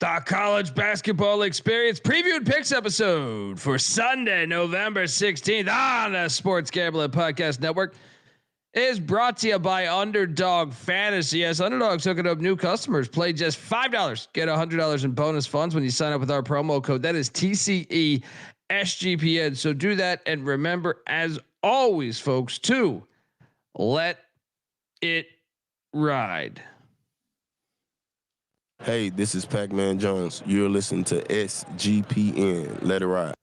The college basketball experience preview and picks episode for Sunday, November 16th on the Sports Gambling Podcast Network is brought to you by Underdog Fantasy. Yes, Underdog's hooking up new customers. Play just $5. Get $100 in bonus funds when you sign up with our promo code. That is TCE SGPN. So do that. And remember, as always, folks, to let it ride. Hey, this is Pac-Man Jones. You're listening to SGPN. Let it ride.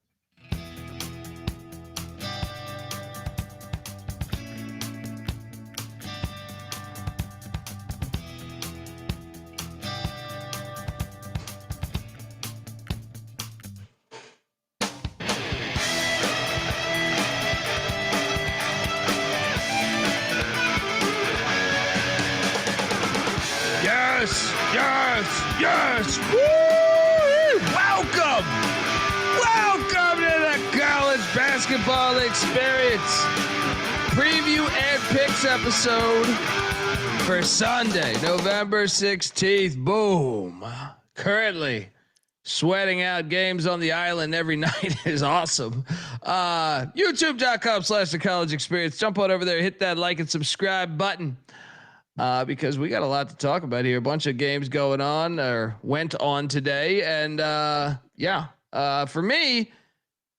Yes. Woo! Welcome to the college basketball experience preview and picks episode for Sunday, November 16th. Boom. Currently sweating out games on the island every night is awesome. YouTube.com/the college experience. Jump on over there, hit that like and subscribe button. Because we got a lot to talk about here. A bunch of games going on or went on today. And for me,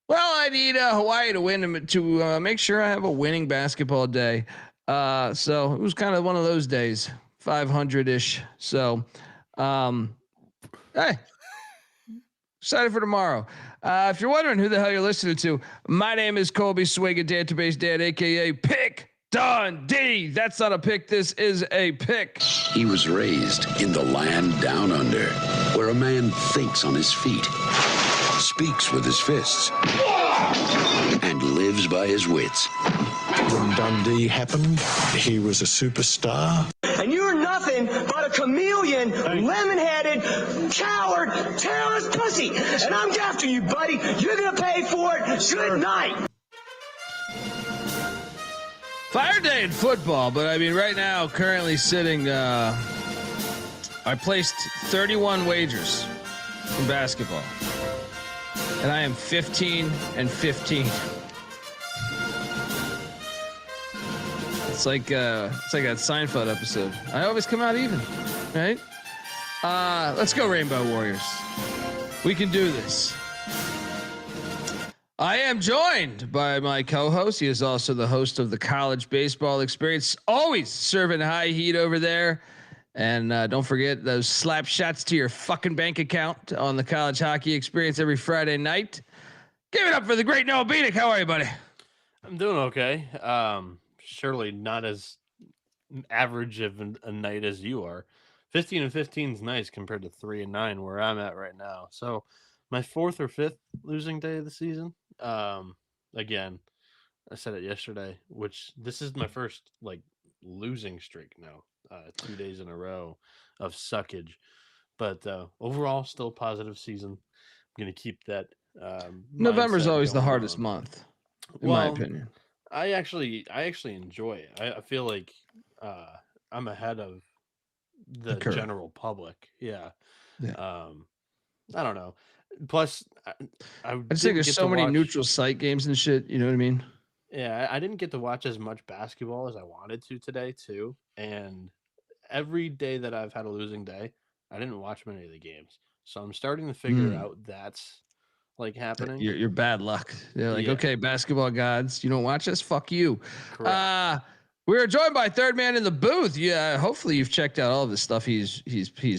well, I need Hawaii to win to make sure I have a winning basketball day. So it was kind of one of those days, 500-ish. So, hey, excited for tomorrow. If you're wondering who the hell you're listening to, my name is Colby Dant, a.k.a. Pick Dundee. That's not a pick. This is a pick. He was raised in the land down under, where a man thinks on his feet, speaks with his fists, and lives by his wits. When Dundee happened, he was a superstar. And you're nothing but a chameleon, lemon-headed, coward, terrorist pussy. And I'm after you, buddy. You're going to pay for it. Good night. Fire day in football, but I mean, right now, currently sitting, I placed 31 wagers in basketball, and I am 15-15. It's like that Seinfeld episode. I always come out even, right? Let's go, Rainbow Warriors. We can do this. I am joined by my co-host. He is also the host of the College Baseball Experience, always serving high heat over there. And don't forget those slap shots to your fucking bank account on the College Hockey Experience every Friday night. Give it up for the great Noah Bieniek. How are you, buddy? I'm doing okay. Surely not as average of a night as you are. 15-15 is nice compared to 3-9 where I'm at right now. So my fourth or fifth losing day of the season. Again, I said it yesterday, which this is my first losing streak now, 2 days in a row of suckage, but overall still a positive season. I'm going to keep that. November's always the hardest month, in my opinion. I actually enjoy it. I feel like, I'm ahead of the general public. Yeah. I don't know. Plus, I just think there's so many neutral site games and shit. You know what I mean? Yeah, I didn't get to watch as much basketball as I wanted to today, too. And every day that I've had a losing day, I didn't watch many of the games. So I'm starting to figure out that's happening. You're bad luck. They're okay, basketball gods, you don't watch us? Fuck you. Correct. We're joined by third man in the booth. Yeah, hopefully you've checked out all of the stuff he's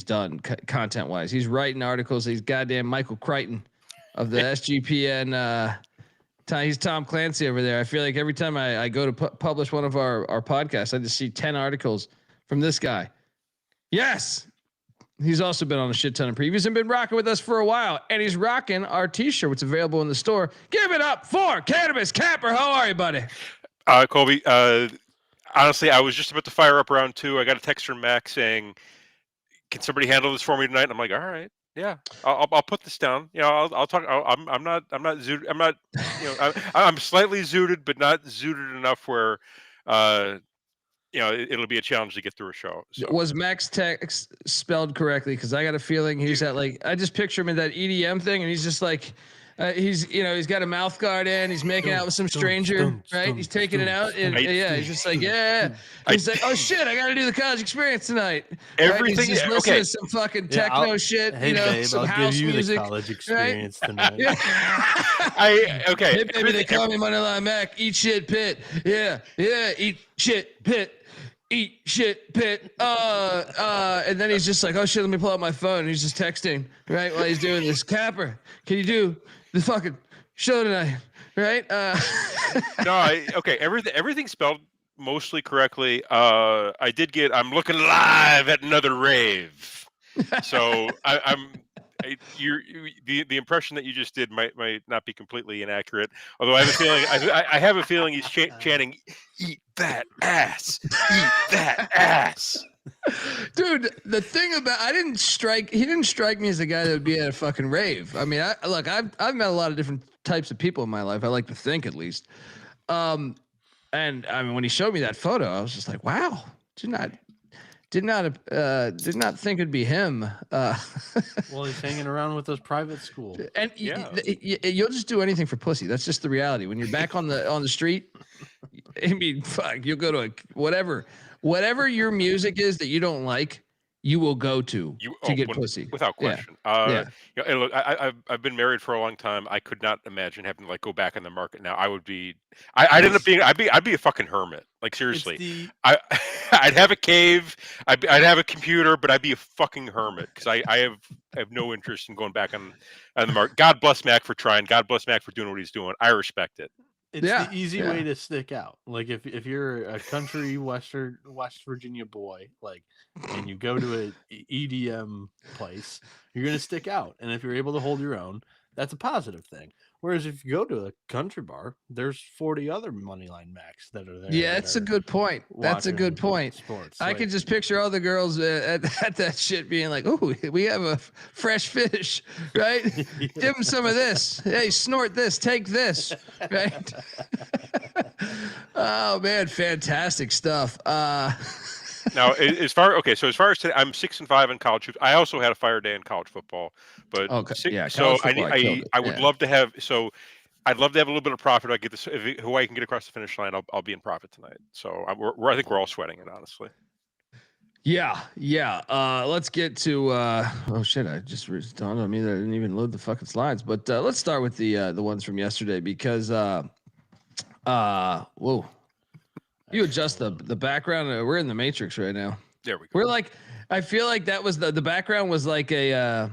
done content wise. He's writing articles. He's goddamn Michael Crichton of the SGPN. He's Tom Clancy over there. I feel like every time I go to publish one of our podcasts, I just see 10 articles from this guy. Yes, he's also been on a shit ton of previews and been rocking with us for a while. And he's rocking our T-shirt, which is available in the store. Give it up for Cannabis Capper. How are you, buddy? Colby. Honestly, I was just about to fire up round 2. I got a text from Mac saying, "Can somebody handle this for me tonight?" And I'm like, "All right, yeah, I'll put this down. You know, I'll talk. I'm not zooted. I'm not. You know, I'm slightly zooted, but not zooted enough where it'll be a challenge to get through a show. So. Was Max text spelled correctly? Because I got a feeling he's at I just picture him in that EDM thing, and he's just like, he's got a mouth guard in, he's making out with some stranger, right? He's taking it out, and he's just like, he's like, oh shit, I got to do the college experience tonight. Everything right? He's just listening to some fucking techno shit, hey, babe, some I'll house give you music, the college experience tonight. Hey baby, they call me Moneyline Mac. Eat shit, Pit. Yeah, eat shit, Pit. Eat shit, Pit. And then he's just like, oh shit, let me pull out my phone. And he's just texting, right, while he's doing this. Capper, can you do the fucking show tonight? Right? Everything's spelled mostly correctly. I'm looking live at another rave. So the impression that you just did might not be completely inaccurate. Although I have a feeling he's chanting, "Eat that ass, eat that ass." Dude, the thing about he didn't strike me as a guy that would be at a fucking rave. I mean, I've met a lot of different types of people in my life. I like to think, at least. And I mean, when he showed me that photo, I was just like, wow, did not think it'd be him. Well, he's hanging around with those private schools, and you'll just do anything for pussy. That's just the reality. When you're back on the street, I mean, fuck, you'll go to whatever your music is that you don't like, you will go to get pussy without question. Look, I've been married for a long time. I could not imagine having to go back in the market now. I'd be a fucking hermit. Like, seriously, I'd have a cave. I'd have a computer, but I'd be a fucking hermit because I have no interest in going back on the market. God bless Mac for trying. God bless Mac for doing what he's doing. I respect it. It's the easy way to stick out. Like if you're a country West Virginia boy, and you go to an EDM place, you're gonna stick out. And if you're able to hold your own, that's a positive thing. Whereas if you go to a country bar, there's 40 other Moneyline Macs that are there. Yeah, that's a good point. That's a good point. Sports. I could just picture all the girls at that shit being like, "Oh, we have a fresh fish, right? Give them some of this. Hey, snort this. Take this, right?" Oh man, fantastic stuff. Now, as far as today, I'm 6-5 in college hoops. I also had a fire day in college football, but I would love to have. So I'd love to have a little bit of profit. I get this. If Hawaii can get across the finish line, I'll be in profit tonight. So I think we're all sweating it, honestly. Yeah. Let's get to. Oh shit! I just dawned on me that I didn't even load the fucking slides. But let's start with the ones from yesterday because. Whoa. You adjust the background. We're in the Matrix right now. There we go. We're like, I feel like that was the background was like it's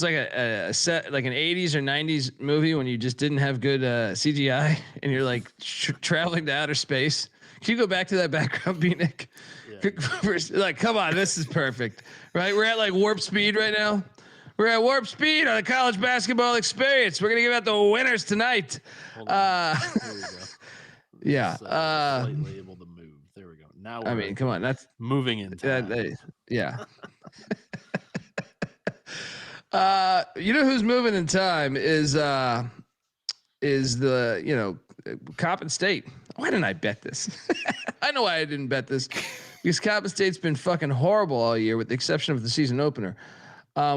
like a set, like an 80s or 90s movie when you just didn't have good CGI and you're like traveling to outer space. Can you go back to that background, Bieniek? Yeah. Like, come on, this is perfect, right? We're at like warp speed right now. We're at warp speed on a college basketball experience. We're gonna give out the winners tonight. Here we go. Yeah. Slightly able to move. There we go. Now I mean, come on. That's moving in time. Yeah. You know who's moving in time is the Coppin State. Why didn't I bet this? I know why I didn't bet this because Coppin State's been fucking horrible all year with the exception of the season opener.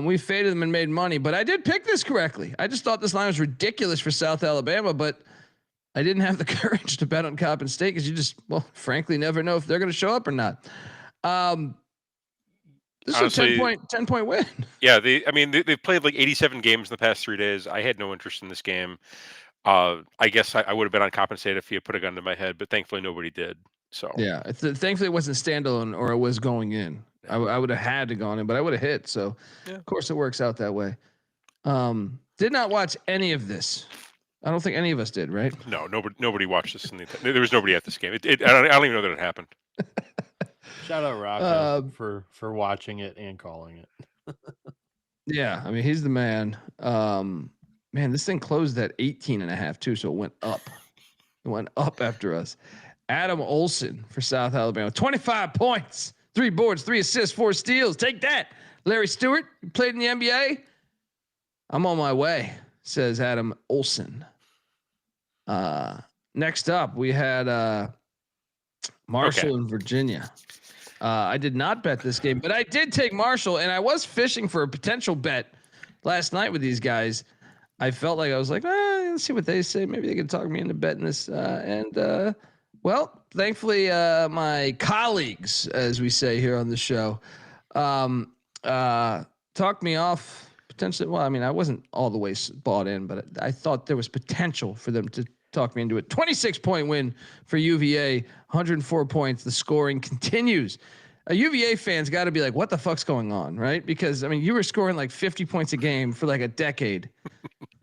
We faded them and made money, but I did pick this correctly. I just thought this line was ridiculous for South Alabama, but I didn't have the courage to bet on Coppin State because you just, frankly, never know if they're going to show up or not. This honestly, is a 10 point win. Yeah, they've played like 87 games in the past 3 days. I had no interest in this game. I guess I would have been on Coppin State if you had put a gun to my head, but thankfully nobody did. So yeah, thankfully it wasn't standalone or it was going in. I would have had to gone in, but I would have hit. So of course it works out that way. Did not watch any of this. I don't think any of us did, right? No, nobody watched this. There was nobody at this game. I don't even know that it happened. Shout out Rocco for watching it and calling it. Yeah, I mean he's the man. Man, this thing closed at 18.5 too, so it went up. It went up after us. Adam Olson for South Alabama, 25 points, 3 boards, 3 assists, 4 steals. Take that, Larry Stewart. You played in the NBA. I'm on my way, says Adam Olson. Next up, we had Marshall and Virginia. I did not bet this game, but I did take Marshall, and I was fishing for a potential bet last night with these guys. I felt like I was like, let's see what they say. Maybe they can talk me into betting this. Well, thankfully, my colleagues, as we say here on the show, talked me off potentially. Well, I mean, I wasn't all the way bought in, but I thought there was potential for them to talk me into it. 26-point win for UVA, 104 points. The scoring continues. A UVA fan's got to be like, what the fuck's going on, right? Because, I mean, you were scoring like 50 points a game for like a decade.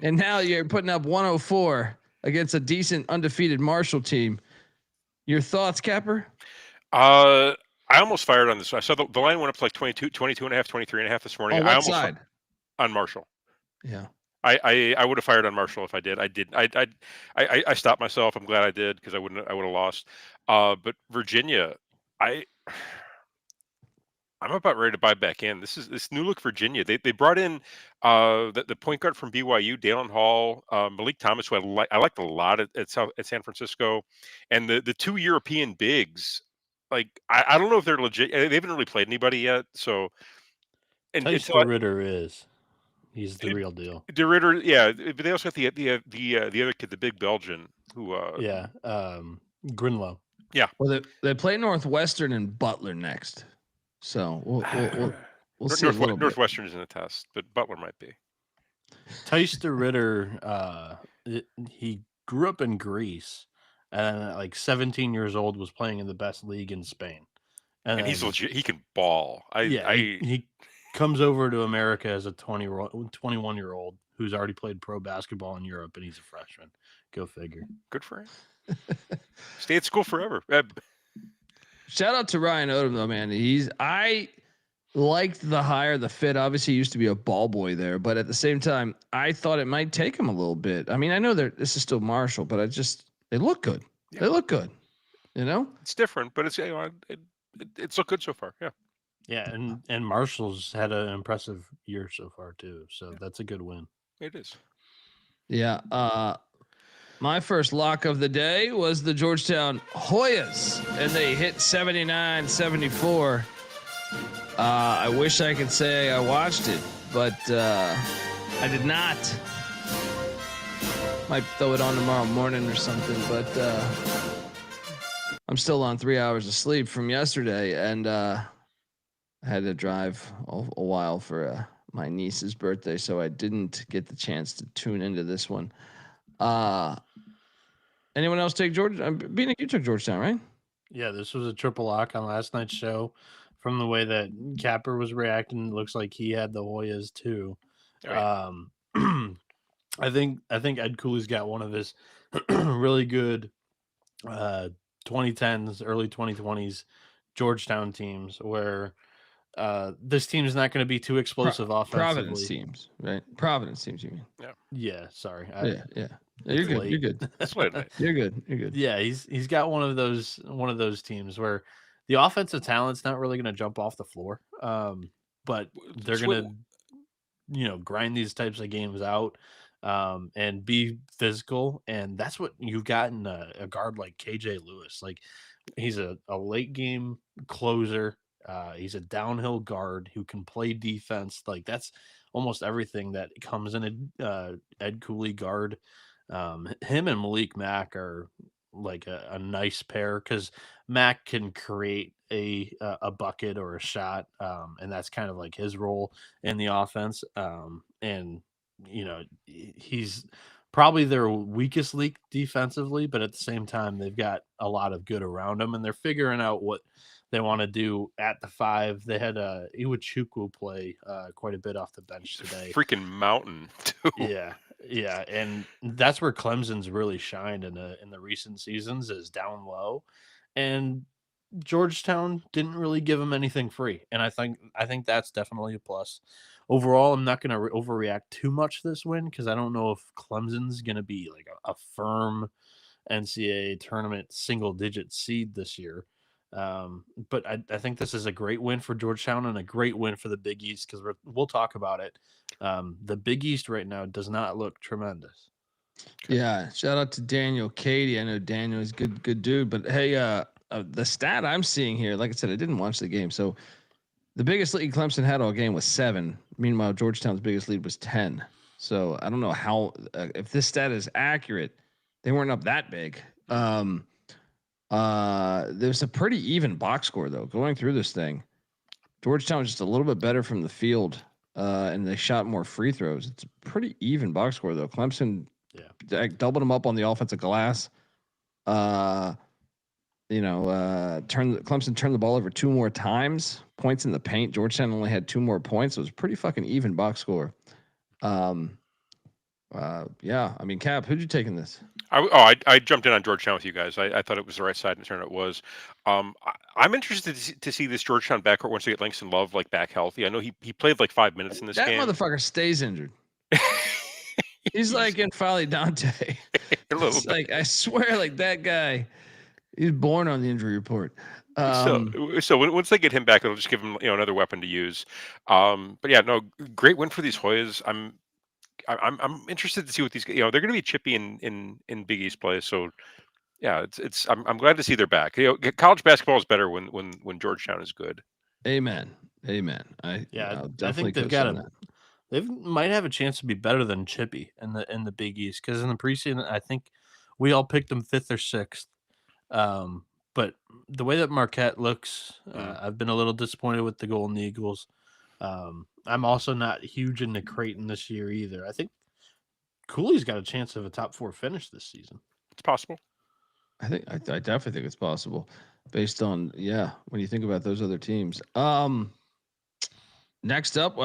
And now you're putting up 104 against a decent undefeated Marshall team. Your thoughts, Capper? I almost fired on this. I saw the line went up to like 22 and a half, 23 and a half this morning. On what side? On Marshall. Yeah. I would have fired on Marshall if I did. I stopped myself. I'm glad I did because I would have lost. But Virginia, I'm about ready to buy back in. This new look Virginia. They brought in the point guard from BYU, Dalen Hall, Malik Thomas, who I liked a lot at San Francisco, and the two European bigs. Like I don't know if they're legit. They haven't really played anybody yet. So, and Tyson Ritter is. He's the real deal. De Ritter, yeah, but they also got the other kid, the big Belgian, who Grinlow. Yeah. Well, they play Northwestern and Butler next, so we'll see. Northwestern isn't a test, but Butler might be. Tice de Ritter, he grew up in Greece, and at like 17 years old was playing in the best league in Spain. And he's legit. He can ball. He comes over to America as a 21-year-old who's already played pro basketball in Europe, and he's a freshman. Go figure. Good for him. Stay at school forever. Shout out to Ryan Odom though, man. I liked the hire, the fit. Obviously, he used to be a ball boy there, but at the same time, I thought it might take him a little bit. I mean, I know this is still Marshall, but they look good. Yeah. They look good. You know, it's different, but it's it's looked good so far. Yeah. Yeah, and Marshall's had an impressive year so far too, so that's a good win. It is. Yeah. My first lock of the day was the Georgetown Hoyas, and they hit 79-74. I wish I could say I watched it, but I did not. Might throw it on tomorrow morning or something, but I'm still on 3 hours of sleep from yesterday, and I had to drive a while for my niece's birthday, so I didn't get the chance to tune into this one. Anyone else take Georgetown? Bieniek, you took Georgetown, right? Yeah, this was a triple lock on last night's show. From the way that Capper was reacting, it looks like he had the Hoyas too. Right. I think Ed Cooley's got one of his really good 2010s, early 2020s Georgetown teams where this team is not going to be too explosive offensively. Providence teams, right? Providence teams, you mean? Yeah. Yeah. Sorry. Yeah. You're good. You're good. That's what I You're good. You're good. Yeah, he's got one of those teams where the offensive talent's not really going to jump off the floor, but they're going to, grind these types of games out and be physical, and that's what you've got in a guard like KJ Lewis. Like he's a late game closer. He's a downhill guard who can play defense. Like that's almost everything that comes in a Ed Cooley guard. Him and Malik Mack are like a nice pair because Mack can create a bucket or a shot, and that's kind of like his role in the offense. And he's probably their weakest link defensively, but at the same time, they've got a lot of good around them, and they're figuring out what they want to do at the five. They had Iwachukwu play quite a bit off the bench today. Freaking mountain, too. Yeah, and that's where Clemson's really shined in the recent seasons is down low, and Georgetown didn't really give them anything free, and I think that's definitely a plus. Overall, I'm not going to overreact too much this win because I don't know if Clemson's going to be like a firm NCAA tournament single-digit seed this year. But I think this is a great win for Georgetown and a great win for the Big East because we'll talk about it. The Big East right now does not look tremendous. Yeah, shout out to Daniel Katie. I know Daniel is good dude. But hey, the stat I'm seeing here, like I said, I didn't watch the game. So the biggest lead Clemson had all game was 7. Meanwhile, Georgetown's biggest lead was 10. So I don't know how if this stat is accurate. They weren't up that big. There's a pretty even box score though. Going through this thing, Georgetown was just a little bit better from the field, and they shot more free throws. It's a pretty even box score though. Clemson, doubled them up on the offensive glass. Clemson turned the ball over 2 more times. Points in the paint. Georgetown only had 2 more points. So it was a pretty fucking even box score. I mean, Cap, who'd you take in this? I jumped in on Georgetown with you guys. I thought it was the right side, and turn it was. I'm interested to see this Georgetown backcourt once they get Langston Love back healthy. I know he played 5 minutes in this game. That motherfucker stays injured. He's like in Colby Dant. It's like I swear, that guy, he's born on the injury report. So once they get him back, it'll just give him another weapon to use. But yeah, no, great win for these Hoyas. I'm interested to see what these they're going to be chippy in Big East play. So yeah, I'm glad to see they're back. College basketball is better when Georgetown is good. Amen. I think they might have a chance to be better than chippy in the Big East, because in the preseason I think we all picked them 5th or 6th. But the way that Marquette looks, I've been a little disappointed with the Golden Eagles. I'm also not huge into Creighton this year either. I think Cooley's got a chance of a top 4 finish this season. It's possible. I definitely think it's possible based on when you think about those other teams. Next up,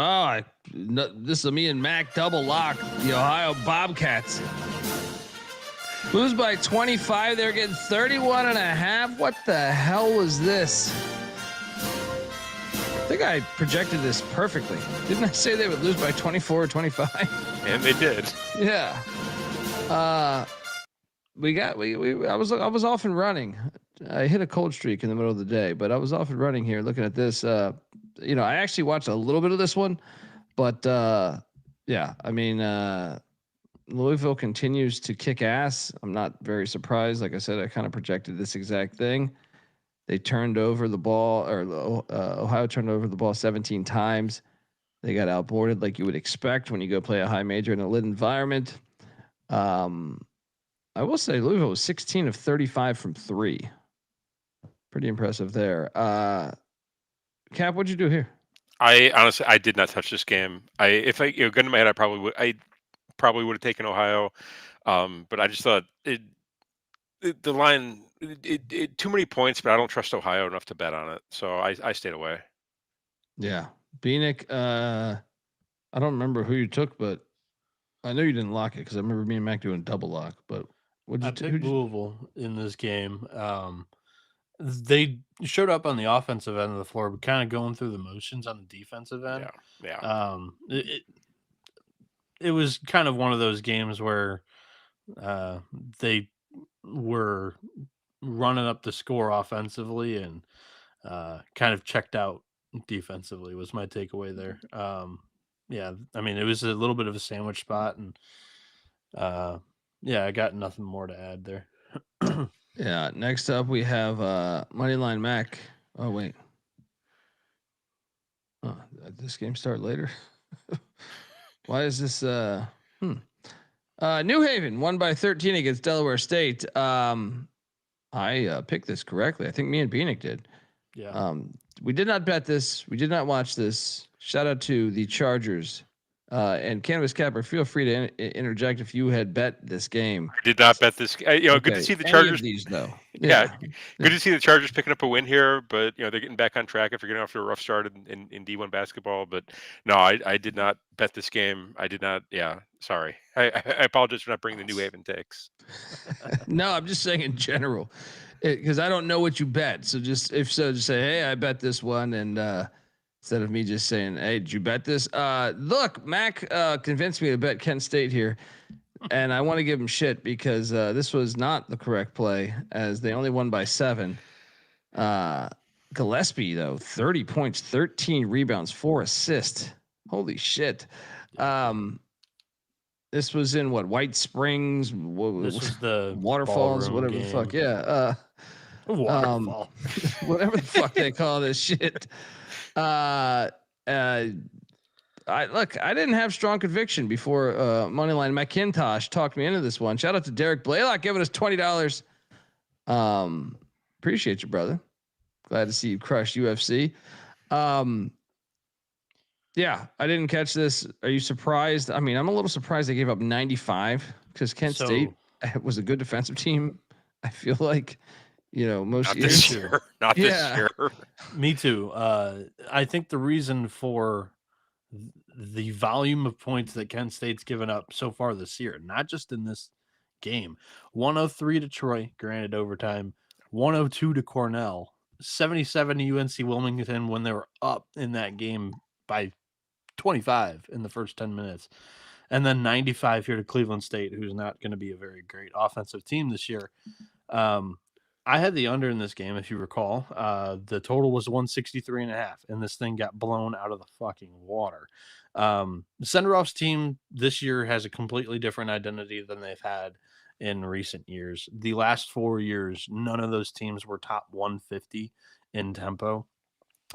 this is me and Mac double lock. The Ohio Bobcats lose by 25. They're getting 31.5. What the hell was this? I think I projected this perfectly. Didn't I say they would lose by 24 or 25? And they did. Yeah. I was off and running. I hit a cold streak in the middle of the day, but I was off and running here looking at this. I actually watched a little bit of this one, but Louisville continues to kick ass. I'm not very surprised. Like I said, I kind of projected this exact thing. They turned over the ball, or Ohio turned over the ball 17 times. They got outboarded like you would expect when you go play a high major in a lit environment. I will say Louisville was 16 of 35 from 3. Pretty impressive there. Cap, what'd you do here? I honestly did not touch this game. If I gun to my head, I probably would have taken Ohio, but I just thought the line too many points, but I don't trust Ohio enough to bet on it, so I stayed away. Yeah, Bieniek. I don't remember who you took, but I know you didn't lock it because I remember me and Mac doing double lock. But what did you picked Louisville in this game. They showed up on the offensive end of the floor, but kind of going through the motions on the defensive end. Yeah. It was kind of one of those games where they were running up the score offensively and kind of checked out defensively was my takeaway there. I mean, it was a little bit of a sandwich spot, and I got nothing more to add there. Yeah. Next up, we have Moneyline Mac. Oh wait. Oh, did this game start later? Why is this? New Haven won by 13 against Delaware State. I picked this correctly. I think me and Bieniek did. Yeah. We did not bet this. We did not watch this. Shout out to the Chargers. And Cannabis Capper, feel free to interject if you had bet this game. I did not bet this. Good to see the Chargers. These though. Yeah. Good to see the Chargers picking up a win here, but they're getting back on track after getting off to a rough start in D1 basketball. But no, I did not bet this game. I did not. Yeah, sorry. I apologize for not bringing the New Haven takes. No, I'm just saying in general, because I don't know what you bet. So just say, hey, I bet this one, and instead of me just saying, hey, did you bet this? Look, Mac convinced me to bet Kent State here. And I want to give him shit because this was not the correct play, as they only won by 7. Gillespie, though, 30 points, 13 rebounds, 4 assists. Holy shit. This was in White Springs? This was the Waterfalls, whatever game. the fuck. Yeah. Waterfall. Whatever the fuck they call this shit. I didn't have strong conviction before Moneyline McIntyre talked me into this one. Shout out to Derek Blaylock giving us $20. Appreciate you, brother. Glad to see you crush UFC. Yeah, I didn't catch this. Are you surprised? I mean, I'm a little surprised they gave up 95 because Kent State was a good defensive team. I feel like, most Not years. this year. Not this year. Me too. I think the reason for the volume of points that Kent State's given up so far this year, not just in this game, 103 to Troy, granted overtime, 102 to Cornell, 77 to UNC Wilmington when they were up in that game by 25 in the first 10 minutes. And then 95 here to Cleveland State, who's not going to be a very great offensive team this year. I had the under in this game, if you recall. The total was 163.5, and this thing got blown out of the fucking water. Senderov's team this year has a completely different identity than they've had in recent years. The last 4 years, none of those teams were top 150 in tempo.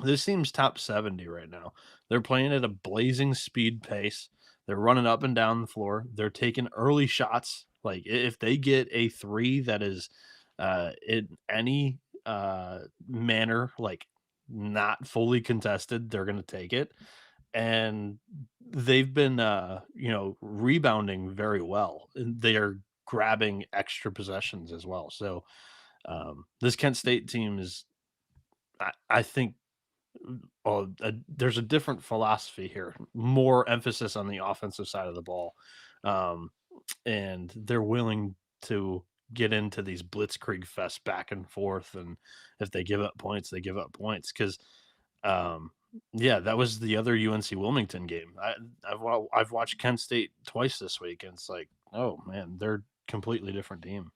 This team's top 70 right now. They're playing at a blazing speed pace. They're running up and down the floor. They're taking early shots. Like if they get a three that is in any manner, like not fully contested, they're going to take it. And they've been, rebounding very well. They are grabbing extra possessions as well. So this Kent State team is, I think, there's a different philosophy here, more emphasis on the offensive side of the ball. And they're willing to get into these blitzkrieg fest back and forth. And if they give up points, they give up points. Cause that was the other UNC Wilmington game. I've watched Kent State twice this week, and it's like, oh man, they're a completely different team.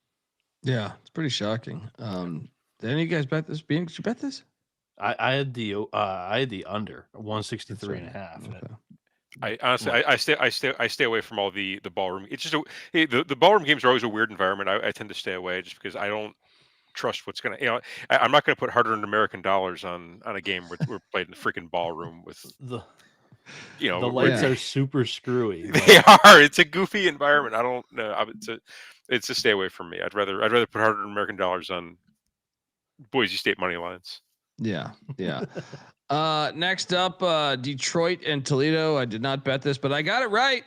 Yeah. It's pretty shocking. Did any of you guys bet this? Bieniek, did you bet this? I had the under 163.5. Okay. I honestly, I stay away from all the ballroom. It's just the ballroom games are always a weird environment. I tend to stay away just because I don't trust what's gonna. I'm not gonna put hard-earned American dollars on a game where we're played in the freaking ballroom with the lights are super screwy. They are. It's a goofy environment. I don't know. It's a stay away from me. I'd rather put hard-earned American dollars on Boise State money lines. Yeah. Next up, Detroit and Toledo. I did not bet this, but I got it right.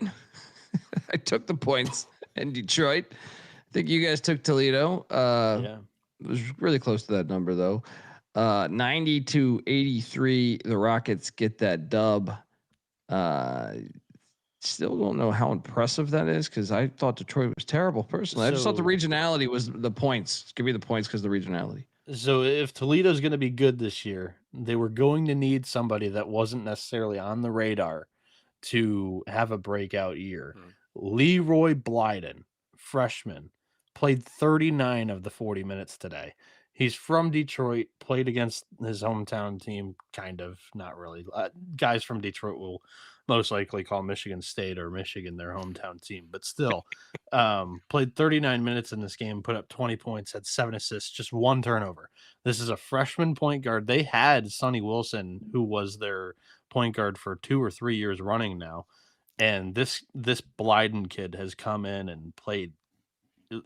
I took the points in Detroit. I think you guys took Toledo. It was really close to that number though. 90-83. The Rockets get that dub. Still don't know how impressive that is because I thought Detroit was terrible personally. I just thought the regionality was the points. Give me the points because the regionality. So if Toledo's going to be good this year, they were going to need somebody that wasn't necessarily on the radar to have a breakout year. Leroy Blyden, freshman, played 39 of the 40 minutes today. He's from Detroit, played against his hometown team, kind of, not really. Guys from Detroit will most likely call Michigan State or Michigan their hometown team, but still played 39 minutes in this game, put up 20 points, had 7 assists, just 1 turnover. This is a freshman point guard. They had Sonny Wilson, who was their point guard for 2 or 3 years running now. And this Blyden kid has come in and played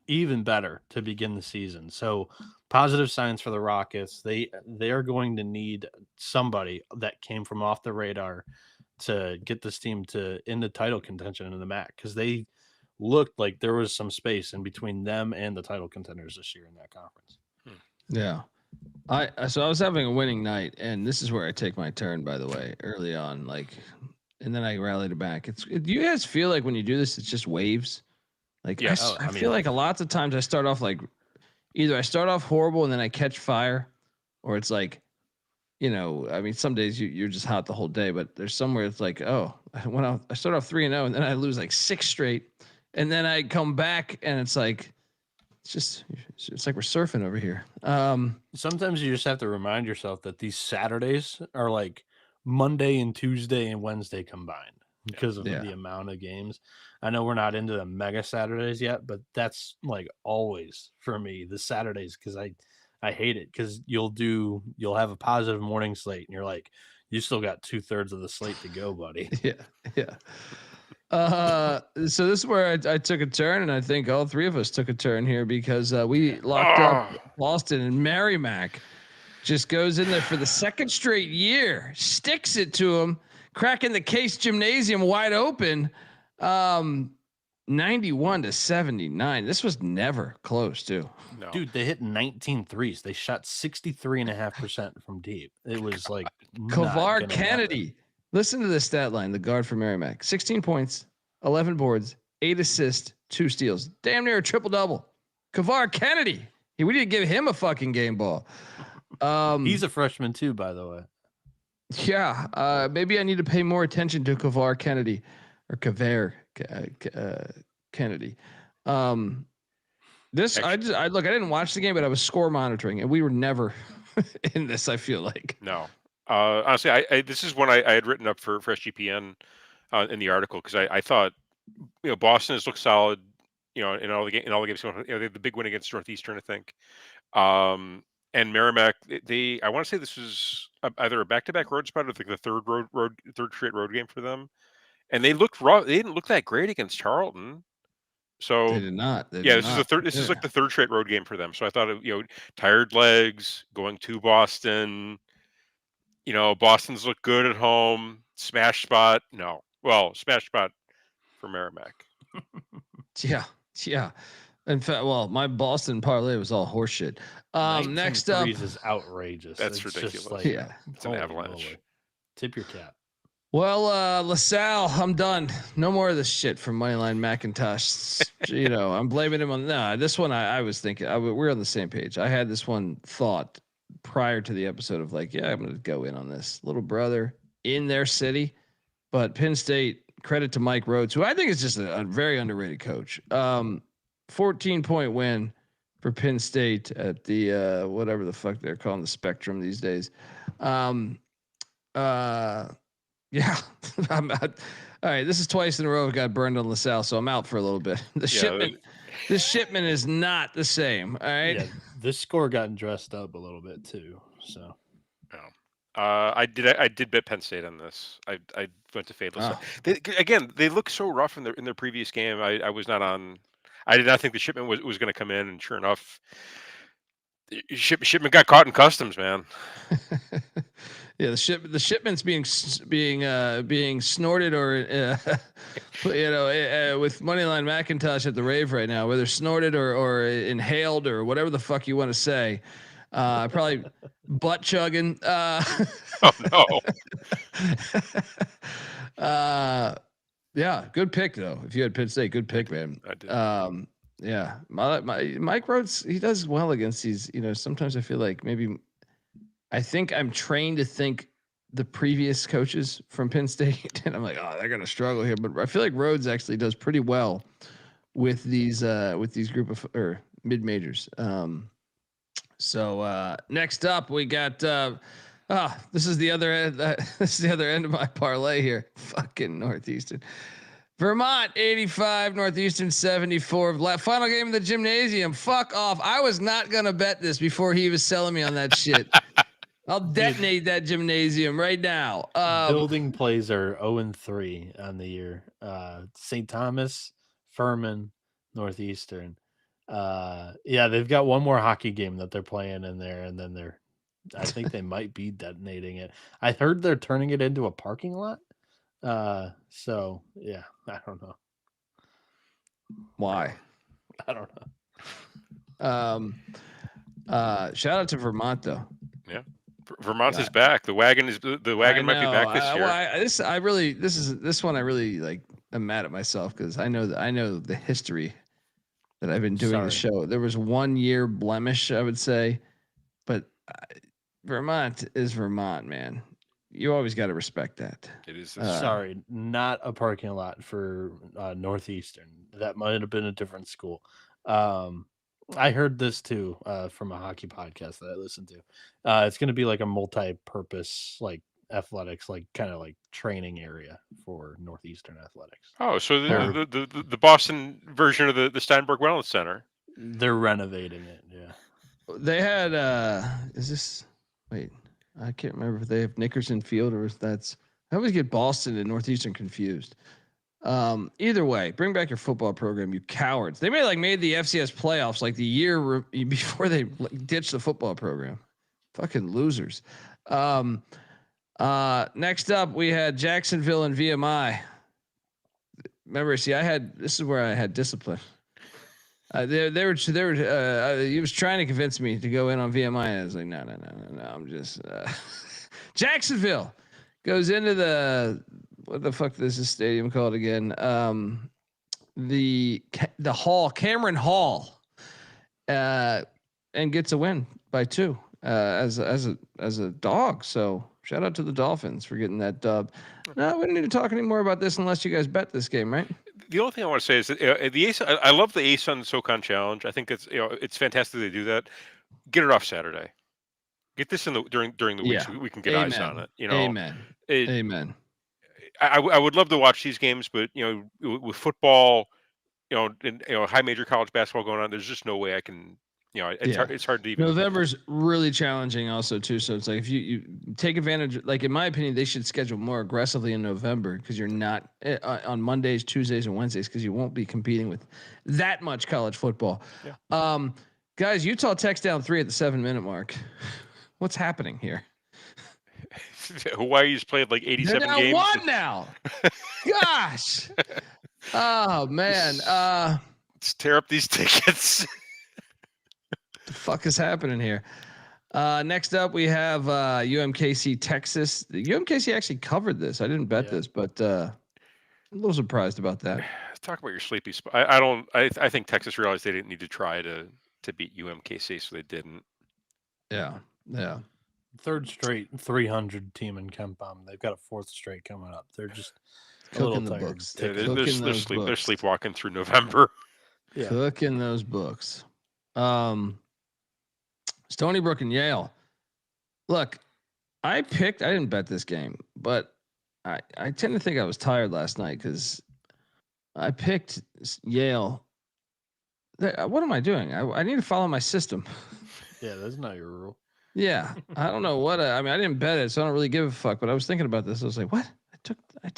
even better to begin the season. So positive signs for the Rockets. They are going to need somebody that came from off the radar to get this team into title contention in the MAC, because they looked like there was some space in between them and the title contenders this year in that conference. Yeah. So I was having a winning night, and this is where I take my turn, by the way, early on, and then I rallied it back. Do you guys feel like when you do this, it's just waves? Like, yes. I feel like a lot of times I start off either I start off horrible and then I catch fire, or it's like, some days you're just hot the whole day, but there's somewhere it's like, I start off 3-0 and then I lose 6 straight, and then I come back and it's like, it's like we're surfing over here. Sometimes you just have to remind yourself that these Saturdays are like Monday and Tuesday and Wednesday combined because of the amount of games. I know we're not into the mega Saturdays yet, but that's like always for me, the Saturdays, because I I hate it because you'll have a positive morning slate, and you're like, you still got 2/3 of the slate to go, buddy. Yeah. So this is where I took a turn, and I think all three of us took a turn here because we locked up Boston, and Merrimack just goes in there for the second straight year, sticks it to him, cracking the Case Gymnasium wide open. 91-79. This was never close, too. No. Dude, they hit 19 threes. They shot 63.5% from deep. It was like Kavar Kennedy. Listen to this stat line, the guard for Merrimack. 16 points, 11 boards, 8 assists, 2 steals. Damn near a triple-double. Kavar Kennedy. We didn't give him a fucking game ball. He's a freshman too, by the way. Yeah. Maybe I need to pay more attention to Kavar Kennedy or Kavar Kennedy. This I look. I didn't watch the game, but I was score monitoring, and we were never in this. I feel like No. Honestly, I this is one I had written up for SGPN in the article because I thought Boston has looked solid. In all the games. They had the big win against Northeastern, I think. And Merrimack, I want to say this was either a back-to-back road spot or the third straight road game for them. And they looked raw. They didn't look that great against Charlton. So they did not. This is the third. This is like the third straight road game for them. So I thought, tired legs going to Boston. Boston's look good at home. Smash spot. No, well, smash spot for Merrimack. Yeah. In fact, my Boston parlay was all horseshit. Next up is outrageous. That's ridiculous. Like, it's an avalanche. Holy. Tip your cap. Well, LaSalle, I'm done. No more of this shit from Moneyline McIntosh. I'm blaming him on this one. I was thinking we're on the same page. I had this one thought prior to the episode of I'm going to go in on this little brother in their city, but Penn State, credit to Mike Rhodes, who I think is just a very underrated coach. 14-point win for Penn State at the whatever the fuck they're calling the Spectrum these days. Yeah, I'm out. All right, this is twice in a row I got burned on LaSalle, so I'm out for a little bit. This shipment is not the same. All right. Yeah, this score got dressed up a little bit too. So, I did bet Penn State on this. I went to fade LaSalle. They look so rough in their previous game. I was not on. I did not think the shipment was going to come in, and sure enough, shipment got caught in customs, man. Yeah, the shipment's being snorted or with Moneyline McIntosh at the rave right now, whether snorted or inhaled or whatever the fuck you want to say. Probably butt chugging. Oh no. Yeah, good pick though. If you had Penn State, good pick, man. I did. Yeah, my Mike Rhodes, he does well against these. Sometimes I feel like I think I'm trained to think the previous coaches from Penn State, and I'm like, they're gonna struggle here. But I feel like Rhodes actually does pretty well with these group of or mid majors. So next up we got this is the other end. This is the other end of my parlay here. Fucking Northeastern. Vermont 85, Northeastern 74. Final game of the gymnasium. Fuck off. I was not gonna bet this before he was selling me on that shit. I'll detonate that gymnasium right now. Building plays are 0-3 on the year. St. Thomas, Furman, Northeastern. They've got one more hockey game that they're playing in there, and then I think they might be detonating it. I heard they're turning it into a parking lot. So yeah, I don't know. Why? I don't know. Shout out to Vermont though. Yeah. Vermont is back. The wagon might be back this year. This one I really like. I'm mad at myself because I know the history that I've been doing the show. There was 1 year blemish, I would say, but Vermont is Vermont, man. You always got to respect that. It is. Not a parking lot for Northeastern. That might have been a different school. I heard this too from a hockey podcast that I listened to. It's going to be like a multi-purpose, like athletics, like kind of like training area for Northeastern athletics. Oh, so the Boston version of the Steinberg Wellness Center. They're renovating it. Yeah. They had is this wait, I can't remember if they have Nickerson Field or if that's I always get Boston and Northeastern confused. Either way, bring back your football program, you cowards. They made the FCS playoffs like the year before they ditched the football program. Fucking losers. Next up we had Jacksonville and VMI. Remember, see, this is where I had discipline. They were he was trying to convince me to go in on VMI. And I was like, no. I'm just Jacksonville goes into what the fuck is this stadium called again? The Hall, Cameron Hall, and gets a win by 2 as a dog. So shout out to the Dolphins for getting that dub. No, we don't need to talk anymore about this unless you guys bet this game, right? The only thing I want to say is that the A-Sun, I love the A-Sun SoCon challenge. I think it's fantastic they do that. Get it off Saturday. Get this in during the week so we can get eyes on it. Amen. Amen. I would love to watch these games, but with football, and high major college basketball going on, there's just no way I can. It's hard to even. November's really challenging, also too. So it's like if you take advantage, like in my opinion, they should schedule more aggressively in November because you're not on Mondays, Tuesdays, and Wednesdays because you won't be competing with that much college football. Yeah. Guys, Utah Tech's down 3 at the 7-minute mark. What's happening here? Hawaii's played like 87 They're down games. 1 now. Gosh. Oh man. Let's tear up these tickets. The fuck is happening here? Next up, we have UMKC Texas. The UMKC actually covered this. I didn't bet this, but a little surprised about that. Talk about your sleepy spot. I think Texas realized they didn't need to try to beat UMKC, so they didn't. Yeah. Third straight 300 team in KenPom. They've got a 4th straight coming up. They're just cooking the books. They're sleepwalking through November. Yeah. Cooking those books. Stony Brook and Yale. Look, I didn't bet this game, but I tend to think I was tired last night because I picked Yale. What am I doing? I need to follow my system. Yeah, that's not your rule. Yeah, I don't know what. I didn't bet it, so I don't really give a fuck. But I was thinking about this. I was like, what? I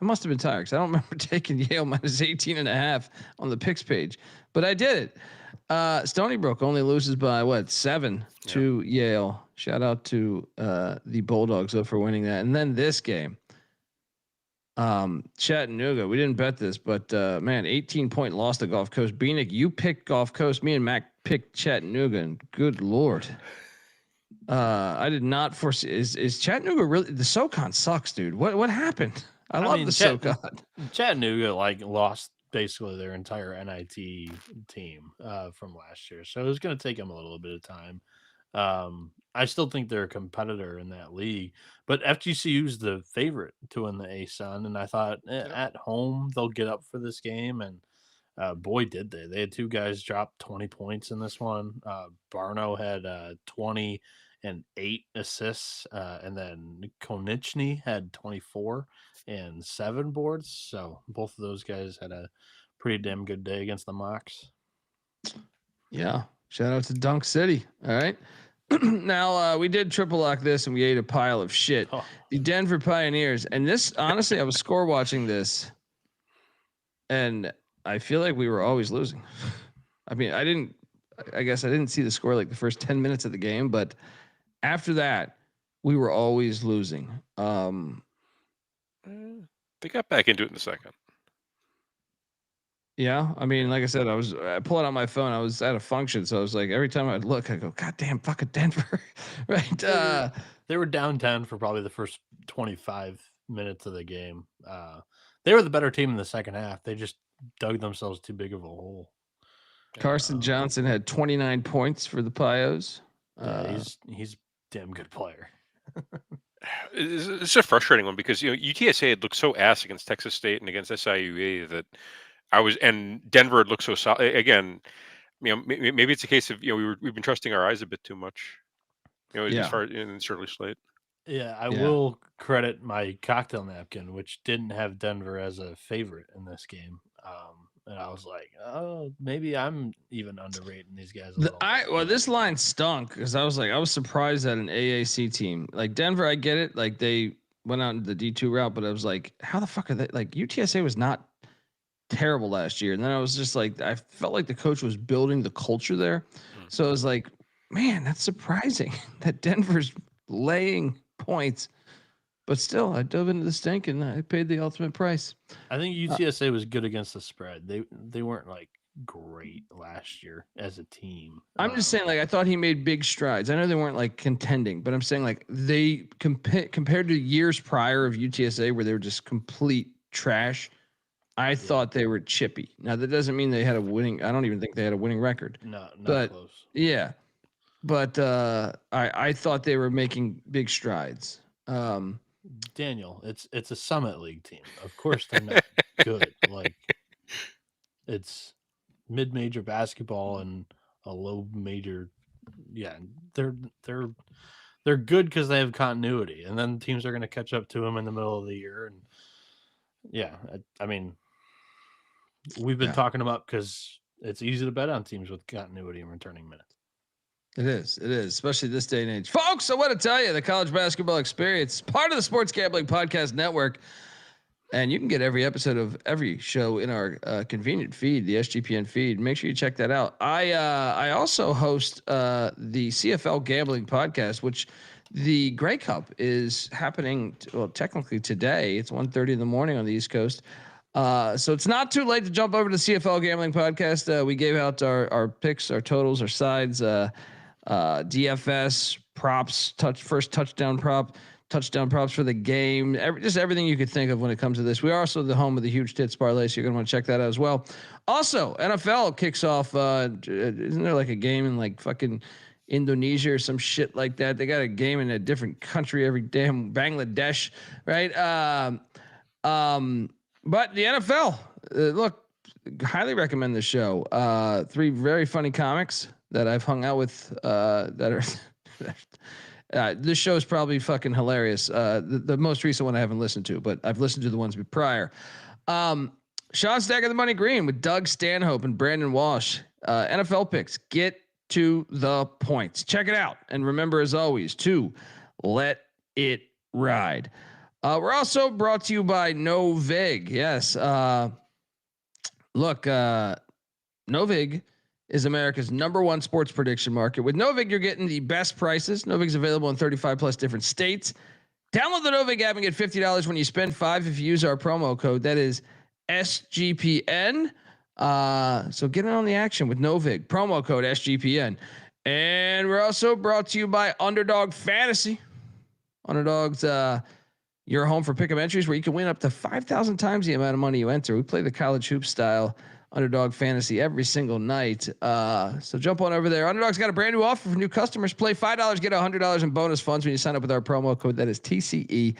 must have been tired because I don't remember taking Yale minus 18.5 on the picks page, but I did it. Stony Brook only loses by 7 to Yale. Shout out to the Bulldogs though for winning that. And then this game, Chattanooga. We didn't bet this, but 18-point loss to Gulf Coast. Bieniek, you picked Gulf Coast. Me and Mac picked Chattanooga, and good lord. I did not foresee. Is Chattanooga really? The SoCon sucks, dude. What happened? I love the SoCon. Chattanooga lost basically their entire NIT team from last year, so it was going to take them a little bit of time. I still think they're a competitor in that league, but FGCU's the favorite to win the A-Sun, and I thought at home they'll get up for this game, and boy did they. They had 2 guys drop 20 points in this one. Barno had 20 and 8 assists, and then Konieczny had 24 and 7 boards. So both of those guys had a pretty damn good day against the Mocs. Yeah, shout out to Dunk City. All right. Now we did triple lock this and we ate a pile of shit. The Denver Pioneers, and this honestly, I was score watching this, and I feel like we were always losing. I mean, I guess I didn't see the score like the first 10 minutes of the game, but after that, we were always losing. They got back into it in the second. Yeah, I mean, like I said, I pull it on my phone. I was at a function, so I was like, every time I'd look, I go, God damn, fucking Denver, right? They were down 10 for probably the first 25 minutes of the game. They were the better team in the second half. They just dug themselves too big of a hole. Carson Johnson had 29 points for the Pios. He's a damn good player. It's a frustrating one because UTSA had looked so ass against Texas State and against SIUE that and Denver had looked so solid. Again, maybe it's a case of we've been trusting our eyes a bit too much. As far in this early slate. Yeah, I will credit my cocktail napkin, which didn't have Denver as a favorite in this game. and I was like, oh, maybe I'm even underrating these guys a little bit. Well, this line stunk because I was surprised at an AAC team like Denver. I get it, like they went out into the D2 route, but I was like, how the fuck are they? Like UTSA was not terrible last year, and then I was just like, I felt like the coach was building the culture there, so I was like, man, that's surprising that Denver's laying points. But still, I dove into the stink and I paid the ultimate price. I think UTSA was good against the spread. They weren't like great last year as a team. I'm just saying, like, I thought he made big strides. I know they weren't like contending, but I'm saying like they compared to years prior of UTSA where they were just complete trash. I thought they were chippy. Now that doesn't mean they had a winning. I don't even think they had a winning record. No, not but close. Yeah, but I thought they were making big strides. Daniel, it's a Summit League team. Of course they're not good. Like it's mid-major basketball and a low major. Yeah, they're good because they have continuity, and then teams are going to catch up to them in the middle of the year. And yeah, I mean, we've been talking about because it's easy to bet on teams with continuity and returning minutes. It is, especially this day and age. Folks, I want to tell you, the college basketball experience is part of the Sports Gambling Podcast Network, and you can get every episode of every show in our convenient feed, the SGPN feed. Make sure you check that out. I also host the CFL Gambling Podcast, which the Grey Cup is happening, technically today. It's 1:30 in the morning on the East Coast. So it's not too late to jump over to the CFL Gambling Podcast. We gave out our picks, our totals, our sides, DFS props, first touchdown props for the game, just everything you could think of when it comes to this. We are also the home of the huge tits parlay, so you're gonna want to check that out as well. Also, NFL kicks off. Isn't there like a game in like fucking Indonesia or some shit like that? They got a game in a different country every damn Bangladesh, right? But the NFL, look, highly recommend the show. 3 very funny comics that I've hung out with that are. This show is probably fucking hilarious. The most recent one I haven't listened to, but I've listened to the ones prior. Sean Stack of the Money Green with Doug Stanhope and Brandon Walsh. NFL picks. Get to the points. Check it out. And remember, as always, to let it ride. We're also brought to you by Novig. Yes. Look, Novig is America's #1 sports prediction market. With Novig, you're getting the best prices. Novig's available in 35 plus different states. Download the Novig app and get $50 when you spend $5 if you use our promo code. That is SGPN. So get in on the action with Novig. Promo code SGPN. And we're also brought to you by Underdog Fantasy. Underdog's your home for pick'em entries where you can win up to 5,000 times the amount of money you enter. We play the college hoop style Underdog Fantasy every single night. So jump on over there. Underdog's got a brand new offer for new customers. Play $5, get $100 in bonus funds when you sign up with our promo code. That is TCE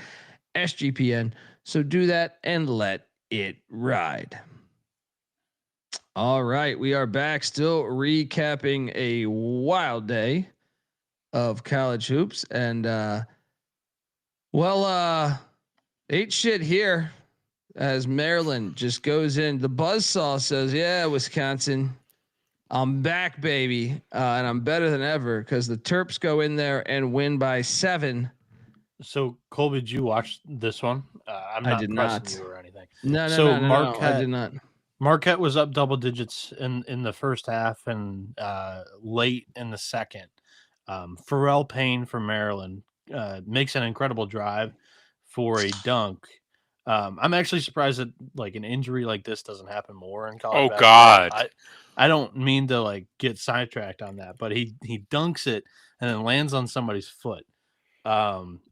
SGPN. So do that and let it ride. All right, we are back, still recapping a wild day of college hoops, and ain't shit here. As Maryland just goes in, the buzzsaw says, "Yeah, Wisconsin, I'm back, baby, and I'm better than ever." Because the Terps go in there and win by 7. So, Colby, did you watch this one? I'm not did pressing not. you or anything. No, Marquette, I did not. Marquette was up double digits in the first half and late in the second. Pharrell Payne from Maryland makes an incredible drive for a dunk. I'm actually surprised that like an injury like this doesn't happen more in college. Oh God! I don't mean to like get sidetracked on that, but he dunks it and then lands on somebody's foot.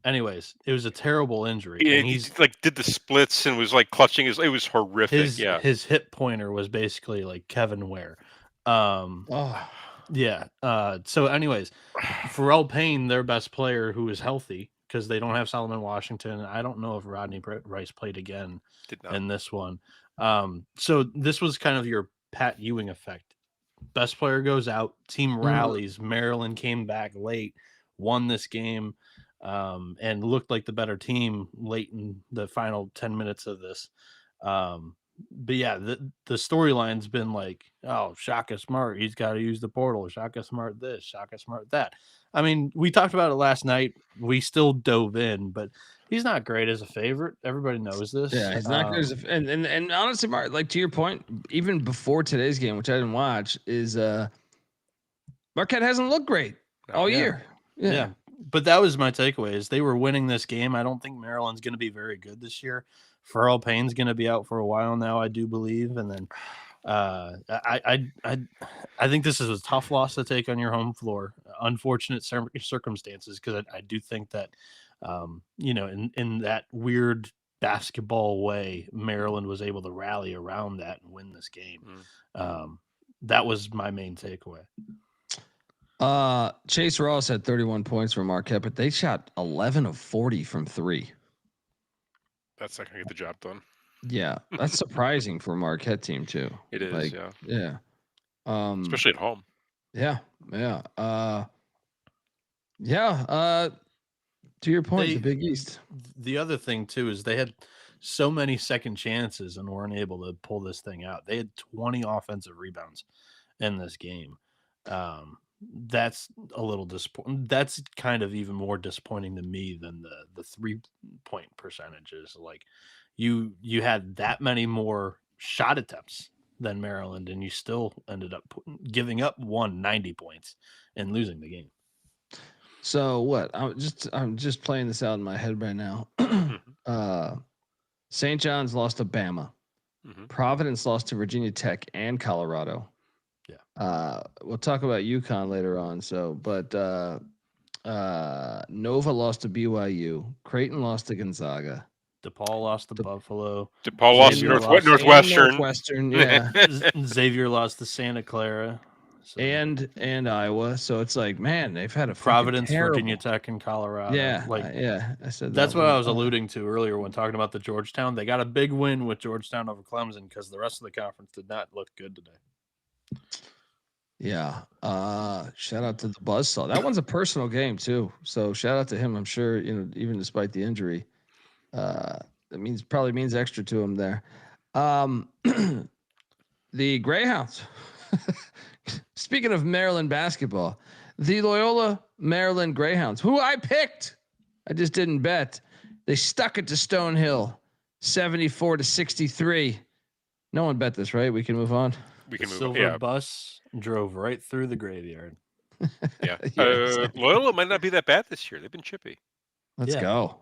Anyways, it was a terrible injury. Yeah, and he like did the splits and was like clutching his. It was horrific. His hip pointer was basically like Kevin Ware. Yeah. So anyways, Pharrell Payne, their best player who is healthy because they don't have Solomon Washington. I don't know if Rodney Rice played again in this one. So this was kind of your Pat Ewing effect. Best player goes out, team rallies. Maryland came back late, won this game, and looked like the better team late in the final 10 minutes of this. yeah, the storyline's been like, oh, Shaka Smart, he's got to use the portal. Shaka Smart this, Shaka Smart that. I mean, we talked about it last night. We still dove in, but he's not great as a favorite. Everybody knows this. Yeah, he's not good as and honestly, Mark, like to your point, even before today's game, which I didn't watch, is Marquette hasn't looked great all year. Yeah. But that was my takeaway is they were winning this game. I don't think Maryland's going to be very good this year. Farrell Payne's going to be out for a while now, I do believe. And then I think this is a tough loss to take on your home floor. Unfortunate circumstances, because I do think that, in that weird basketball way, Maryland was able to rally around that and win this game. That was my main takeaway. Chase Ross had 31 points for Marquette, but they shot 11 of 40 from 3. That's not gonna get the job done. Yeah, that's surprising for a Marquette team too. It is, yeah. Especially at home. Yeah. To your point, the Big East. The other thing too is they had so many second chances and weren't able to pull this thing out. They had 20 offensive rebounds in this game. That's a little disappointing. That's kind of even more disappointing to me than the 3-point percentages. Like you had that many more shot attempts than Maryland, and you still ended up giving up 90 points and losing the game. So what? I'm just playing this out in my head right now. St. John's lost to Bama. Providence lost to Virginia Tech and Colorado. Yeah. We'll talk about UConn later on. So, but Nova lost to BYU. Creighton lost to Gonzaga. DePaul lost to Buffalo. DePaul lost to Northwestern. Northwestern, yeah. Xavier lost to Santa Clara. So. And Iowa. So it's like, man, they've had a Providence, Virginia Tech, and Colorado. Yeah. I said that's what I was alluding to earlier when talking about the Georgetown. They got a big win with Georgetown over Clemson because the rest of the conference did not look good today. Yeah. Shout out to the Buzzsaw. That one's a personal game too. So shout out to him. I'm sure, even despite the injury, that probably means extra to him there. The Greyhounds. Speaking of Maryland basketball, the Loyola Maryland Greyhounds, who I picked, I just didn't bet. They stuck it to Stonehill, 74-63. No one bet this, right? We can move on. We can move on. Silver bus drove right through the graveyard. Yeah. Loyola might not be that bad this year. They've been chippy. Let's go.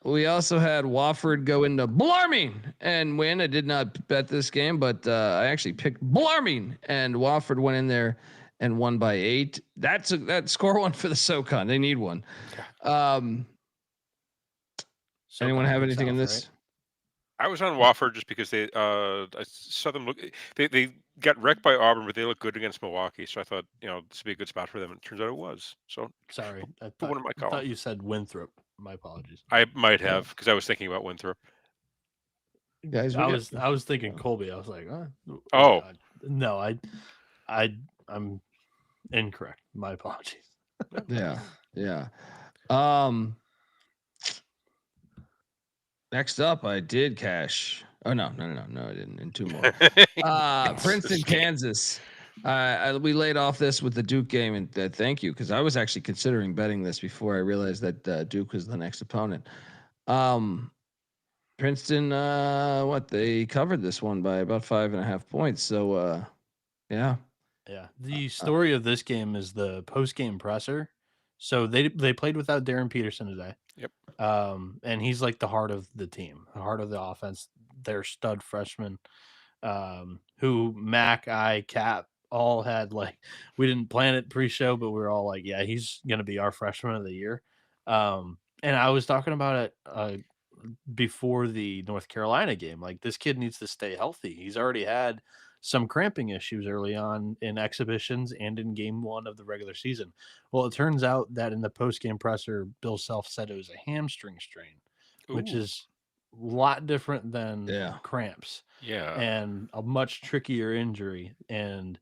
We also had Wofford go into Blarming and win. I did not bet this game, but I actually picked Blarming, and Wofford went in there and won by 8. That's score one for the SoCon. They need one. Anyone have anything in this? Right? I was on Wofford just because I saw them look. They got wrecked by Auburn, but they look good against Milwaukee. So I thought, this would be a good spot for them. And it turns out it was. So sorry, I thought you said Winthrop. My apologies. I might have because I was thinking about Winthrop. Guys, I was thinking Colby. I was like, oh no, I'm incorrect. My apologies. Yeah. Next up, I did cash. Oh no, I didn't. And 2 more. Princeton, Kansas. We laid off this with the Duke game, and thank you, because I was actually considering betting this before I realized that Duke was the next opponent. Princeton, they covered this one by about 5.5 points. So, yeah. The story of this game is the post-game presser. So they played without Darren Peterson today. Yep. And he's like the heart of the team, the heart of the offense. Their stud freshman, who Mac, Cap all had we didn't plan it pre-show, but we were all like, yeah, he's gonna be our freshman of the year. And I was talking about it before the North Carolina game. Like, this kid needs to stay healthy. He's already had some cramping issues early on in exhibitions and in game 1 of the regular season. Well, it turns out that in the post-game presser, Bill Self said it was a hamstring strain, which is a lot different than cramps. Yeah. And a much trickier injury. And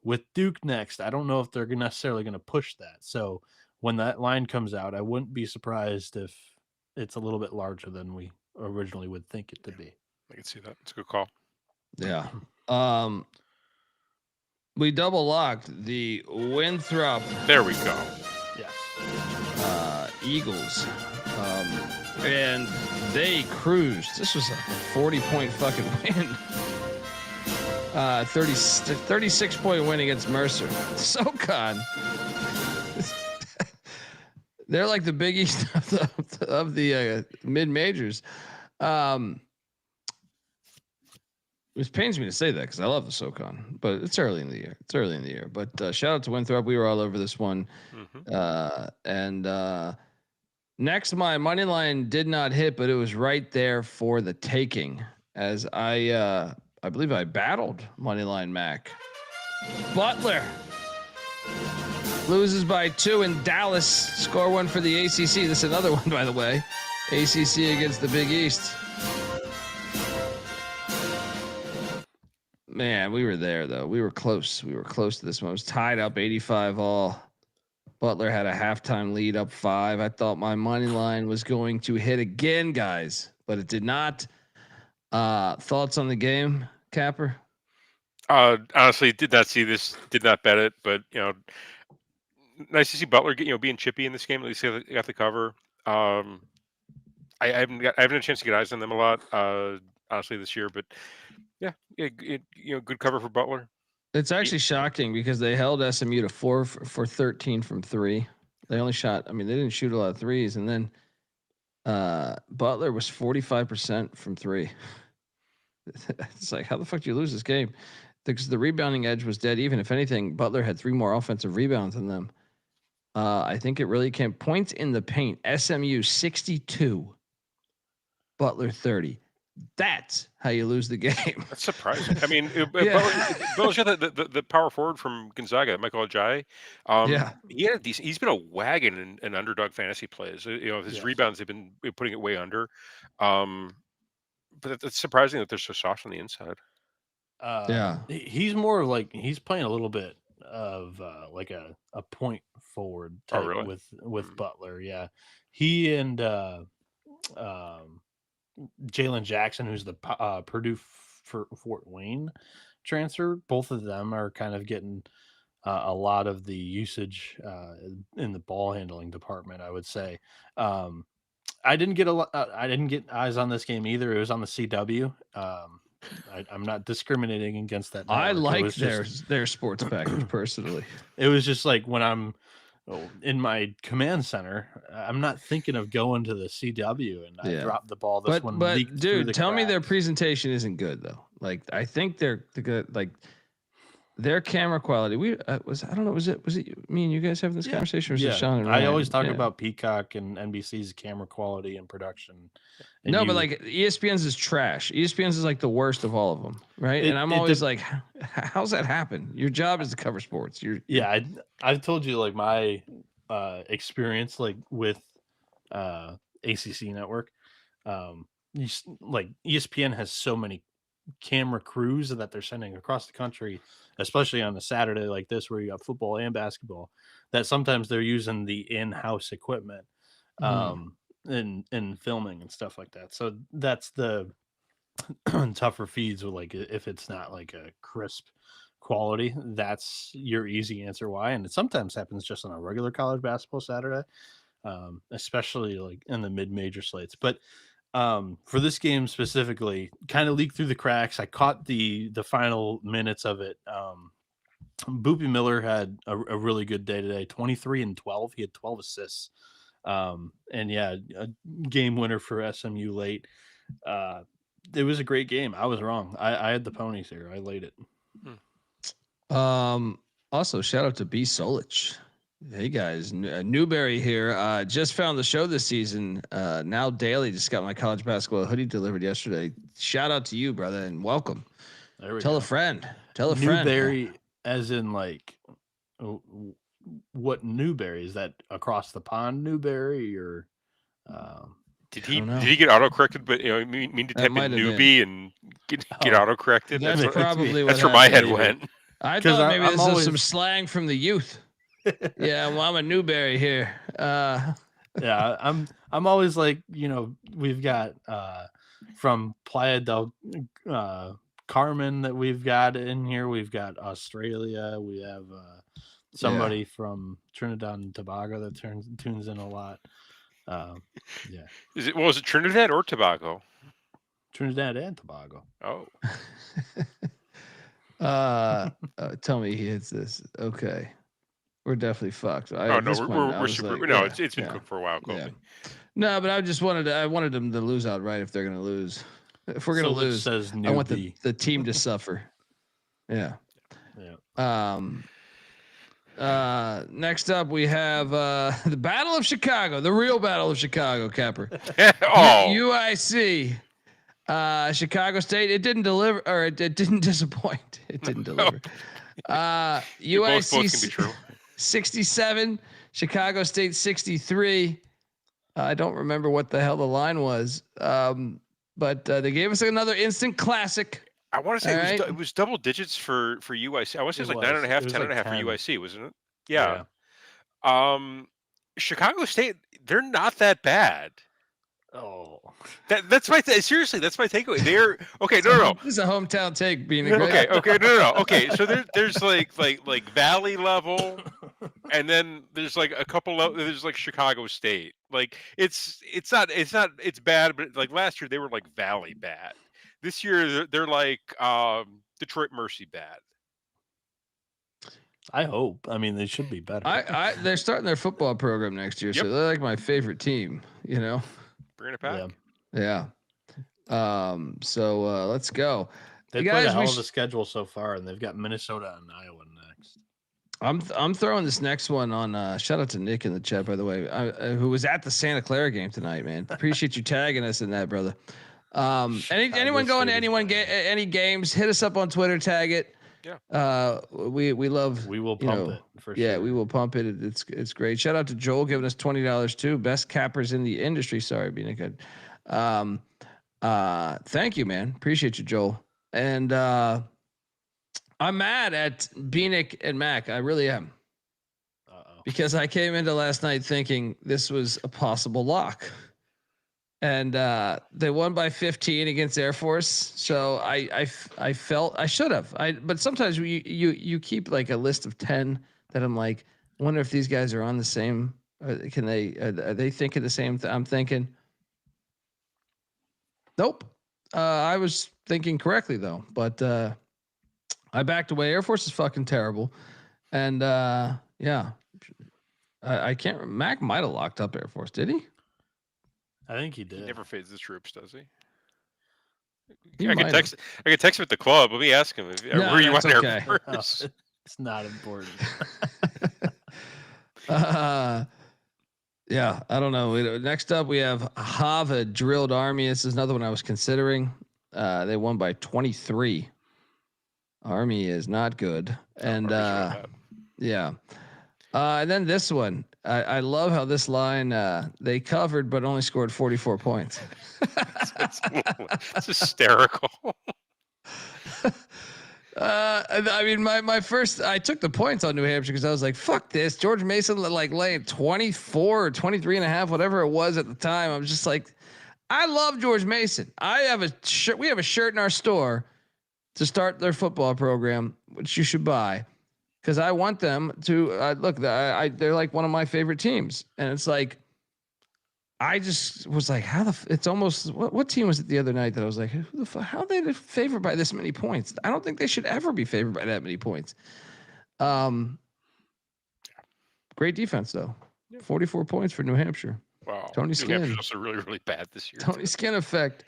with Duke next, I don't know if they're necessarily going to push that. So when that line comes out, I wouldn't be surprised if it's a little bit larger than we originally would think it to be. I can see that. It's a good call. Yeah. We double locked the Winthrop. There we go. Yes. Eagles. And they cruised. This was a 40-point fucking win. 36-point win against Mercer. SoCon. They're like the Big East of the mid majors. It pains me to say that because I love the SoCon, but it's early in the year. But shout out to Winthrop. We were all over this one. And next, my money line did not hit, but it was right there for the taking. As I believe I battled Moneyline Mac. Butler loses by 2 in Dallas. Score 1 for the ACC. This is another one, by the way. ACC against the Big East. Man, we were there though. We were close. We were close to this one. It was tied up 85-all. Butler had a halftime lead up 5. I thought my money line was going to hit again, guys, but it did not. Thoughts on the game, Capper? Honestly, did not see this. Did not bet it, but nice to see Butler being chippy in this game. At least they got the cover. I haven't had a chance to get eyes on them a lot, honestly, this year, but. Yeah, good cover for Butler. It's actually shocking because they held SMU to 4 for 13 from 3. They only shot. I mean, they didn't shoot a lot of threes, and then Butler was 45% from 3. It's like, how the fuck do you lose this game? Because the rebounding edge was dead even. If anything, Butler had 3 more offensive rebounds than them. I think it really came points in the paint. SMU 62, Butler 30. That's how you lose the game. That's surprising. I mean, Butler's got the power forward from Gonzaga, Michael Ajayi. He's been a wagon in underdog fantasy plays. His rebounds, they've been putting it way under. But it's surprising that they're so soft on the inside. He's more like he's playing a little bit of like a point forward type with Butler. Yeah, he and Jalen Jackson, who's the Purdue Fort Wayne transfer, both of them are kind of getting a lot of the usage in the ball handling department, I would say. I didn't get eyes on this game either. It was on the CW. I'm not discriminating against that network. I like their sports package personally. It was just like when I'm in my command center, I'm not thinking of going to the CW, and I dropped the ball. But dude, tell me their presentation isn't good though. Like I think they're good. Like their camera quality. I don't know. Was it me and you guys having this conversation? Or was it Sean and Ryan? I always talk about Peacock and NBC's camera quality and production. And but like ESPN's is trash. ESPN's is like the worst of all of them, right? And I'm always like, how's that happen? Your job is to cover sports. I've told you like my experience like with ACC Network. Like ESPN has so many camera crews that they're sending across the country, especially on a Saturday like this where you got football and basketball, that sometimes they're using the in-house equipment in filming and stuff like that. So that's the tougher feeds with like if it's not like a crisp quality, that's your easy answer why. And it sometimes happens just on a regular college basketball Saturday, especially like in the mid-major slates. But for this game specifically, kind of leaked through the cracks. I caught the final minutes of it. Boopy Miller had a really good day today, 23 and 12. He had 12 assists. And a game winner for SMU late. It was a great game. I was wrong. I had the ponies here. I laid it. Also, shout out to B Solich. Hey guys, Newberry here. Just found the show this season. Now daily. Just got my college basketball hoodie delivered yesterday. Shout out to you, brother, and welcome. Tell a friend. Newberry, as in like, what Newberry is that? Across the pond, Newberry, or? Did he get auto corrected? But mean to type in newbie and get auto corrected. That's probably that's where my head went. I thought maybe this is some slang from the youth. Yeah, well, I'm a Newberry here. Yeah, I'm always like, we've got from Playa del Carmen that we've got in here. We've got Australia. We have somebody from Trinidad and Tobago that tunes in a lot. Yeah, Was it Trinidad or Tobago? Trinidad and Tobago. Oh, tell me he hits this. Okay, we're definitely fucked. no, we're super. No, it's been cooked for a while, Colby. Yeah. No, but I just wanted them to lose outright if they're gonna lose. If we're gonna lose, says I want the team to suffer. Yeah. Next up we have the Battle of Chicago, the real Battle of Chicago, Capper. UIC. Chicago State. It didn't deliver, or it didn't disappoint. It didn't deliver. UIC both can be true. 67, Chicago State 63. I don't remember what the hell the line was, but they gave us another instant classic. I want to say it was double digits for UIC. I want to say it was like 9.5, 10.5 for UIC, wasn't it? Yeah. Chicago State, they're not that bad. Oh, that's my seriously. That's my takeaway. They're okay. No. This is a hometown take, Bieniek. Okay. No. Okay, so there's like Valley level, and then there's like a couple. There's like Chicago State. Like it's bad, but like last year they were like Valley bad. This year they're like Detroit Mercy bad. I hope. I mean, they should be better. They're starting their football program next year, so they're like my favorite team. Bringing it back. Yeah. So let's go. They played a hell of a schedule so far, and they've got Minnesota and Iowa next. I'm throwing this next one on. Shout out to Nick in the chat, by the way, who was at the Santa Clara game tonight, man. Appreciate you tagging us in that, brother. Anyone going to any games? Hit us up on Twitter. Tag it. Yeah. We love. We will pump it for sure. Yeah, we will pump it. It's great. Shout out to Joel giving us $20 too. Best cappers in the industry. Sorry, Bieniek. Thank you, man. Appreciate you, Joel. And I'm mad at Bieniek and Mac. I really am. Because I came into last night thinking this was a possible lock. And they won by 15 against Air Force. So I felt I should have. But sometimes you keep like a list of 10 that I'm like, wonder if these guys are on the same. Are they thinking the same? I'm thinking. Nope. I was thinking correctly though, but I backed away. Air Force is fucking terrible, and yeah, I can't. Mac might have locked up Air Force. Did he? I think he did. He never fades the troops, does he? I can text him at the club. Let me ask him. Were you on Air Force? It's not important. Yeah, I don't know. Next up, we have Harvard Drilled Army. This is another one I was considering. They won by 23. Army is not good, and yeah. And then this one, I love how this line they covered but only scored 44 points. It's hysterical. I mean, my first, I took the points on New Hampshire because I was like, fuck this. George Mason like laying 24 or 23 and a half, whatever it was at the time. I was just like, I love George Mason. I have a shirt. We have a shirt in our store to start their football program, which you should buy. Because I want them to look. They're like one of my favorite teams, and it's like, I just was like, it's almost what team was it the other night that I was like, who the fuck? How are they favored by this many points? I don't think they should ever be favored by that many points. Great defense though, 44 points for New Hampshire. Wow, Tony Skin. New Hampshire's also really, really bad this year. Tony Skin effect.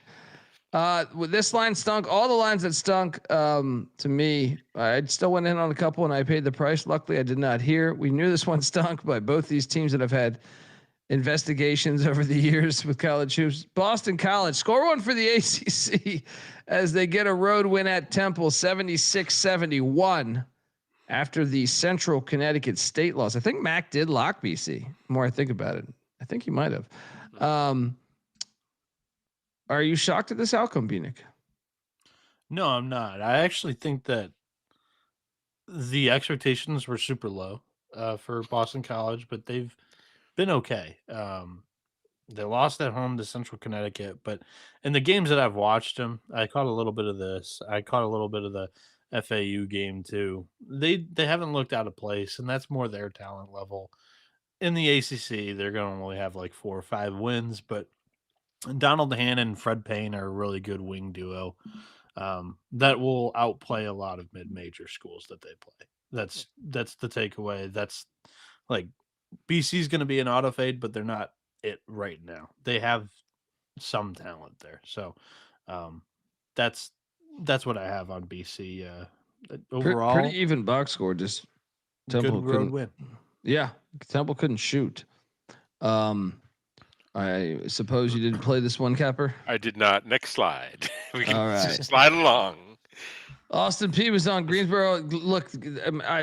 With this line stunk. All the lines that stunk to me, I still went in on a couple and I paid the price. Luckily, I did not hear. We knew this one stunk by both these teams that have had investigations over the years with college hoops. Boston College, score one for the ACC as they get a road win at Temple, 76-71 after the Central Connecticut State loss. I think Mac did lock BC. The more I think about it, I think he might have. Are you shocked at this outcome, Bieniek? No, I'm not. I actually think that the expectations were super low for Boston College, but they've been okay. They lost at home to Central Connecticut, but in the games that I've watched them, I caught a little bit of this. I caught a little bit of the FAU game too. They haven't looked out of place, and that's more their talent level. In the ACC, they're going to only have like 4 or 5 wins, but Donald Hannon and Fred Payne are a really good wing duo that will outplay a lot of mid-major schools that they play. That's the takeaway. That's like BC's going to be an auto fade, but they're not it right now. They have some talent there. So that's what I have on BC. Overall, pretty even box score. Just Temple good road win. Yeah, Temple couldn't shoot. I suppose you didn't play this one, Capper? I did not. Next slide. We can All right. slide along. Austin P was on Greensboro. Look,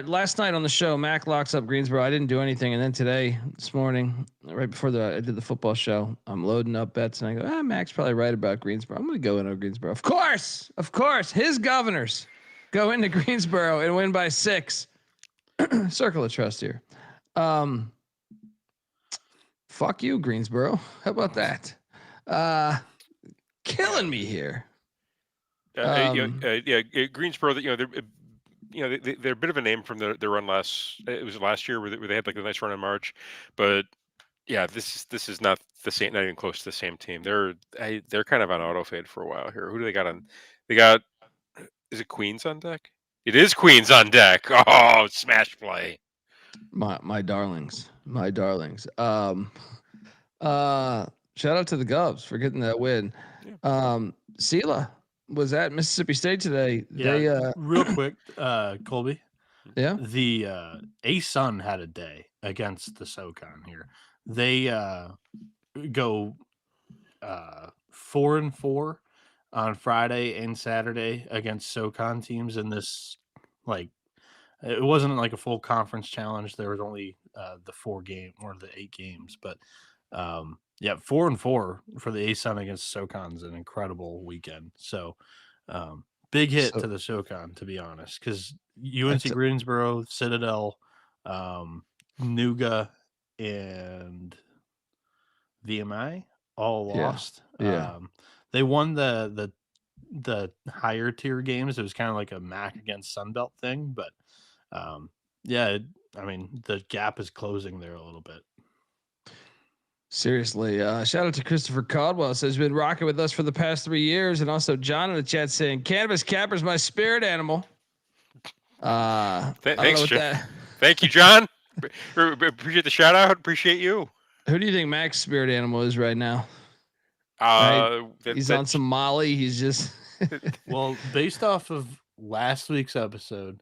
last night on the show, Mac locks up Greensboro. I didn't do anything, and then this morning, right before I did the football show, I'm loading up bets, and I go, Mac's probably right about Greensboro. I'm going to go into Greensboro. Of course, his governors go into Greensboro and win by 6. Circle of trust here. Fuck you, Greensboro. How about that? Killing me here. Greensboro. They're a bit of a name from their run last. It was last year where they had like a nice run in March, but yeah, this is not the same. Not even close to the same team. They're kind of on auto fade for a while here. Who do they got on? They got. Is it Queens on deck? It is Queens on deck. Oh, smash play. My darlings. Shout out to the Govs for getting that win. Sela was at Mississippi State today. Yeah, real quick, Colby. Yeah. The A-Sun had a day against the SoCon here. They go 4-4 on Friday and Saturday against SoCon teams in this, like, it wasn't like a full conference challenge. There was only the 4 game or the 8 games, but 4-4 for the A-Sun against SoCon's an incredible weekend. So big hit to the SoCon, to be honest, because UNC Greensboro, Citadel, Nuga, and VMI all lost. Yeah. They won the higher tier games. It was kind of like a MAC against Sunbelt thing, but the gap is closing there a little bit. Seriously, shout out to Christopher Caldwell. Says he's been rocking with us for the past 3 years, and also John in the chat saying cannabis capper's my spirit animal. Thanks, John. Thank you, John. Appreciate the shout out. Appreciate you. Who do you think Mac's spirit animal is right now? He's on some Molly. He's just well, based off of last week's episode,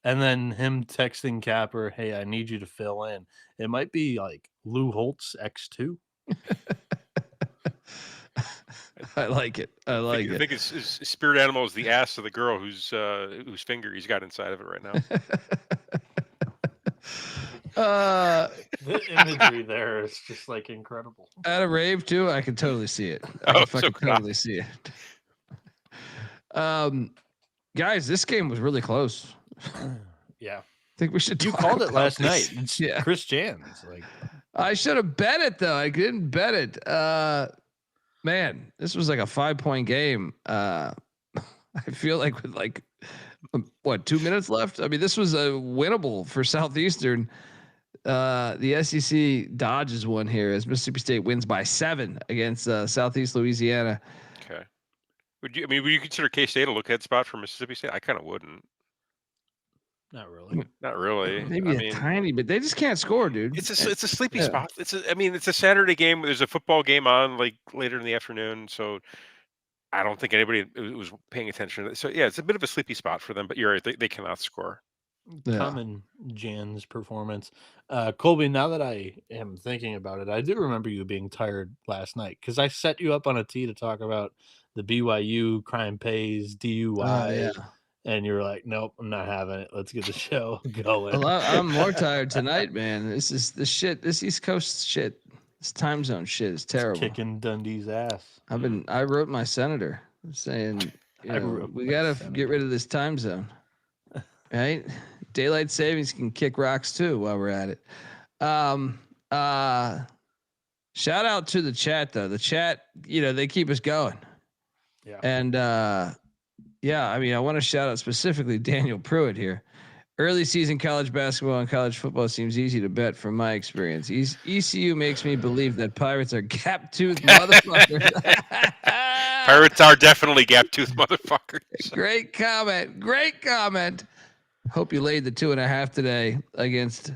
and then him texting Capper, "Hey, I need you to fill in." It might be like Lou Holtz X2. I like it. I think his spirit animal is the ass of the girl whose finger he's got inside of it right now. The imagery there is just like incredible. At a rave too, I can totally see it. Totally see it. Guys, this game was really close. Yeah. I think we should. You called it last night. Yeah. Chris Jan's like. I should have bet it though. I didn't bet it. Man, this was like a 5-point game. I feel like with 2 minutes left. I mean, this was a winnable for Southeastern. The SEC dodges one here as Mississippi State wins by 7 against Southeast Louisiana. Okay. Would you consider K-State a look-ahead spot for Mississippi State? I kind of wouldn't. Not really. Not really. Maybe tiny, but they just can't score, dude. It's a sleepy spot. It's a Saturday game. There's a football game on like later in the afternoon, so I don't think anybody was paying attention to it. So yeah, it's a bit of a sleepy spot for them. But you're right; they cannot score. Common Jan's performance. Colby, now that I am thinking about it, I do remember you being tired last night because I set you up on a tee to talk about the BYU crime pays DUI. And you're like, nope, I'm not having it. Let's get the show going. Well, I'm more tired tonight, man. This is the shit. This East Coast shit. This time zone shit is terrible. It's kicking Dundee's ass. I wrote my senator saying, we got to get rid of this time zone. Right? Daylight savings can kick rocks too while we're at it. Shout out to the chat though. The chat, they keep us going. Yeah. And I mean, I want to shout out specifically Daniel Pruitt here. Early season college basketball and college football seems easy to bet from my experience. ECU makes me believe that Pirates are gap-toothed motherfuckers. Pirates are definitely gap-toothed motherfuckers. Great comment. Hope you laid the 2.5 today against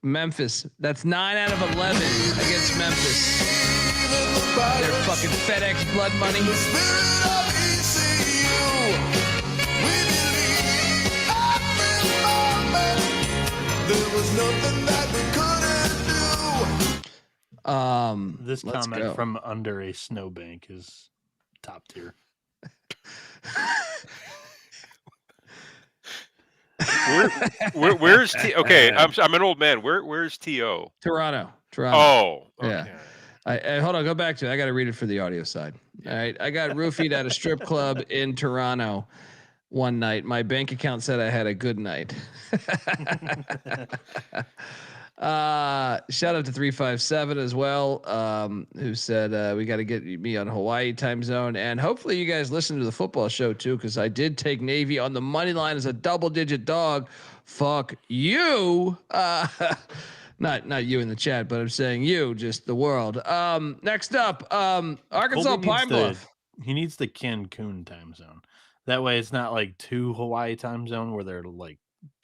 Memphis. That's 9 out of 11 against Memphis. Their fucking FedEx blood money. There was nothing that we couldn't do. This comment from under a snowbank is top tier. Where's T? Okay, I'm an old man. Where's T.O.? Toronto. Oh, okay. Yeah. I hold on. Go back to it. I got to read it for the audio side. All right. I got roofied at a strip club in Toronto one night. My bank account said I had a good night. Shout out to 357 as well, who said we got to get me on Hawaii time zone, and hopefully you guys listen to the football show too, because I did take Navy on the money line as a double-digit dog. Fuck you. Not you in the chat, but I'm saying you, just the world. Next up, Arkansas Pine Bluff. He needs the Cancun time zone. That way it's not like too Hawaii time zone where they're like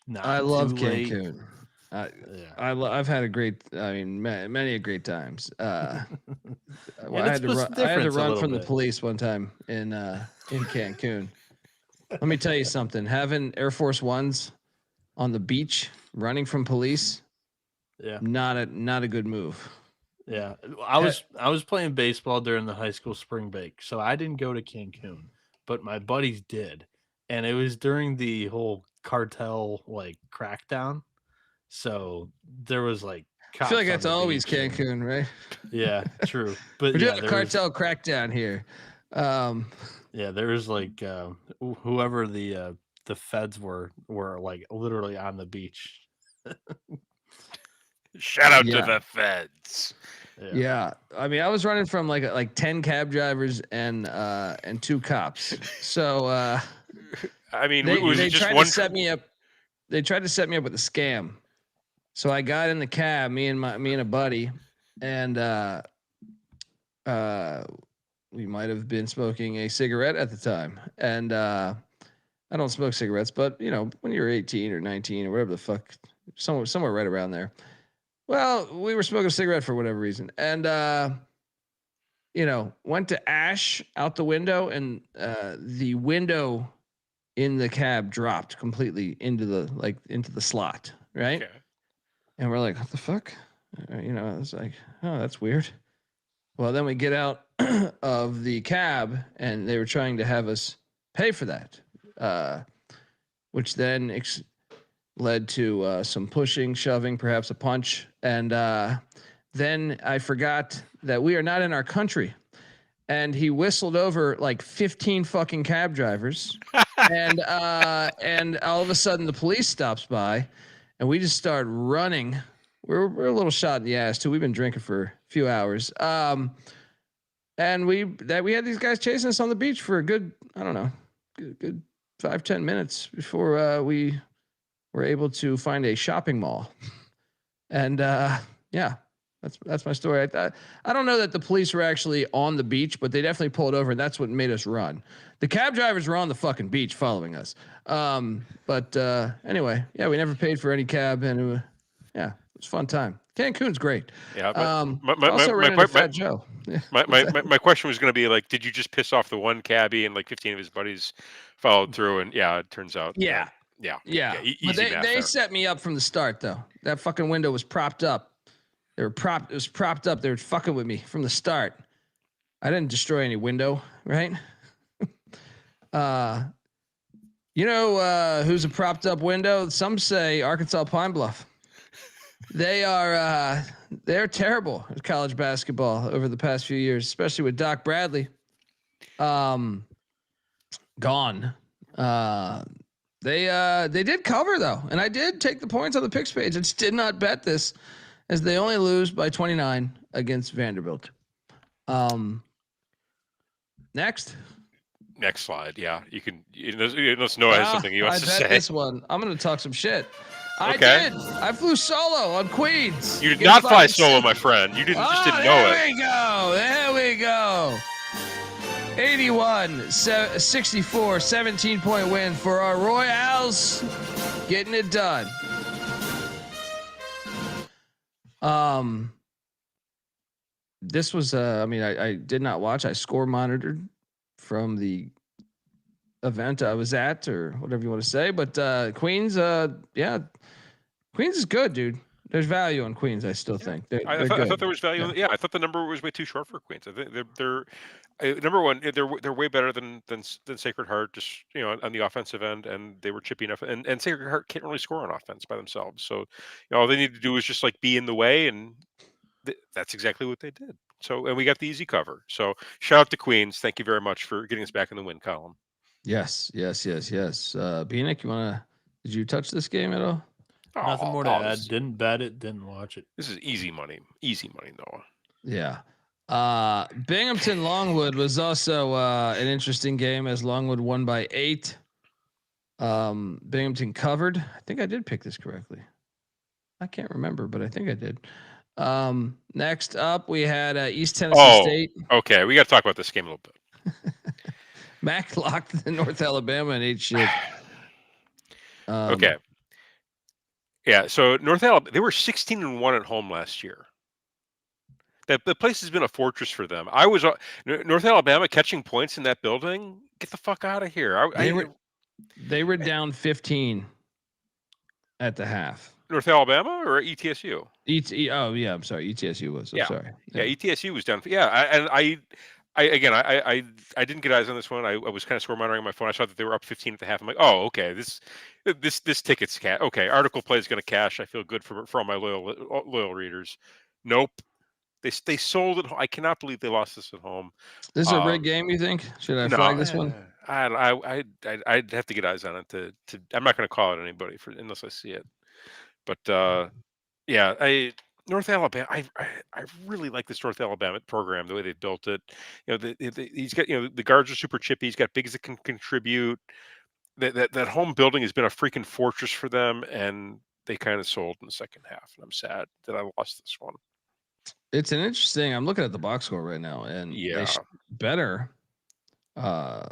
not. I love too late. Cancun. I've had many a great times. I had to run from the police one time in Cancun. Let me tell you something. Having Air Force Ones on the beach, running from police, not a good move. Yeah, I was playing baseball during the high school spring break, so I didn't go to Cancun, but my buddies did, and it was during the whole cartel like crackdown. So there was like, I feel like that's always Cancun, right? Yeah, true. But we're doing a cartel crackdown here. Yeah, there was like whoever the feds were like literally on the beach. Shout out to the feds. Yeah, I mean, I was running from like 10 cab drivers and 2 cops. So I mean, they tried to set me up. They tried to set me up with a scam. So I got in the cab, me and a buddy, and we might have been smoking a cigarette at the time. And I don't smoke cigarettes, but when you're 18 or 19 or whatever the fuck, somewhere right around there. Well, we were smoking a cigarette for whatever reason, and went to ash out the window, and the window in the cab dropped completely into the slot, right? Okay. And we're like, what the fuck? It's like, oh, that's weird. Well, then we get out of the cab, and they were trying to have us pay for that, which then led to some pushing, shoving, perhaps a punch. And then I forgot that we are not in our country. And he whistled over like 15 fucking cab drivers. and all of a sudden the police stops by. And we just start running. We're a little shot in the ass too. We've been drinking for a few hours. And we had these guys chasing us on the beach for a good 5-10 minutes before we were able to find a shopping mall. And that's my story. I don't know that the police were actually on the beach, but they definitely pulled over, and that's what made us run. The cab drivers were on the fucking beach following us. But anyway, we never paid for any cab, and it was a fun time. Cancun's great. Yeah. My question was going to be like, did you just piss off the one cabbie and like 15 of his buddies followed through? And it turns out. Yeah. But they set me up from the start, though. That fucking window was propped up. It was propped up. They were fucking with me from the start. I didn't destroy any window, right? Who's a propped up window? Some say Arkansas Pine Bluff. They're terrible at college basketball over the past few years, especially with Doc Bradley. Gone. They did cover though, and I did take the points on the picks page. I just did not bet this, as they only lose by 29 against Vanderbilt. Next slide. Yeah, you can. Noah has something he wants to say. This one. I'm going to talk some shit. Okay. I flew solo on Queens. You did not fly solo, my friend. You just didn't know it. There we go. 81-64, 17-point win for our Royals. Getting it done. This was, I did not watch. I score monitored from the event I was at, or whatever you want to say. But Queens, Queens is good, dude. There's value on Queens. I still think. I thought there was value. Yeah. I thought the number was way too short for Queens. I think they're number one. They're way better than Sacred Heart, just on the offensive end, and they were chippy enough. And Sacred Heart can't really score on offense by themselves. So all they need to do is just like be in the way, and that's exactly what they did. So, and we got the easy cover. So shout out to Queens. Thank you very much for getting us back in the win column. Yes. Bieniek, did you touch this game at all? Nothing more to add. Didn't bet it. Didn't watch it. This is easy money. Easy money, Noah. Yeah. Binghamton Longwood was also an interesting game as Longwood won by 8. Binghamton covered. I think I did pick this correctly. I can't remember, but I think I did. Next up, we had East Tennessee State. Okay, we got to talk about this game a little bit. Mac locked the North Alabama and 8 shit. Okay. Yeah, so North Alabama, they were 16-1 at home last year. The place has been a fortress for them. I was North Alabama catching points in that building. Get the fuck out of here! They were down 15 at the half. North Alabama or ETSU? Oh yeah, I'm sorry. ETSU was. I'm sorry. Yeah, ETSU was down. Yeah, I didn't get eyes on this one. I was kind of score monitoring on my phone. I saw that they were up 15 at the half. I'm like, oh, okay, this ticket's cash. Okay, article play is going to cash. I feel good for all my loyal readers. Nope. They sold it. I cannot believe they lost this at home. This is a rigged game, you think? Should I flag this one? I'd have to get eyes on it to I'm not going to call it anybody unless I see it. But North Alabama, I really like this North Alabama program, the way they built it. He's got the guards are super chippy. He's got bigs that can contribute. That home building has been a freaking fortress for them, and they kind of sold in the second half. And I'm sad that I lost this one. It's an interesting. I'm looking at the box score right now, and they better. How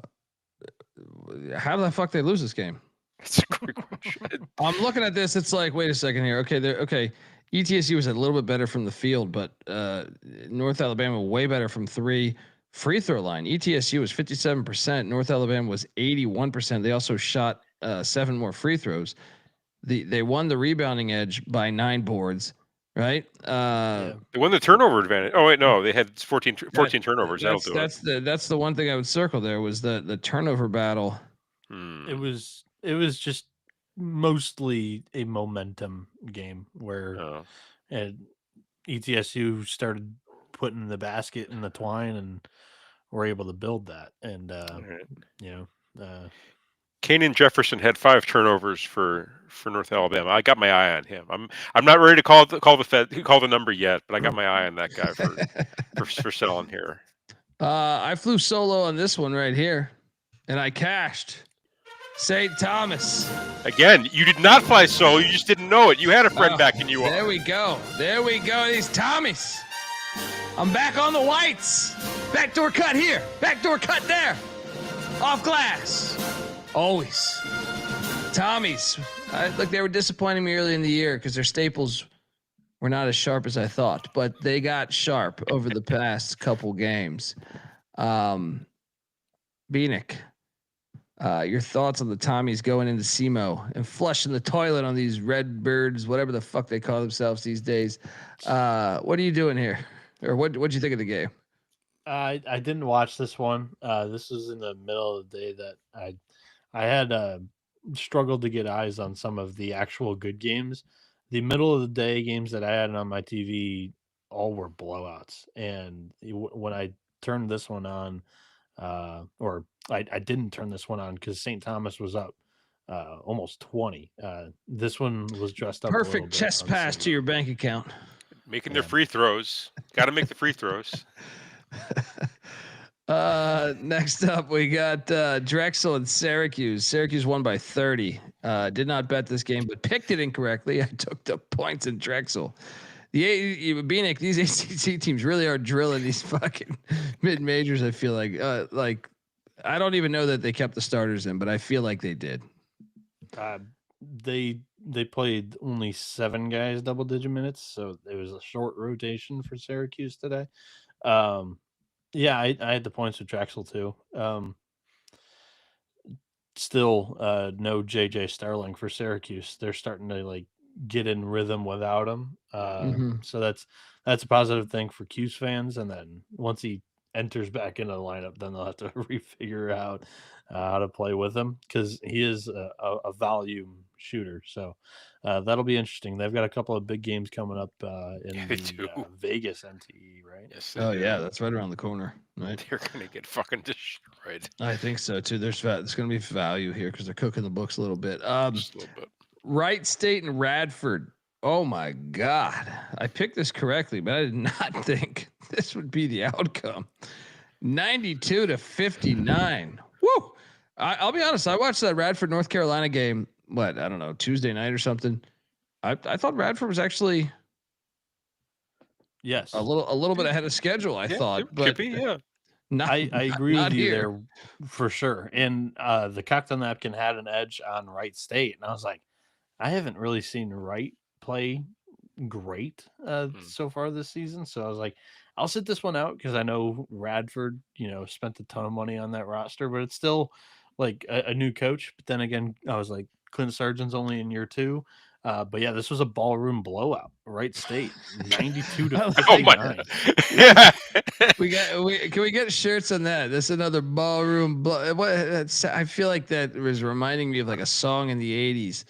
the fuck they lose this game? That's a great question. I'm looking at this. It's like, wait a second here. Okay. ETSU was a little bit better from the field, but North Alabama way better from 3. Free throw line. ETSU was 57%. North Alabama was 81%. They also shot 7 more free throws. They won the rebounding edge by 9 boards. Right. They won the turnover advantage. Oh wait, no, they had 14 turnovers. That's the one thing I would circle there was the turnover battle. It was just mostly a momentum game where ETSU started putting the basket in the twine and were able to build that. And Kanan Jefferson had 5 turnovers for North Alabama. I got my eye on him. I'm not ready to call the number yet, but I got my eye on that guy for selling here. I flew solo on this one right here, and I cashed St. Thomas. Again, you did not fly solo. You just didn't know it. You had a friend backing you up. There we go. These Tommies. I'm back on the whites. Backdoor cut here. Backdoor cut there. Off glass. Always. Tommies. Look, they were disappointing me early in the year because their staples were not as sharp as I thought, but they got sharp over the past couple games. Bieniek, your thoughts on the Tommies going into SEMO and flushing the toilet on these red birds, whatever the fuck they call themselves these days. What are you doing here? Or what'd you think of the game? I didn't watch this one. This was in the middle of the day that I had struggled to get eyes on some of the actual good games. The middle of the day games that I had on my TV all were blowouts. And when I turned this one on, or I didn't turn this one on because St. Thomas was up almost 20. This one was dressed up. Perfect chest pass to your bank account. Making their free throws. Got to make the free throws. Next up, we got Drexel and Syracuse. Syracuse won by 30. Did not bet this game, but picked it incorrectly. I took the points in Drexel. Bieniek, these ACC teams really are drilling these fucking mid majors. I feel like I don't even know that they kept the starters in, but I feel like they did. They played only 7 guys double digit minutes, so it was a short rotation for Syracuse today. Yeah, I had the points with Drexel too. Still, no JJ Starling for Syracuse. They're starting to like get in rhythm without him. So that's a positive thing for Cuse fans. And then once he enters back into the lineup, then they'll have to refigure out how to play with him because he is a volume shooter. So that'll be interesting. They've got a couple of big games coming up in the Vegas NTE, right? Yes. Yeah, that's right around the corner. Right, they're gonna get fucking destroyed. I think so too. There's gonna be value here because they're cooking the books a little bit. Just a little bit. Wright State and Radford. Oh my God, I picked this correctly, but I did not think this would be the outcome. 92-59. Woo! I'll be honest. I watched that Radford North Carolina game. I don't know, Tuesday night or something. I thought Radford was actually a little bit ahead of schedule. I thought, but yeah. I agree with you here. there for sure. And the cocktail napkin had an edge on Wright State, and I was like, I haven't really seen Wright play great so far this season. So I was like, I'll sit this one out because I know Radford, spent a ton of money on that roster, but it's still like a new coach. But then again, I was like, Clint Sargent's only in year 2. But yeah, this was a ballroom blowout. Wright State, 92-59. Oh my! Yeah. Can we get shirts on that? That's another ballroom. I feel like that was reminding me of like a song in the 80s.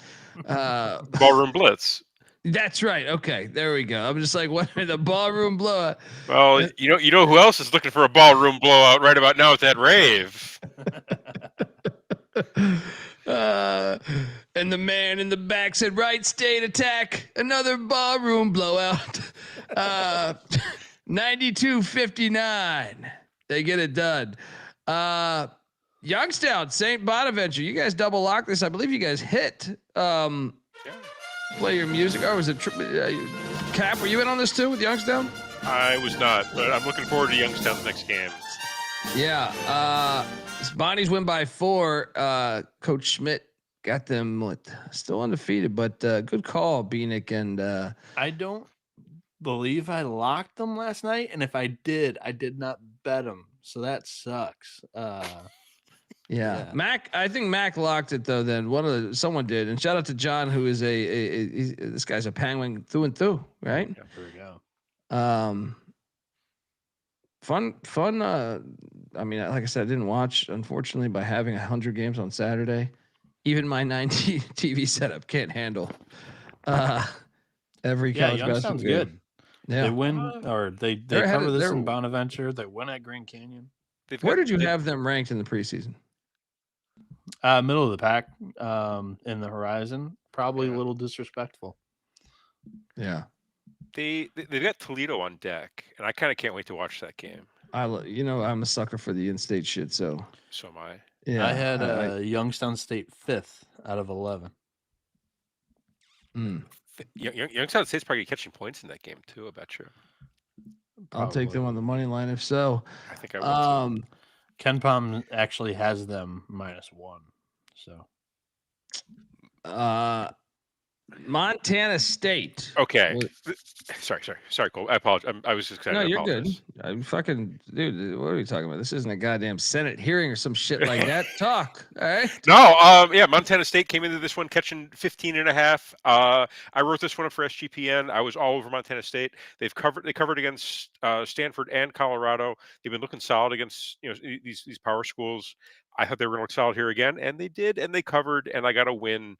Ballroom Blitz. That's right. Okay, there we go. I'm just like, what the ballroom blowout? Well, you know who else is looking for a ballroom blowout right about now at that rave? And the man in the back said, Wright State attack, another ballroom blowout. 92-59. They get it done. Youngstown, St. Bonaventure. You guys double lock this. I believe you guys hit. Play your music. Oh, was it Cap? Were you in on this too with Youngstown? I was not, but I'm looking forward to Youngstown's next game. Yeah. Bonnie's win by 4. Coach Schmidt got them still undefeated, but good call, Bieniek. And I don't believe I locked them last night, and if I did not bet them, so that sucks. Yeah. Mac. I think Mac locked it though. Then someone did, and shout out to John, who is this guy's a Penguin through and through, right? Yeah, there we go. Fun. I mean, like I said, I didn't watch, unfortunately, by having 100 games on Saturday. Even my 90 TV setup can't handle every college basketball game. Good. Yeah. They win, or they cover this in Bonaventure. They win at Grand Canyon. Where did you have them ranked in the preseason? Middle of the pack, in the horizon. Probably a little disrespectful. Yeah. They've got Toledo on deck, and I kind of can't wait to watch that game. I'm a sucker for the in-state shit, so am I. Yeah, I had Youngstown State 5th out of 11. Youngstown State's probably catching points in that game too. I bet you. I'll take them on the money line if so. I think I will. Ken Palm actually has them -1. So. Montana State. Okay. Sorry, Cole. I apologize. I was just excited. No, you're good. I'm fucking dude. What are we talking about? This isn't a goddamn Senate hearing or some shit like that. Talk. All right. No. Yeah. Montana State came into this one catching 15.5. I wrote this one up for SGPN. I was all over Montana State. They covered against Stanford and Colorado. They've been looking solid against these power schools. I thought they were going to look solid here again, and they did, and they covered, and I got a win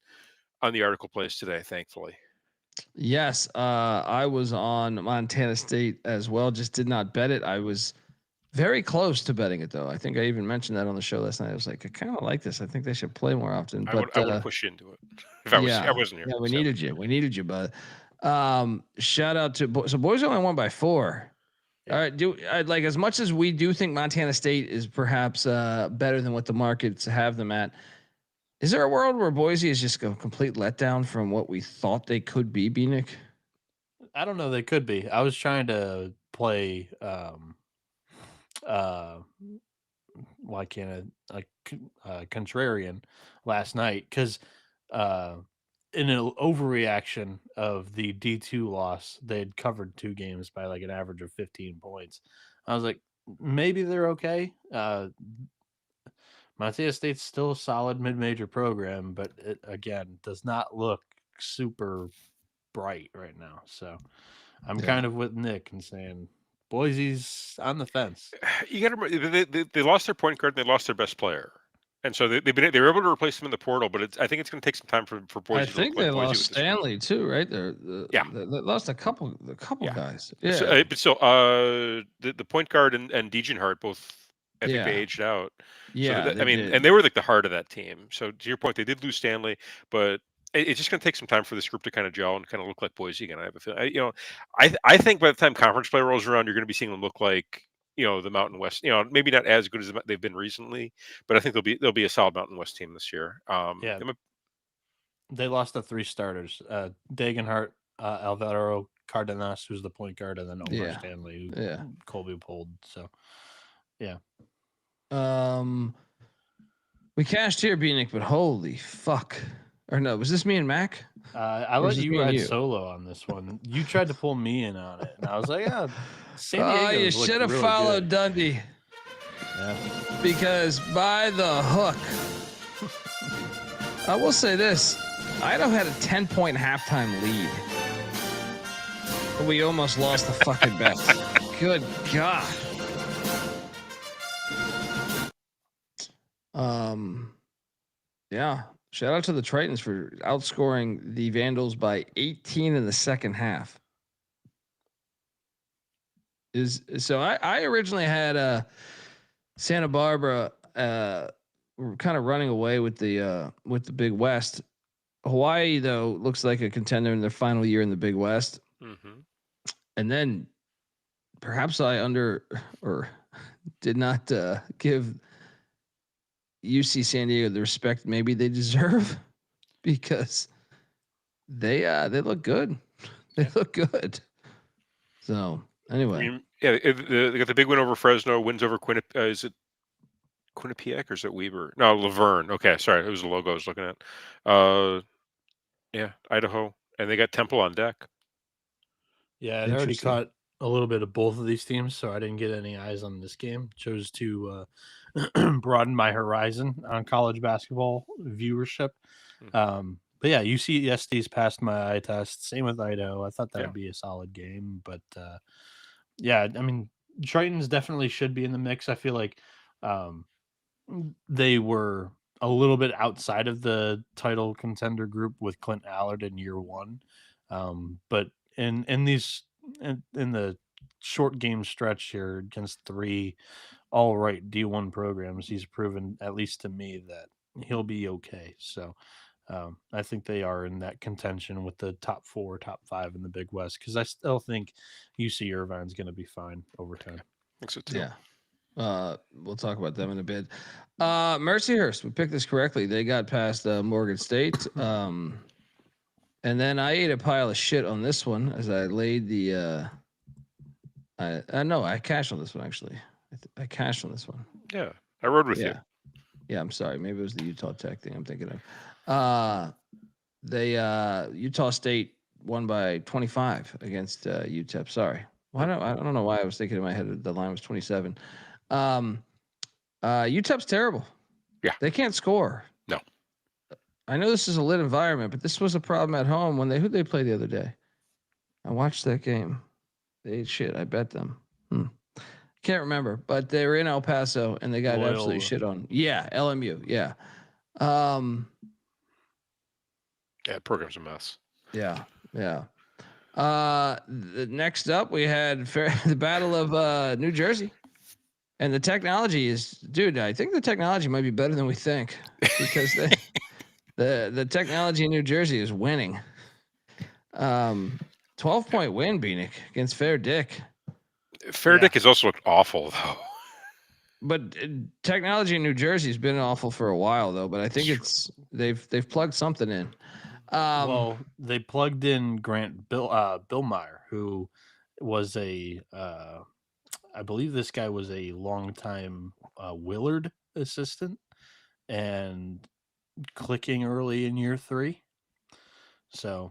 on the article plays today, thankfully. Yes, I was on Montana State as well. Just did not bet it. I was very close to betting it, though. I think I even mentioned that on the show last night. I was like, I kind of like this. I think they should play more often. But I would push into it if I wasn't here. Yeah, we needed you. We needed you, but Shout out to boys only won by 4. All right, like as much as we do think Montana State is perhaps better than what the markets have them at. Is there a world where Boise is just a complete letdown from what we thought they could be, Bieniek? I don't know. They could be. I was trying to play. Why can't I? Contrarian last night because in an overreaction of the D2 loss, they had covered 2 games by like an average of 15 points. I was like, maybe they're okay. Montana State's still a solid mid-major program, but it again does not look super bright right now. So I'm kind of with Nick and saying Boise's on the fence. You got to remember they lost their point guard and they lost their best player, and so they were able to replace him in the portal. But I think it's going to take some time for Boise. I think they lost Stanley too, right? They lost a couple guys. Yeah, so, but still, the point guard and Dejan Hart both. I think they aged out. Yeah, so and they were like the heart of that team. So to your point, they did lose Stanley, but it's just going to take some time for this group to kind of gel and kind of look like Boise again. I have a feeling. I think by the time conference play rolls around, you're going to be seeing them look like the Mountain West. Maybe not as good as they've been recently, but I think they'll be a solid Mountain West team this year. They lost the 3 starters: Degenhart, Alvaro Cardenas, who's the point guard, and then Omar Stanley, who Colby pulled. So, yeah. We cashed here, Bieniek, but holy fuck. Or no, was this me and Mac? I let you ride solo on this one. You tried to pull me in on it, and I was like, "Yeah, San Diego." You should have followed Dundee. Yeah. Because by the hook, I will say this: Idaho had a 10-point halftime lead, but we almost lost the fucking bet. Good God. Yeah. Shout out to the Tritons for outscoring the Vandals by 18 in the second half. So I originally had Santa Barbara kind of running away with the Big West. Hawaii though looks like a contender in their final year in the Big West. Mm-hmm. And then perhaps I did not give UC San Diego the respect maybe they deserve because they look good. They look good. So anyway, they got the big win over Fresno. Wins over Quinnipiac. Is it Quinnipiac or is it Weber? No, Laverne. Okay, sorry, it was the logo I was looking at. Idaho, and they got Temple on deck. Yeah, I already caught a little bit of both of these teams, so I didn't get any eyes on this game. Chose to broaden my horizon on college basketball viewership. But yeah, UCSD's passed my eye test. Same with Idaho. I thought that would be a solid game, but I mean, Tritons definitely should be in the mix. I feel like they were a little bit outside of the title contender group with Clint Allard in year 1, but in the short game stretch here against 3 all right D1 programs, he's proven, at least to me, that he'll be okay. So I think they are in that contention with the top 4, top 5 in the Big West, because I still think UC Irvine's going to be fine over time. I think so too. Yeah. We'll talk about them in a bit. Mercyhurst, we picked this correctly. They got past Morgan State. And then I ate a pile of shit on this one as I laid the I cashed on this one actually. I cashed on this one. Yeah, I rode with you. Yeah, I'm sorry. Maybe it was the Utah Tech thing I'm thinking of. Utah State won by 25 against UTEP. Sorry. I don't know why I was thinking in my head the line was 27. UTEP's terrible. Yeah. They can't score. No. I know this is a lit environment, but this was a problem at home when who'd they play the other day? I watched that game. They ate shit. I bet them. Can't remember, but they were in El Paso and they got absolutely shit on. Yeah, LMU. Yeah. The program's a mess. Yeah. Next up, we had the Battle of New Jersey, and the technology is, dude. I think the technology might be better than we think because the technology in New Jersey is winning. 12-point win, Bieniek, against Fair Dick. Fair Dick has also looked awful though. But technology in New Jersey has been awful for a while, though. But I think they've plugged something in. Well, they plugged in Bill Meyer, who was I believe this guy was a longtime Willard assistant and clicking early in year 3. So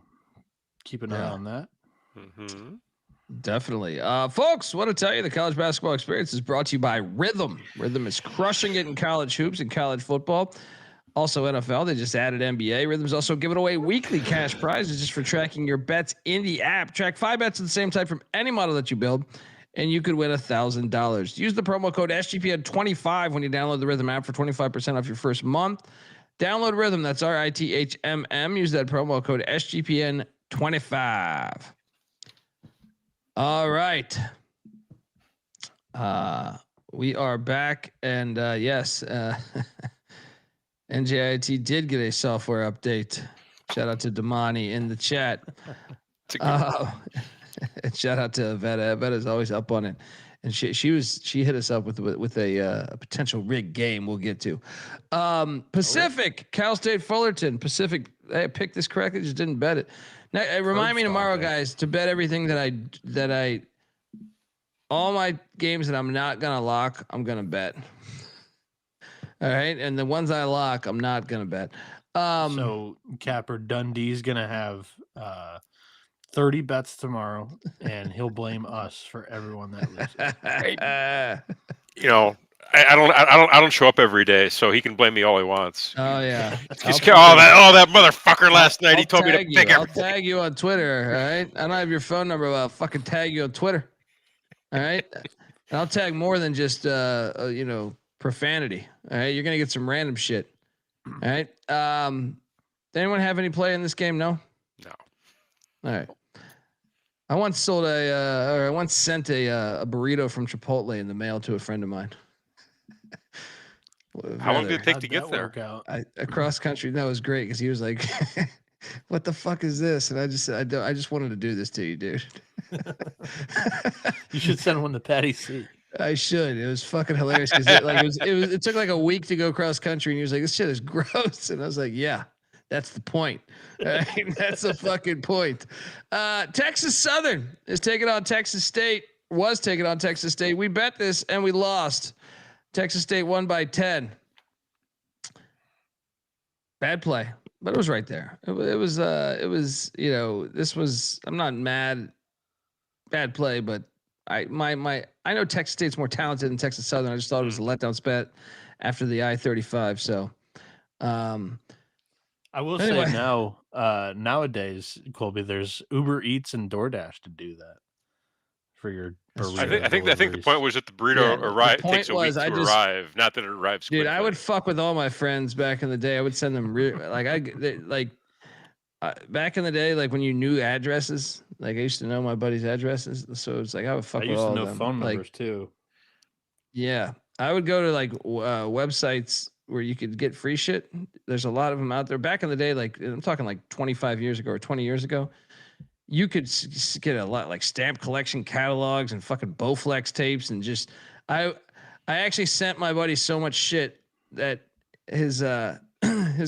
keep an eye on that. Mm-hmm. Definitely. Folks, want to tell you the college basketball experience is brought to you by Rhythm. Rhythm is crushing it in college hoops and college football. Also NFL, they just added NBA. Rhythm's also giving away weekly cash prizes just for tracking your bets in the app. Track 5 bets of the same type from any model that you build, and you could win $1,000. Use the promo code SGPN25 when you download the Rhythm app for 25% off your first month. Download Rhythm, that's RITHMM. Use that promo code SGPN25. All right. We are back, and yes, NJIT did get a software update. Shout out to Damani in the chat. And shout out to Avetta. Avetta's always up on it, and she hit us up with a potential rig game we'll get to. Pacific, Cal State Fullerton. Pacific, I picked this correctly, just didn't bet it. Now, remind me tomorrow, guys, to bet everything that I all my games that I'm not gonna lock, I'm gonna bet. All right, and the ones I lock, I'm not gonna bet. So Capper Dundee's gonna have 30 bets tomorrow, and he'll blame us for everyone that loses. You know, I don't show up every day, so he can blame me all he wants. Oh yeah. That motherfucker last night. He told me to pick everything. I'll tag you on Twitter. All right. I don't have your phone number, but I'll fucking tag you on Twitter. All right. And I'll tag more than just profanity. All right. You're gonna get some random shit. All right. Does anyone have any play in this game? No. All right. I once sent a burrito from Chipotle in the mail to a friend of mine. How long did it take to get there? Across country. That was great because he was like, "What the fuck is this?" And I just said, "I just wanted to do this to you, dude." You should send one to Patty C. I should. It was fucking hilarious because it took like a week to go cross country, and he was like, "This shit is gross," and I was like, "Yeah, that's the point. Right? That's the fucking point." Texas Southern is taking on Texas State. Was taking on Texas State. We bet this and we lost. Texas State won by 10. Bad play, but it was right there. It was this was. I'm not mad. Bad play, but I know Texas State's more talented than Texas Southern. I just thought it was a letdown bet after the I-35. So, I will say now, nowadays, Colby, there's Uber Eats and DoorDash to do that for your burrito. I think the point was that the burrito takes a week to arrive, not that it arrives quickly. Dude, I would fuck with all my friends back in the day. I would send them back in the day, like when you knew addresses. Like I used to know my buddies' addresses, so it's like I would fuck with all of them. I used to know phone numbers too. Yeah, I would go to like websites where you could get free shit. There's a lot of them out there. Back in the day, like I'm talking like 25 years ago or 20 years ago, you could get a lot like stamp collection catalogs and fucking Bowflex tapes and just I actually sent my buddy so much shit that his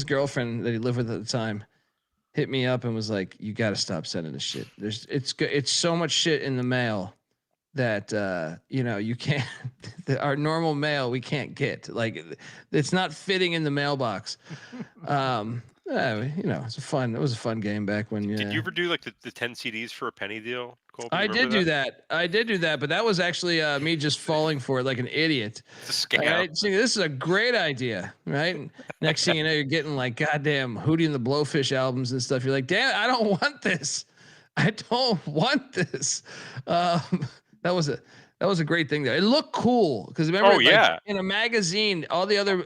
girlfriend that he lived with at the time hit me up and was like, "You got to stop sending this shit. It's so much shit in the mail that you can't. Our normal mail we can't get. Like it's not fitting in the mailbox." It was a fun game back when. Did you ever do like the 10 CDs for a penny deal, Colby? I did do that. But that was actually me just falling for it like an idiot. It's a scam. Right? So this is a great idea, right? Next thing you know, you're getting like goddamn Hootie and the Blowfish albums and stuff. You're like, damn, I don't want this. I don't want this. That was a great thing there. It looked cool because remember, in a magazine, all the other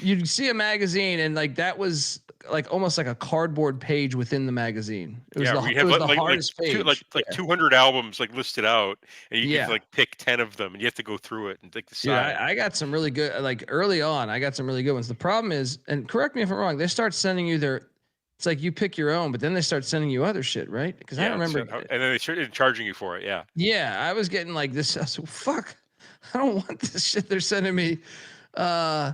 you'd see a magazine and like that was like almost like a cardboard page within the magazine. It was the hardest page. Like 200 albums like listed out, and you can like pick 10 of them, and you have to go through it and decide. Yeah, I got some really good. Like early on, I got some really good ones. The problem is, and correct me if I'm wrong, they start sending you their it's like you pick your own, but then they start sending you other shit, right? Because I remember, and then they started charging you for it. Yeah. Yeah, I was getting like this. I was like, fuck, I don't want this shit they're sending me. 10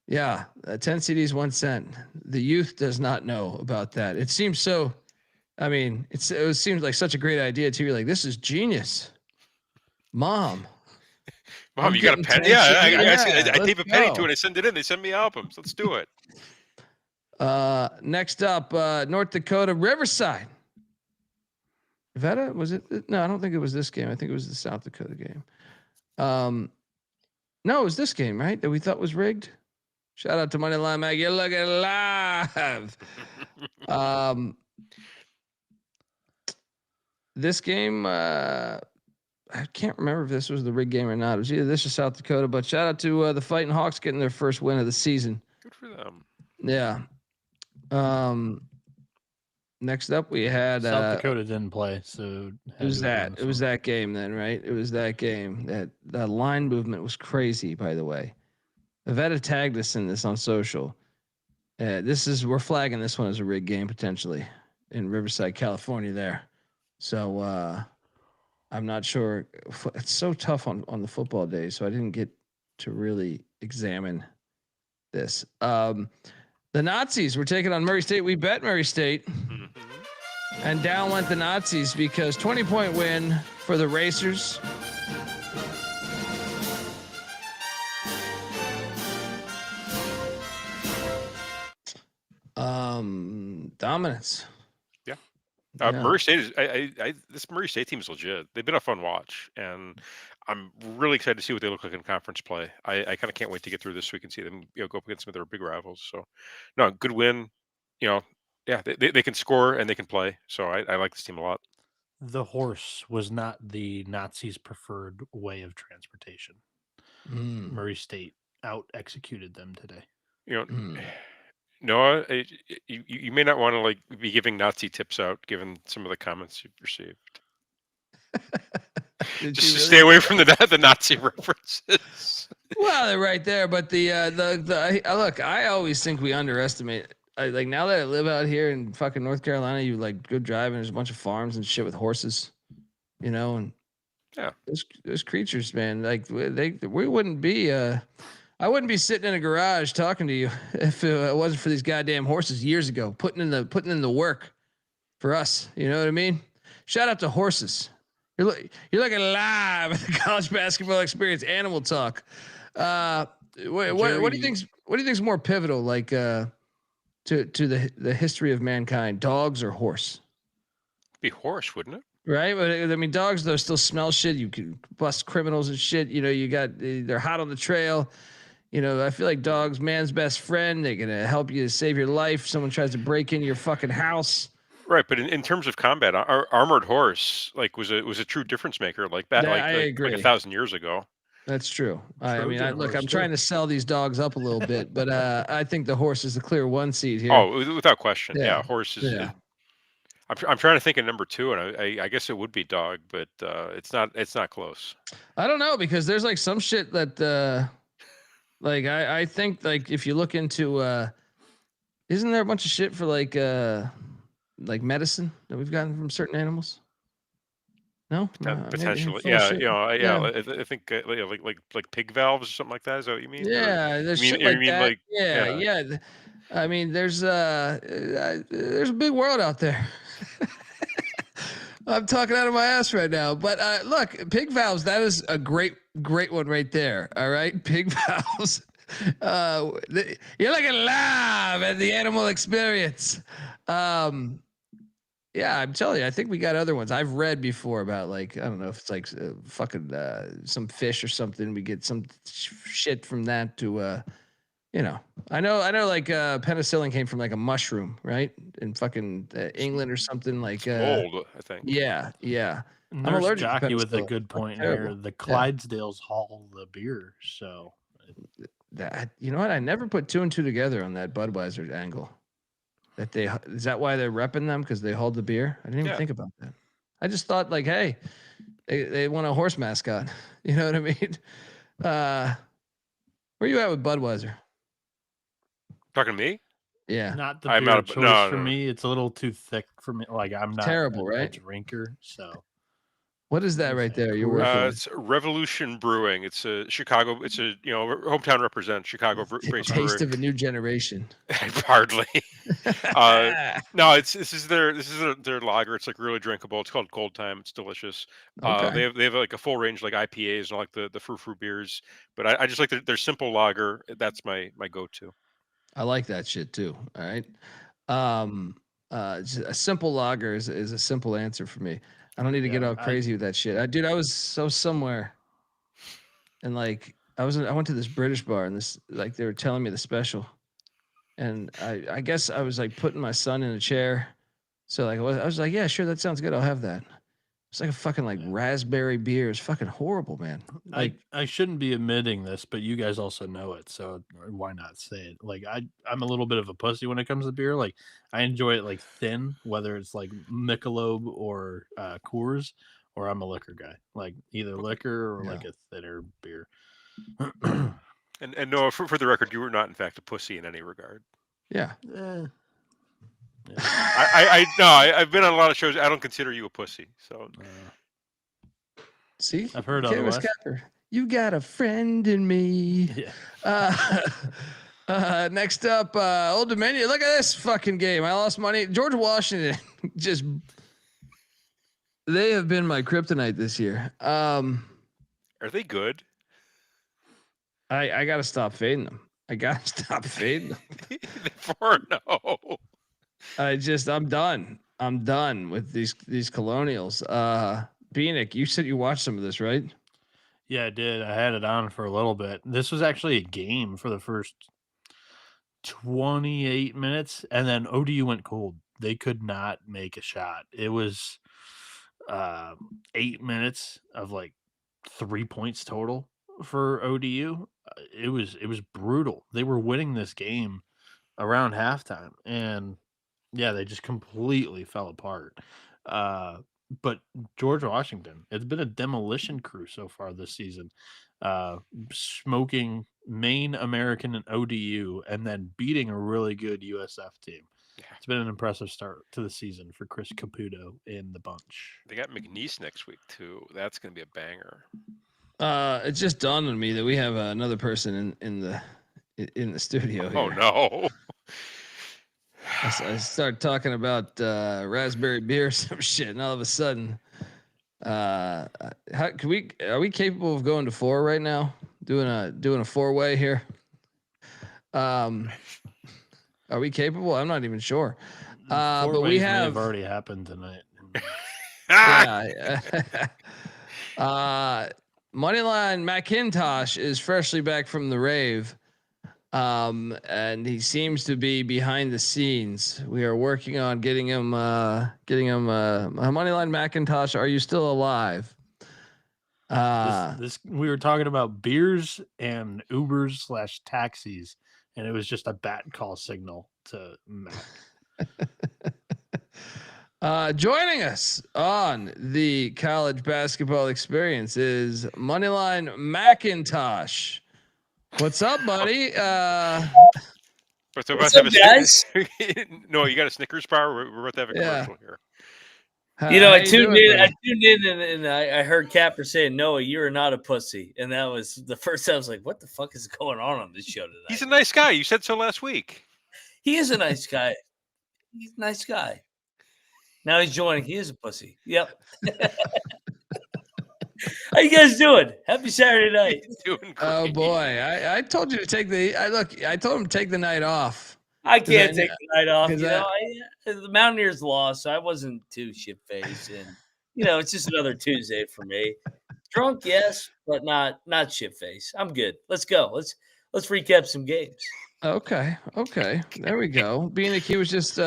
CDs, 1 cent. The youth does not know about that. It seems so. I mean, it seems like such a great idea too. You're like, this is genius, Mom, you got a pen? Yeah, I tape a penny to it. I send it in. They send me albums. Let's do it. Next up, North Dakota, Riverside. Veta, was it? No, I don't think it was this game. I think it was the South Dakota game. No, it was this game, right? That we thought was rigged. Shout out to Moneyline Mag. You're looking live. This game, I can't remember if this was the rigged game or not. It was either this or South Dakota, but shout out to the Fighting Hawks getting their first win of the season. Good for them. Yeah. Next up, we had South Dakota didn't play, so it was that game then, right? It was that game. That line movement was crazy. By the way, Avetta tagged us in this on social. We're flagging this one as a rigged game potentially in Riverside, California. There, so I'm not sure. It's so tough on the football day, so I didn't get to really examine this. The Nazis were taking on Murray State. We bet Murray State. And down went the Nazis because 20-point win for the Racers. Dominance. Yeah. Murray State is this Murray State team is legit. They've been a fun watch, and I'm really excited to see what they look like in conference play. I kind of can't wait to get through this week and see them go up against some of their big rivals. So, no, good win. They can score and they can play. So I like this team a lot. The horse was not the Nazis' preferred way of transportation. Murray State out executed them today. Noah, you may not want to be giving Nazi tips out, given some of the comments you've received. Just to stay away from the Nazi references. Well, they're right there, but the look, I always think we underestimate. Now that I live out here in fucking North Carolina, you go driving. There's a bunch of farms and shit with horses, and yeah, those creatures, man. We wouldn't be. I wouldn't be sitting in a garage talking to you if it wasn't for these goddamn horses years ago, putting in the work for us. You know what I mean? Shout out to horses. You're looking live at the college basketball experience. Animal talk. What do you think's more pivotal? To the history of mankind, dogs or horse? Be horse, wouldn't it? Right, but I mean, dogs though still smell shit. You can bust criminals and shit. They're hot on the trail. I feel like dogs, man's best friend. They're gonna help you save your life. Someone tries to break into your fucking house. Right, but in terms of combat, our armored horse was a true difference maker. I agree. 1,000 years ago. That's true. I'm trying to sell these dogs up a little bit, but I think the horse is the clear one seed here. Oh, without question. Yeah, horse is. Yeah. I'm trying to think of number 2, and I guess it would be dog, but it's not close. I don't know, because there's some shit that I think if you look into isn't there a bunch of shit for medicine that we've gotten from certain animals? No, potentially, yeah. I think like pig valves or something like that. Is that what you mean? Yeah, there's shit like that. Yeah. I mean, there's a big world out there. I'm talking out of my ass right now, but look, pig valves. That is a great one right there. All right, pig valves. You're looking live at the animal experience. Yeah, I'm telling you, I think we got other ones. I've read before about I don't know if it's fucking some fish or something. We get some shit from that to I know penicillin came from a mushroom, right? In fucking England or something mold, I think. Yeah. I'm allergic to penicillin. With a good point here. The Clydesdales haul the beer, so that you know what? I never put 2 and 2 together on that Budweiser angle. Is that why they're repping them, because they hold the beer? I didn't even think about that. I just thought hey, they want a horse mascot. You know what I mean? Where you at with Budweiser? Talking to me? Yeah. Not the I'm beer not of a- choice no, for no. me. It's a little too thick for me. Like I'm not Terrible, a right? drinker. So What is that right there? You're working with? It's Revolution Brewing. It's a Chicago. It's a hometown represent Chicago based Taste brewery. of a new generation. Hardly. No, this is their lager. It's like really drinkable. It's called Cold Time. It's delicious. Okay. They have like a full range like IPAs and like the frou beers. But I just like their simple lager. That's my go to. I like that shit too. All right. A simple lager is a simple answer for me. I don't need to get all crazy with that shit. I was somewhere, and like I went to this British bar, and this like they were telling me the special, and I guess I was like putting my son in a chair, so like I was like, yeah, sure, that sounds good, I'll have that. It's like a fucking like raspberry beer. It's fucking horrible, man. Like I shouldn't be admitting this, but you guys also know it, so why not say it? Like I'm a little bit of a pussy when it comes to beer. Like I enjoy it like thin, whether it's like Michelob or Coors, or I'm a liquor guy. Like either liquor or like a thinner beer. And no, for the record, you were not in fact a pussy in any regard. yeah. I've been on a lot of shows. I don't consider you a pussy. So See, I've heard Canvas otherwise. Capper, you got a friend in me. Yeah. Next up, Old Dominion. Look at this fucking game. I lost money. George Washington they have been my kryptonite this year. are they good? I gotta stop fading them. I gotta stop fading them. They're 4-0. I'm done. I'm done with these Colonials. Bieniek, you said you watched some of this, right? Yeah, I did. I had it on for a little bit. This was actually a game for the first 28 minutes, and then ODU went cold. They could not make a shot. It was 8 minutes of like 3 points total for ODU. It was brutal. They were winning this game around halftime, and yeah, they just completely fell apart. But George Washington, it's been a demolition crew so far this season, smoking Maine, American, and ODU, and then beating a really good USF team. Yeah. It's been an impressive start to the season for Chris Caputo in the bunch. They got McNeese next week too. That's going to be a banger. It just dawned on me that we have another person in the studio here. Oh no. I start talking about raspberry beer or some shit, and all of a sudden, are we capable of going to 4 right now? Doing a 4-way here? Are we capable? I'm not even sure. But we have already happened tonight. Yeah. Moneyline McIntyre is freshly back from the rave. And he seems to be behind the scenes. We are working on getting him Moneyline McIntyre. Are you still alive? This we were talking about beers and Ubers / taxis, and it was just a bat call signal to Matt. Joining us on the college basketball experience is Moneyline McIntyre. What's up, buddy? What's up, guys? No, you got a Snickers bar. We're about to have a commercial here. I tuned in and I heard Capper saying, "Noah, you are not a pussy," and that was the first time I was like, "What the fuck is going on this show tonight?" He's a nice guy. You said so last week. He is a nice guy. He's a nice guy. Now he's joining. He is a pussy. Yep. How you guys doing? Happy Saturday night. Doing great. Oh boy, I told you to take I told him to take the night off. I can't take the night off. The Mountaineers lost, so I wasn't too shit-faced, and it's just another Tuesday for me. Drunk, yes, but not shit-faced. I'm good. Let's go. Let's recap some games. Okay. There we go. Bieniek, he was just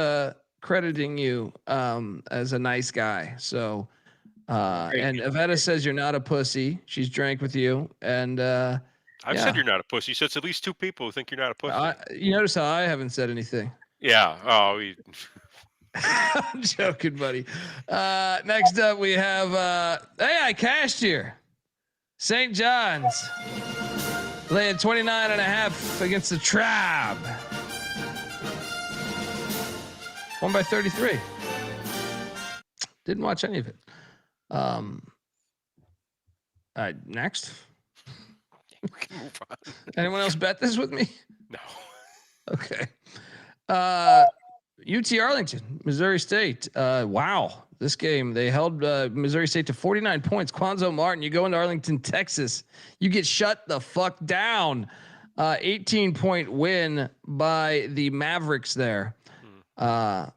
crediting you as a nice guy. So and Avetta says you're not a pussy. She's drank with you, and I've said you're not a pussy. So it's at least 2 people who think you're not a pussy. You notice how I haven't said anything. Yeah. Oh, I'm joking, buddy. Next up, we have I cashed here. St. John's laying 29.5 against the Tribe. Won by 33. Didn't watch any of it. All right, next. We can move on. Anyone else bet this with me? No. Okay. UT Arlington, Missouri State. Wow. This game, they held Missouri State to 49 points. Quanzo Martin, you go into Arlington, Texas. You get shut the fuck down. 18-point win by the Mavericks there. A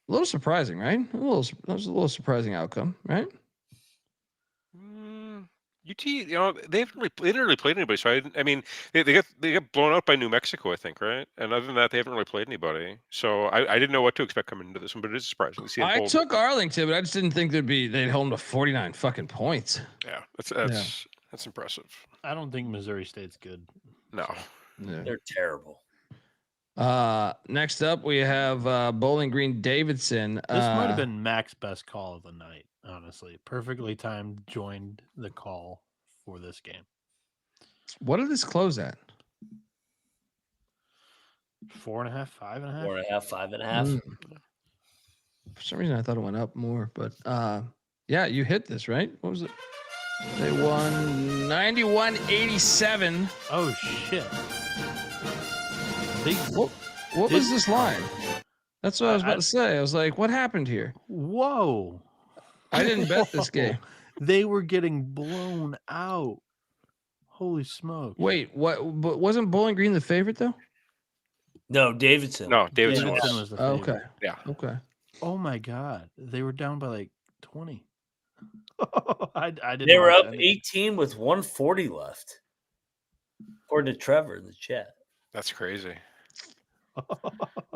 little surprising, right? That was a little surprising outcome, right? UT, they didn't really played anybody. So I mean, they got blown out by New Mexico, I think, right? And other than that, they haven't really played anybody. So I didn't know what to expect coming into this one, but it is surprising to see. I took Arlington, but I just didn't think they'd hold them to 49 fucking points. Yeah, that's impressive. I don't think Missouri State's good. No, they're terrible. Next up, we have Bowling Green Davidson. This might have been Mac's best call of the night, honestly. Perfectly timed, joined the call for this game. What did this close at? 4.5, 4.5, 5.5. For some reason, I thought it went up more, but yeah, you hit this, right? What was it? They won 91-87. Oh, shit. What was this line? That's what I was about to say. I was like, what happened here? Whoa. I didn't bet this game. They were getting blown out. Holy smoke. Wait, what? But wasn't Bowling Green the favorite, though? No, Davidson. No, Davidson was the favorite. Okay. Yeah. Okay. Oh, my God. They were down by like 20. I didn't. They were up 18 with 140 left. According to Trevor in the chat. That's crazy.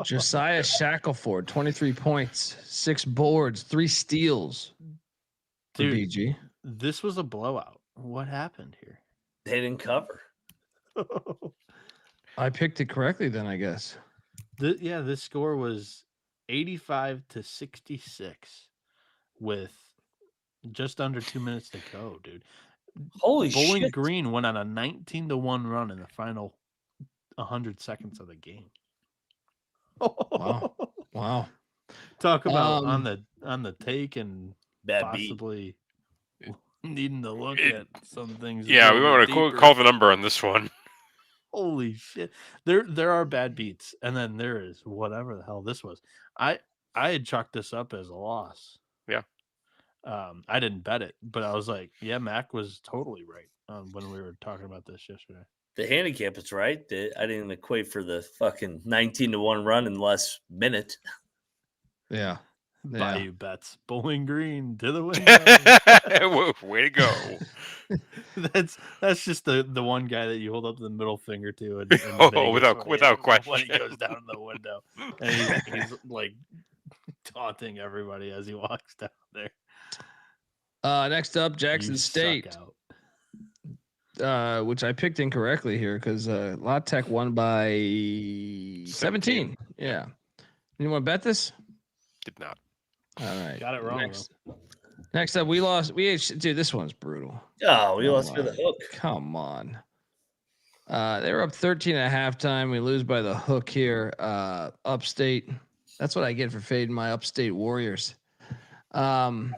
Josiah Shackelford, 23 points, 6 boards, 3 steals. Dude, BG. This was a blowout. What happened here? They didn't cover. I picked it correctly then, I guess. This score was 85-66 with just under 2 minutes to go, dude. Holy shit. Bowling Green went on a 19-1 run in the final 100 seconds of the game. Wow. Talk about on the take and Bad possibly needing to look at some things. Yeah, we want to call the number on this one. Holy shit. There are bad beats, and then there is whatever the hell this was. I had chalked this up as a loss. Yeah. I didn't bet it, but I was like, yeah, Mac was totally right when we were talking about this yesterday. The handicap is right. I didn't equate for the fucking 19-1 run in the last minute. Yeah. Bayou bets. Bowling Green to the window. Way to go. That's just the one guy that you hold up the middle finger to. And without question. When he goes down the window. And he's like taunting everybody as he walks down there. Next up, Jackson State. Which I picked incorrectly here because La Tech won by 17. Yeah. Anyone bet this? Did not. All right. Got it wrong. Next up, we lost. Dude, this one's brutal. Oh, we lost for the hook. Come on. They were up 13 at halftime. We lose by the hook here. Upstate. That's what I get for fading my Upstate Warriors. Yeah.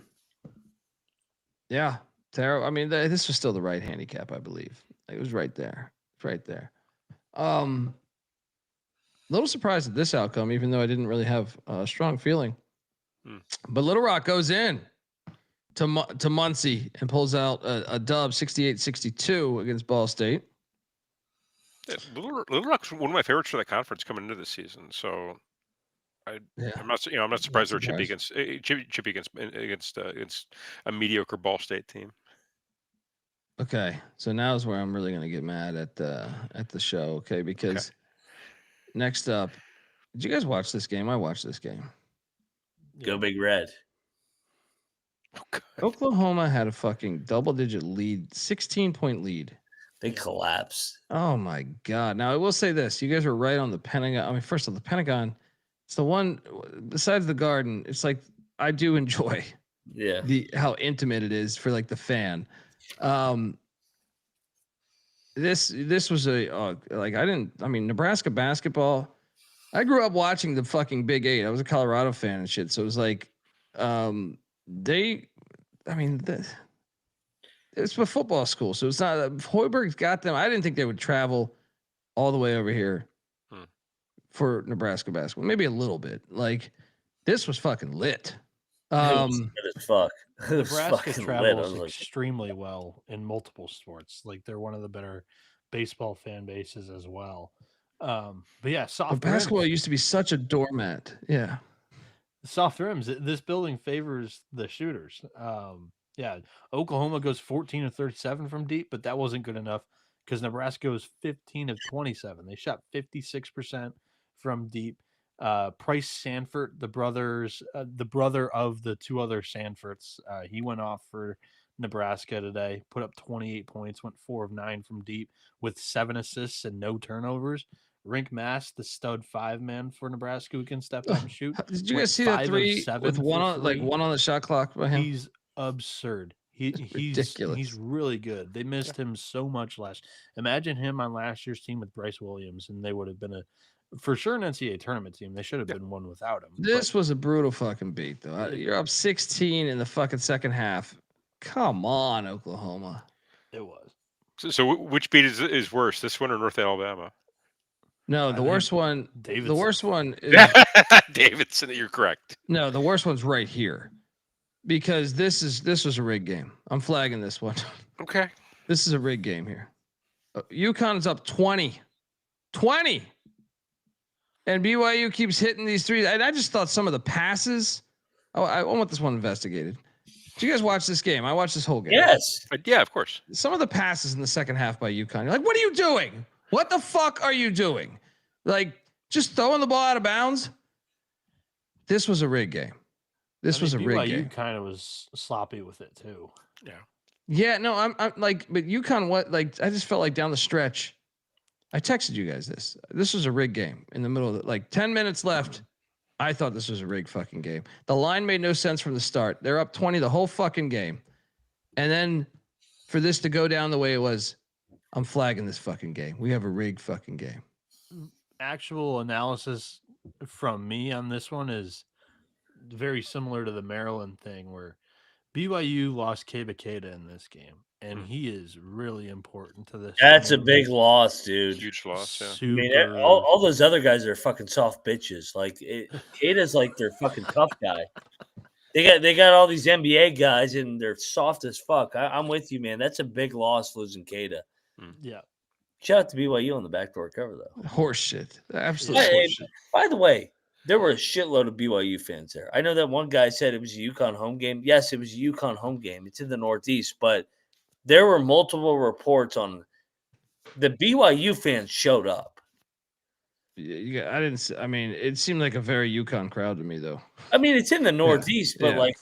Terrible. I mean, this was still the right handicap, I believe. It was right there. It's right there. A little surprised at this outcome, even though I didn't really have a strong feeling. But Little Rock goes in to Muncie and pulls out a dub 68-62 against Ball State. Yeah, Little Rock's one of my favorites for the conference coming into this season. So I'm not surprised they're chippy against a mediocre Ball State team. Okay, so now is where I'm really gonna get mad at the show. Okay, because next up, did you guys watch this game? I watched this game. Go Big Red. Oklahoma had a fucking double-digit lead, 16-point lead. They collapsed. Oh my God! Now I will say this: you guys were right on the Pentagon. I mean, first of all, the Pentagon. It's the one besides the Garden. It's like I do enjoy. Yeah. How intimate it is for like the fan. This was Nebraska basketball. I grew up watching the fucking Big 8. I was a Colorado fan and shit. So it was like, it's a football school. So it's not, Hoiberg's got them. I didn't think they would travel all the way over here for Nebraska basketball. Maybe a little bit. Like, this was fucking lit. It was good as fuck. It was Nebraska fucking travels lit. extremely well in multiple sports. Like they're one of the better baseball fan bases as well. But yeah, soft basketball rims. used to be such a doormat. Yeah. Soft rims. This building favors the shooters. Yeah, Oklahoma goes 14 of 37 from deep, but that wasn't good enough because Nebraska goes 15 of 27. They shot 56% from deep. Price Sanford, the brother of the two other Sanfords, he went off for Nebraska today, put up 28 points, went 4 of 9 from deep with 7 assists and no turnovers. Rink Mass, the stud 5-man for Nebraska who can step out and shoot. Did you guys see that 3 with one on the shot clock by him? He's absurd. He's ridiculous. He's really good. They missed him so much Imagine him on last year's team with Bryce Williams, and they would have been for sure an NCAA tournament team. They should have been one without him. This was a brutal fucking beat, though. You're up 16 in the fucking second half. Come on, Oklahoma. It was. So which beat is worse, this one or North Alabama? No, the worst one. Davidson. The worst one is Davidson. You're correct. No, the worst one's right here, because this was a rigged game. I'm flagging this one. Okay. This is a rigged game here. UConn's up 20, and BYU keeps hitting these threes. And I just thought some of the passes. Oh, I want this one investigated. Did you guys watch this game? I watched this whole game. Yes. Yeah, of course. Some of the passes in the second half by UConn. You're like, what are you doing? What the fuck are you doing? Like, just throwing the ball out of bounds. This was a rigged game. This was a rigged game. BYU kind of was sloppy with it too. Yeah. Yeah. No, I'm like, but UConn, I just felt like down the stretch. I texted you guys this. This was a rigged game in the middle of it. Like 10 minutes left. I thought this was a rigged fucking game. The line made no sense from the start. They're up 20 the whole fucking game. And then for this to go down the way it was, I'm flagging this fucking game. We have a rigged fucking game. Actual analysis from me on this one is very similar to the Maryland thing where BYU lost Kebakeda in this game, and he is really important to this. That's a big loss, dude. Huge loss. Yeah. I mean, all those other guys are fucking soft bitches. Like Keda's like their fucking tough guy. They got all these NBA guys, and they're soft as fuck. I'm with you, man. That's a big loss losing Keda. Yeah. Shout out to BYU on the backdoor cover, though. Horse shit. Absolutely horse shit. By the way, there were a shitload of BYU fans there. I know that one guy said it was a UConn home game. Yes, it was a UConn home game. It's in the Northeast, but there were multiple reports on the BYU fans showed up. Yeah, I didn't. I mean, it seemed like a very UConn crowd to me, though. I mean, it's in the Northeast, but like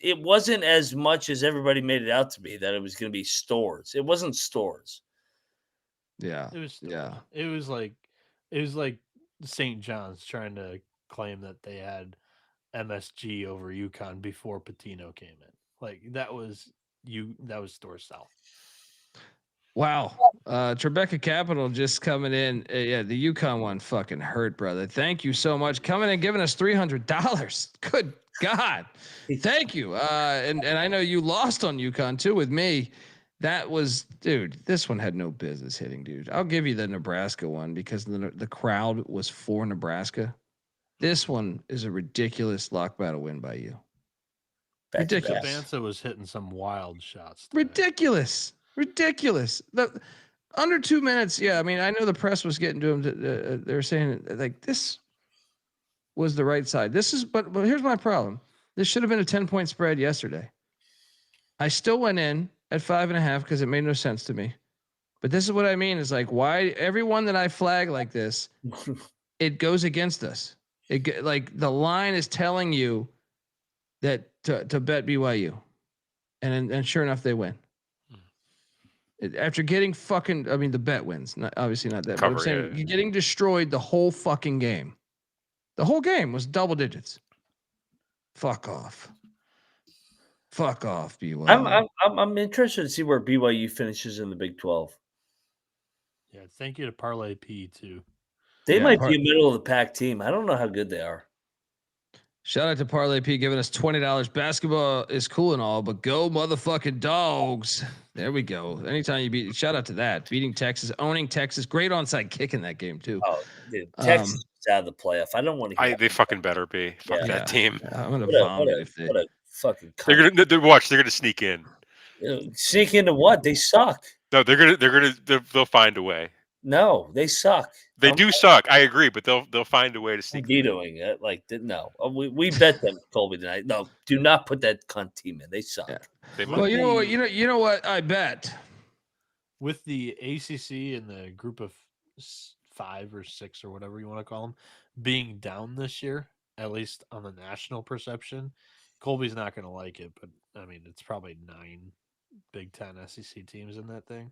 it wasn't as much as everybody made it out to be that it was going to be stores. It wasn't stores. Yeah, it was. Stores. It was like St. John's trying to claim that they had MSG over UConn before Patino came in. Like that was store south. Wow. Tribeca Capital just coming in. Yeah, the UConn one fucking hurt, brother. Thank you so much. Coming and giving us $300. Good God. Thank you. And I know you lost on UConn too with me. That was, dude, this one had no business hitting, dude. I'll give you the Nebraska one because the crowd was for Nebraska. This one is a ridiculous lock battle win by you. Ridiculous. Bansa was hitting some wild shots today. Ridiculous. The under 2 minutes. Yeah. I mean, I know the press was getting to him. They were saying like, this was the right side. But here's my problem. This should have been a 10-point spread yesterday. I still went in at 5.5 because it made no sense to me. But this is what I mean is like, why everyone that I flag like this, it goes against us. Like the line is telling you that to bet BYU, and sure enough, they win. After getting the bet wins. Obviously not that. But I'm saying you're getting destroyed the whole fucking game. The whole game was double digits. Fuck off, BYU. I'm interested to see where BYU finishes in the Big 12. Yeah, thank you to Parlay P too. They might be a middle of the pack team. I don't know how good they are. Shout out to Parlay P giving us $20. Basketball is cool and all, but go motherfucking dogs. There we go. Anytime you beat, shout out to that. Beating Texas, owning Texas. Great onside kick in that game, too. Oh, dude. Texas is out of the playoff. I don't want to hear They fucking better be. Fuck that team. I'm going to vomit if they. What a fucking They're gonna sneak in. Sneak into what? They suck. No, they'll find a way. No, they suck. They do suck. I agree, but they'll find a way to sneak. Vetoing it, no. We bet them Colby tonight. No, do not put that cunt team in. They suck. Yeah. Well, you know what? I bet with the ACC and the group of 5 or 6 or whatever you want to call them being down this year, at least on the national perception, Colby's not going to like it. But I mean, it's probably 9 Big Ten SEC teams in that thing.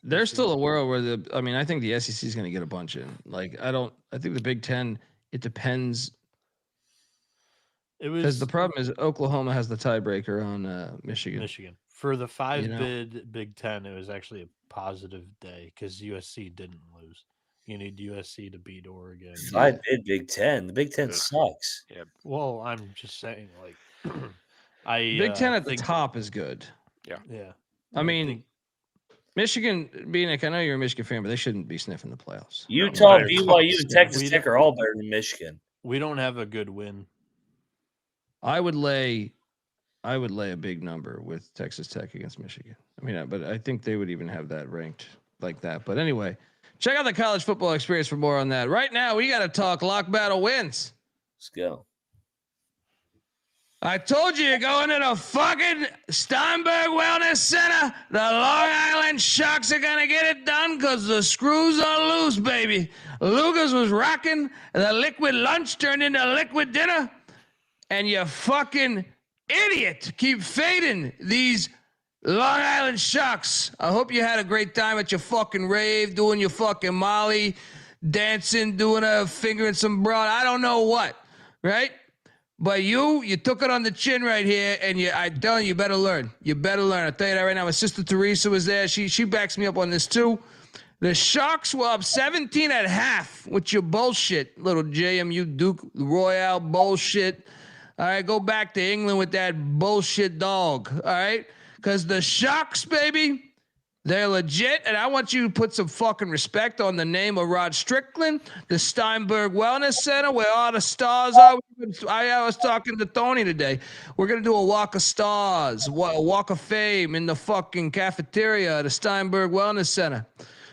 There's still a world where I think the SEC is going to get a bunch in. I think the Big Ten, it depends. Because the problem is Oklahoma has the tiebreaker on Michigan. For the 5-bid Big Ten, it was actually a positive day because USC didn't lose. You need USC to beat Oregon. 5-bid Big Ten. The Big Ten sucks. Yeah. Well, I'm just saying, Big Ten at the top is good. Yeah. Yeah. I mean, Michigan, Bieniek, I know you're a Michigan fan, but they shouldn't be sniffing the playoffs. Utah, BYU, and Texas Tech are all better than Michigan. We don't have a good win. I would lay a big number with Texas Tech against Michigan. I mean, but I think they would even have that ranked like that. But anyway, check out the college football experience for more on that. Right now, we got to talk lock battle wins. Let's go. I told you, you're going to the fucking Steinberg Wellness Center. The Long Island Sharks are going to get it done because the screws are loose, baby. Lucas was rocking. The liquid lunch turned into liquid dinner. And you fucking idiot keep fading these Long Island Sharks. I hope you had a great time at your fucking rave, doing your fucking Molly, dancing, doing a finger in some broad. I don't know what, right? But you took it on the chin right here, and I'm telling you better learn. You better learn. I'll tell you that right now. My sister Teresa was there. She backs me up on this too. The Sharks were up 17 at half with your bullshit, little JMU Duke Royale bullshit. All right, go back to England with that bullshit dog. All right, because the Sharks, baby, they're legit, and I want you to put some fucking respect on the name of Rod Strickland, the Steinberg Wellness Center, where all the stars are. I was talking to Tony today. We're going to do a walk of stars, a walk of fame in the fucking cafeteria at the Steinberg Wellness Center.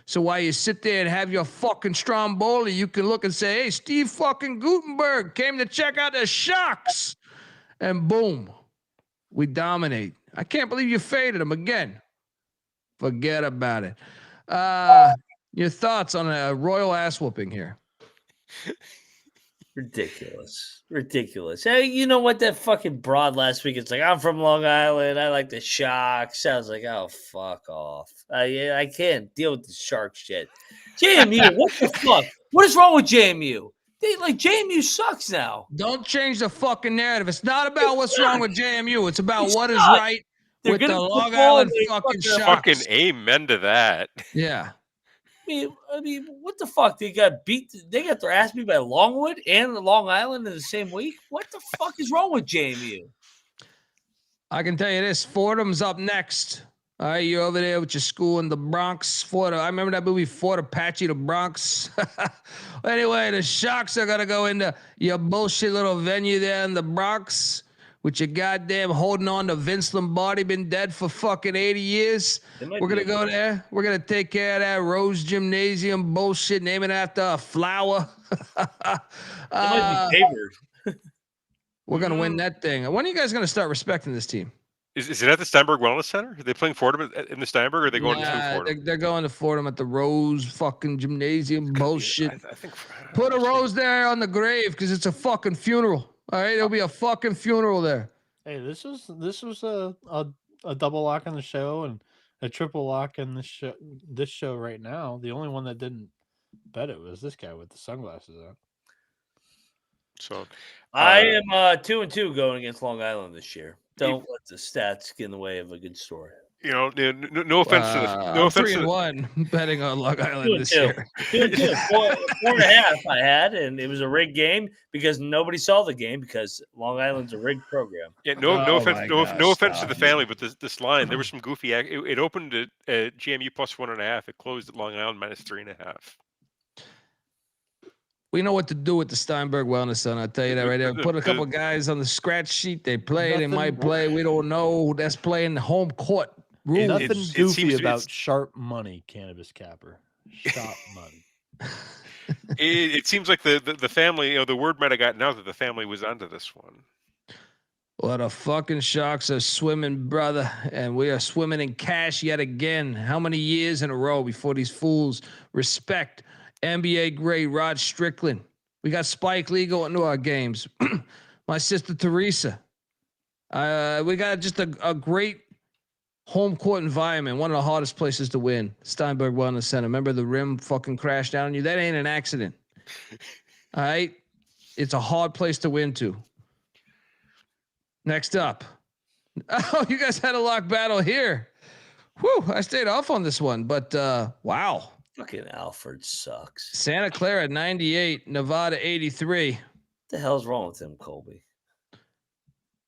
So while you sit there and have your fucking Stromboli, you can look and say, hey, Steve fucking Gutenberg came to check out the Sharks. And boom, we dominate. I can't believe you faded them again. Forget about it. Your thoughts on a royal ass whooping here? Ridiculous. Hey, you know what? That fucking broad last week, it's like, I'm from Long Island. I like the Sharks. I was like, oh, fuck off. I can't deal with the shark shit. JMU, what the fuck? What is wrong with JMU? JMU sucks now. Don't change the fucking narrative. It's not about what's wrong with JMU. It's about what is right with the Long Island fucking Sharks. Fucking amen to that. Yeah. I mean, what the fuck? They got beat. They got their ass beat by Longwood and Long Island in the same week. What the fuck is wrong with JMU? I can tell you this: Fordham's up next. All right, you're over there with your school in the Bronx. I remember that movie, Fort Apache, the Bronx. Anyway, the Sharks are gonna go into your bullshit little venue there in the Bronx. With your goddamn holding on to Vince Lombardi, been dead for fucking 80 years. We're going to go there. We're going to take care of that Rose Gymnasium bullshit, name it after a flower. Might be favored. We're going to win that thing. When are you guys going to start respecting this team? Is it at the Steinberg Wellness Center? Are they playing Fordham in the Steinberg, or are they going to Fordham? They're going to Fordham at the Rose fucking Gymnasium bullshit. I think put a rose there on the grave because it's a fucking funeral. All right, it'll be a fucking funeral there. Hey, this was a double lock on the show and a triple lock in this show right now. The only one that didn't bet it was this guy with the sunglasses on. So I am 2-2 going against Long Island this year. Don't let the stats get in the way of a good story. You know, no offense to the no offense to 3-1 betting on Long Island this year. 2-2. 4.5 I had, and it was a rigged game because nobody saw the game because Long Island's a rigged program. Yeah, no offense to the family, but this line, there was some goofy. It opened at GMU plus 1.5. It closed at Long Island minus 3.5. We know what to do with the Steinberg Wellness Center. I'll tell you that right there. Put a couple guys on the scratch sheet. They play. They might play. We don't know. That's playing the home court. Rules. Nothing goofy about sharp money, cannabis capper. Sharp money. It seems like the family, the word might have gotten out that the family was onto this one. Well, the fucking Sharks are swimming, brother, and we are swimming in cash yet again. How many years in a row before these fools respect NBA great Rod Strickland? We got Spike Lee going to our games. My sister Teresa. We got just a great home court environment. One of the hardest places to win. Steinberg Wellness Center. Remember the rim fucking crashed down on you? That ain't an accident. All right? It's a hard place to win to. Next up. Oh, you guys had a lock battle here. Whew, I stayed off on this one, but wow. Fucking Alfred sucks. Santa Clara 98, Nevada 83. What the hell's wrong with him, Colby?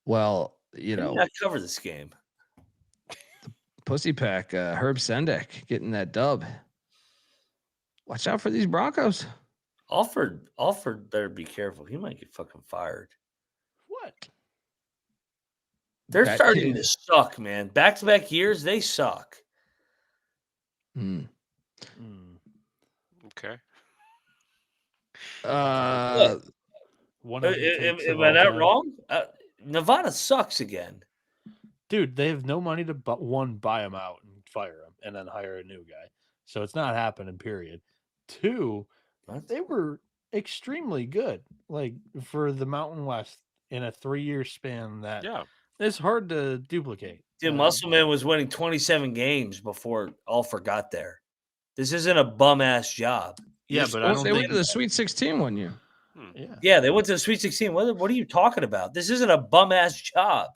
Well, I cover this game. Pussy Pack, Herb Sendek getting that dub. Watch out for these Broncos. Alfred better be careful. He might get fucking fired. What? They're starting to suck, man. Back-to-back years, they suck. Okay. Am I not wrong? Nevada sucks again. Dude, they have no money to buy him out and fire him and then hire a new guy. So it's not happening, period. 2, they were extremely good, like for the Mountain West in a 3-year span that it's hard to duplicate. Dude, Muscleman was winning 27 games before Alfred got there. This isn't a bum-ass job. Yeah, but they went to the Sweet 16 one year. Yeah, they went to the Sweet 16. What are you talking about? This isn't a bum-ass job.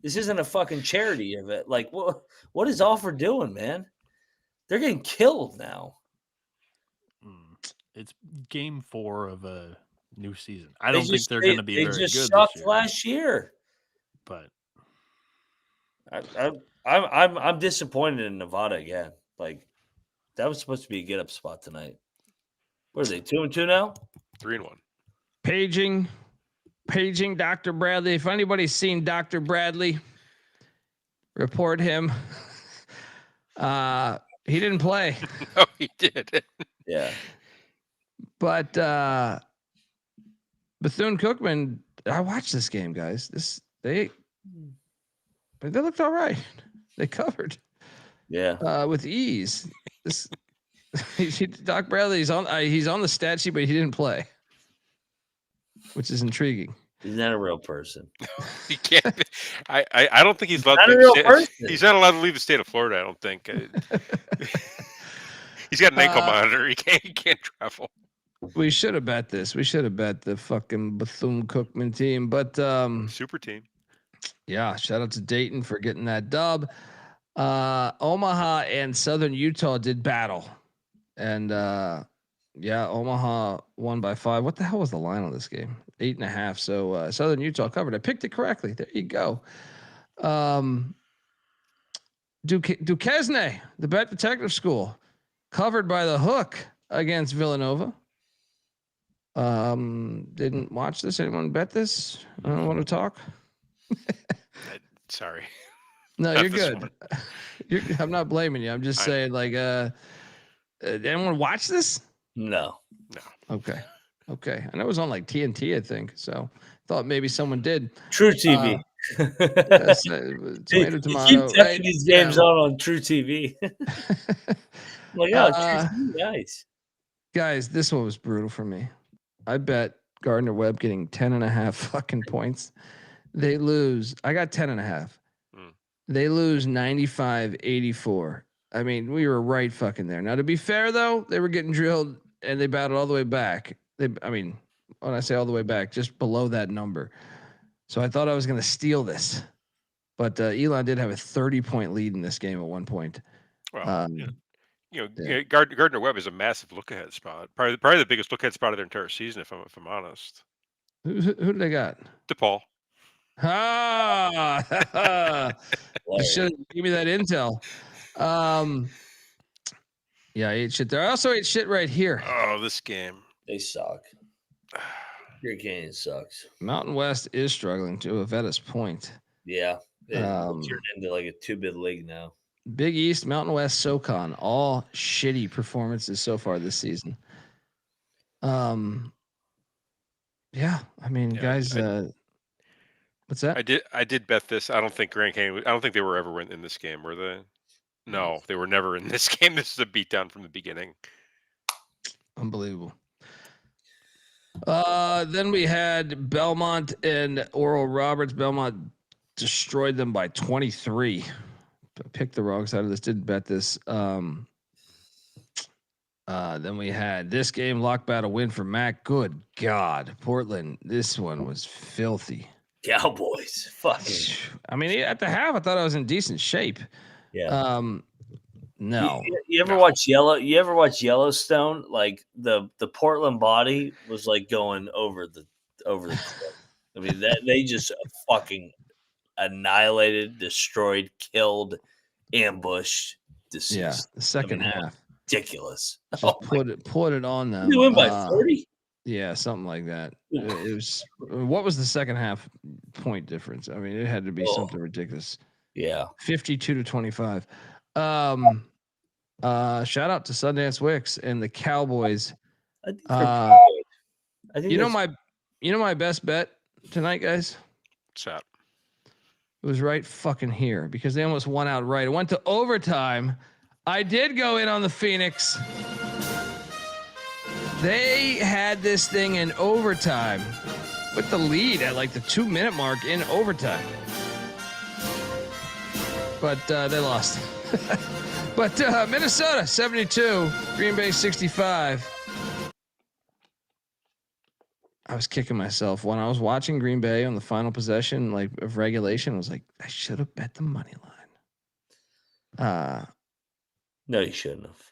This isn't a fucking charity of it. Like, what is Alfred doing, man? They're getting killed now. It's game 4 of a new season. I don't think they're going to be very good. They just sucked last year. But I'm disappointed in Nevada again. Like, that was supposed to be a get-up spot tonight. What are they, 2-2 now? 3-1. Paging Dr. Bradley. If anybody's seen Dr. Bradley, report him. He didn't play. No, he did. Yeah. But Bethune-Cookman, I watched this game, guys. They looked all right. They covered. Yeah. With ease. Doc Bradley, he's on the stat sheet, but he didn't play, which is intriguing. He's not a real person. He can't. I don't think he's allowed not to a leave real person. He's not allowed to leave the state of Florida. I don't think. He's got an ankle monitor. He can't travel. We should have bet this. We should have bet the fucking Bethune-Cookman team, but super team. Yeah, shout out to Dayton for getting that dub. Omaha and Southern Utah did battle, and Omaha won by 5. What the hell was the line on this game? 8.5. So Southern Utah covered. I picked it correctly. There you go. Duquesne, the Bet Detective School, covered by the hook against Villanova. Didn't watch this. Anyone bet this? I don't want to talk. Sorry. No, you're good. I'm not blaming you. I'm just saying, like, anyone watch this? No. Okay. I know it was on like TNT, I think. So thought maybe someone did. True TV. Tomato. Keep checking these games on True TV. Like, True TV, nice. Guys, this one was brutal for me. I bet Gardner Webb getting 10.5 fucking points. They lose. I got 10.5. They lose 95-84. I mean, we were right fucking there. Now, to be fair, though, they were getting drilled and they battled all the way back. When I say all the way back, just below that number. So I thought I was going to steal this. But Elon did have a 30-point lead in this game at one point. Well, Gardner Webb is a massive look-ahead spot. Probably the biggest look-ahead spot of their entire season, if I'm honest. Who did they got? DePaul. You should give me that intel. Yeah, I ate shit there. I also ate shit right here. Oh, this game. They suck. Your game sucks. Mountain West is struggling to Avetta's point. Yeah. It turned into like a 2-bid league now. Big East, Mountain West, SoCon, all shitty performances so far this season. Yeah, I mean, guys, what's that? I did bet this. I don't think Grand Canyon. I don't think they were ever in this game, were they? No, they were never in this game. This is a beatdown from the beginning. Unbelievable. Then we had Belmont and Oral Roberts. Belmont destroyed them by 23. Picked the wrong side of this. Didn't bet this. Then we had this game, lock battle win for Mac. Good God, Portland. This one was filthy. Cowboys, fucking. I mean, at the half, I thought I was in decent shape. Yeah. No. You ever watch You ever watch Yellowstone? Like the Portland body was like going over the cliff. I mean, that they just fucking annihilated, destroyed, killed, ambushed, deceased. Yeah, the second half. Ridiculous. Just put it on them. You win by 30? Yeah, something like that. It was. What was the second half point difference? I mean, it had to be something ridiculous. Yeah, 52-25. Shout out to Sundance Wicks and the Cowboys. I think you know my best bet tonight, guys. What's that? It was right fucking here because they almost won outright. It went to overtime. I did go in on the Phoenix. They had this thing in overtime with the lead at like the 2-minute mark in overtime. But they lost. But Minnesota 72, Green Bay 65. I was kicking myself when I was watching Green Bay on the final possession of regulation. I was like, I should have bet the money line. No, you shouldn't have.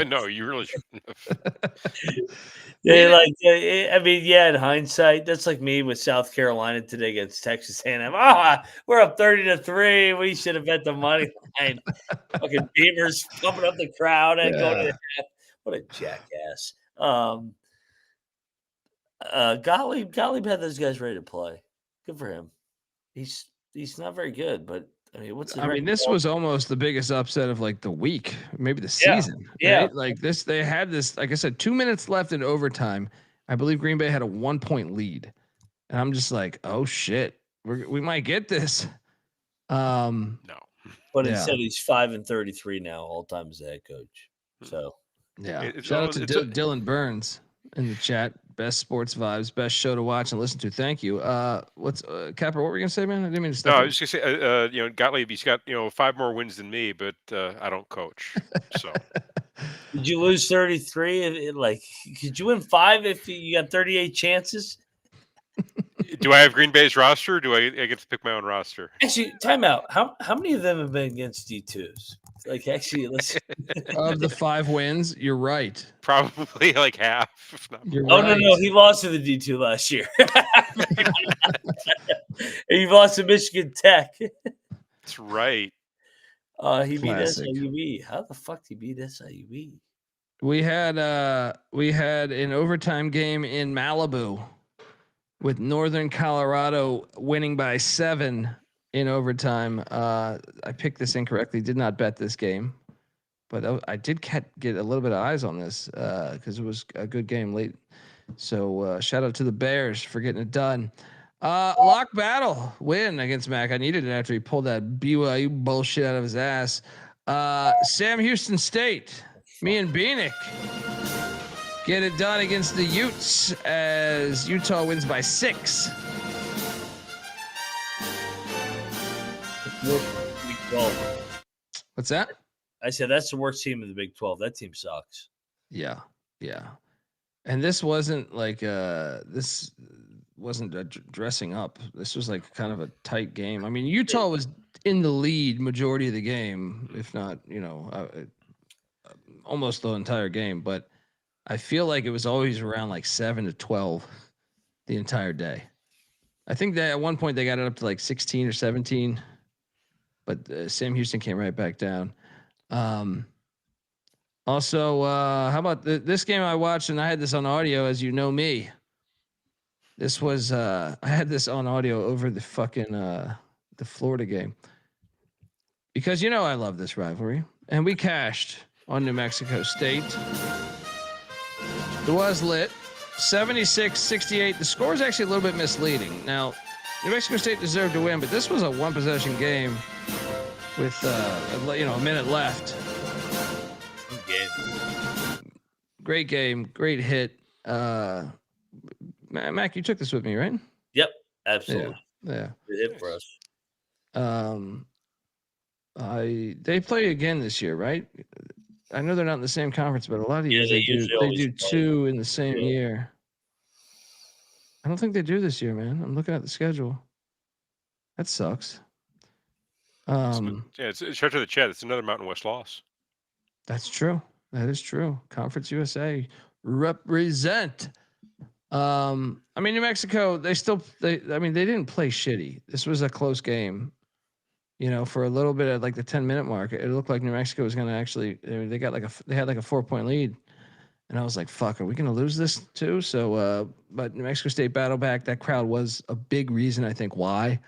No, you really shouldn't have. I mean, in hindsight, that's like me with South Carolina today against Texas A&M. We're up 30-3. We should have bet the money line. Fucking Beavers pumping up the crowd and going to the half. What a jackass. Gottlieb had those guys ready to play. Good for him. He's not very good, but I mean, this was almost the biggest upset of like the week, maybe the season. Yeah. Right? Like this, they had this, like I said, 2 minutes left in overtime. I believe Green Bay had a 1-point lead. And I'm just like, oh shit, we might get this. No. But instead he's 5-33 now, all time as a head coach. So shout out to Dylan Burns in the chat. Best sports vibes, best show to watch and listen to. Thank you. What's Capper? What were you gonna say, man? I didn't mean to stop. No, I was just gonna say, Gottlieb, he's got 5 more wins than me, but I don't coach. So did you lose 33? Could you win 5 if you got 38 chances? Do I have Green Bay's roster? Or do I get to pick my own roster? Actually, timeout. How many of them have been against D2s? Let's of the 5 wins, you're right. Probably like half. If not more. No, he lost to the D2 last year. He lost to Michigan Tech. That's right. He beat SIUE. How the fuck did he beat SIUE? We had an overtime game in Malibu with Northern Colorado winning by 7 in overtime. I picked this incorrectly. Did not bet this game, but I did get a little bit of eyes on this because it was a good game late. So shout out to the Bears for getting it done. Lock battle win against Mac. I needed it after he pulled that BYU bullshit out of his ass. Sam Houston State, me and Bieniek get it done against the Utes as Utah wins by 6. Big 12. What's that? I said that's the worst team in the Big 12. That team sucks. Yeah. And this wasn't like this wasn't dressing up. This was like kind of a tight game. I mean, Utah was in the lead majority of the game, if not, almost the entire game. But I feel like it was always around like 7-12 the entire day. I think that at one point they got it up to like 16 or 17, but Sam Houston came right back down. Also, how about this game I watched, and I had this on audio, as you know me. This was I had this on audio over the fucking the Florida game, because I love this rivalry, and we cashed on New Mexico State. It was lit, 76-68. The score is actually a little bit misleading. Now, New Mexico State deserved to win, but this was a one possession game with a minute left. Great game, great hit. Mac, you took this with me, right? Yep, absolutely. Yeah. Good hit for us. They play again this year, right? I know they're not in the same conference, but a lot of years they do two in the same year. I don't think they do this year, man. I'm looking at the schedule. That sucks. It's shout to the chat. It's another Mountain West loss. That's true. That is true. Conference USA represent. I mean, New Mexico, they didn't play shitty. This was a close game. For a little bit at like the 10-minute mark, it looked like New Mexico was going to actually. They had like a 4-point lead, and I was like, "Fuck, are we going to lose this too?" So, but New Mexico State battled back. That crowd was a big reason, I think, why.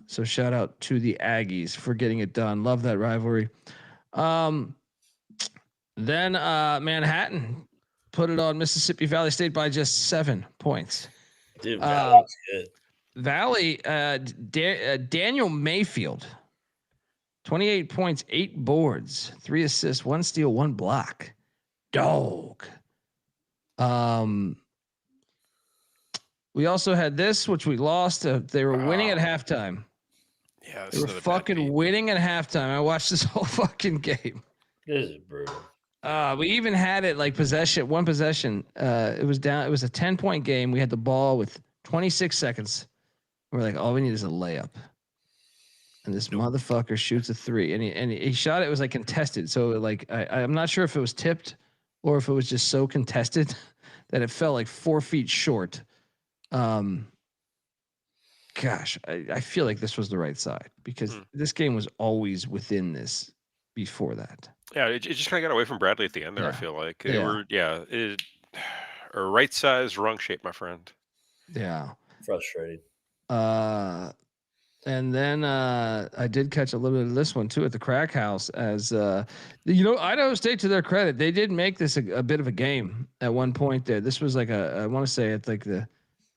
So shout out to the Aggies for getting it done. Love that rivalry. Then Manhattan put it on Mississippi Valley State by just 7 points. Dude, Valley's good. Valley, Daniel Mayfield, 28 points, 8 boards, 3 assists, 1 steal, 1 block. Dog. We also had this, which we lost. They were winning at halftime. Yeah, they were fucking winning at halftime. I watched this whole fucking game. This is brutal. We even had it like one possession. It was down. It was a 10-point game. We had the ball with 26 seconds. We're like, all we need is a layup. And this motherfucker shoots a 3, and he shot it. It was like contested. So like, I'm not sure if it was tipped or if it was just so contested that it fell like 4 feet short. Gosh, I feel like this was the right side, because this game was always within this before that. Yeah, it just kind of got away from Bradley at the end there. Yeah. I feel like they were, right size, wrong shape, my friend. Yeah, frustrating. And then I did catch a little bit of this one too at the Crack House. As Idaho State, to their credit, they did make this a bit of a game at one point. There, this was like I want to say at like the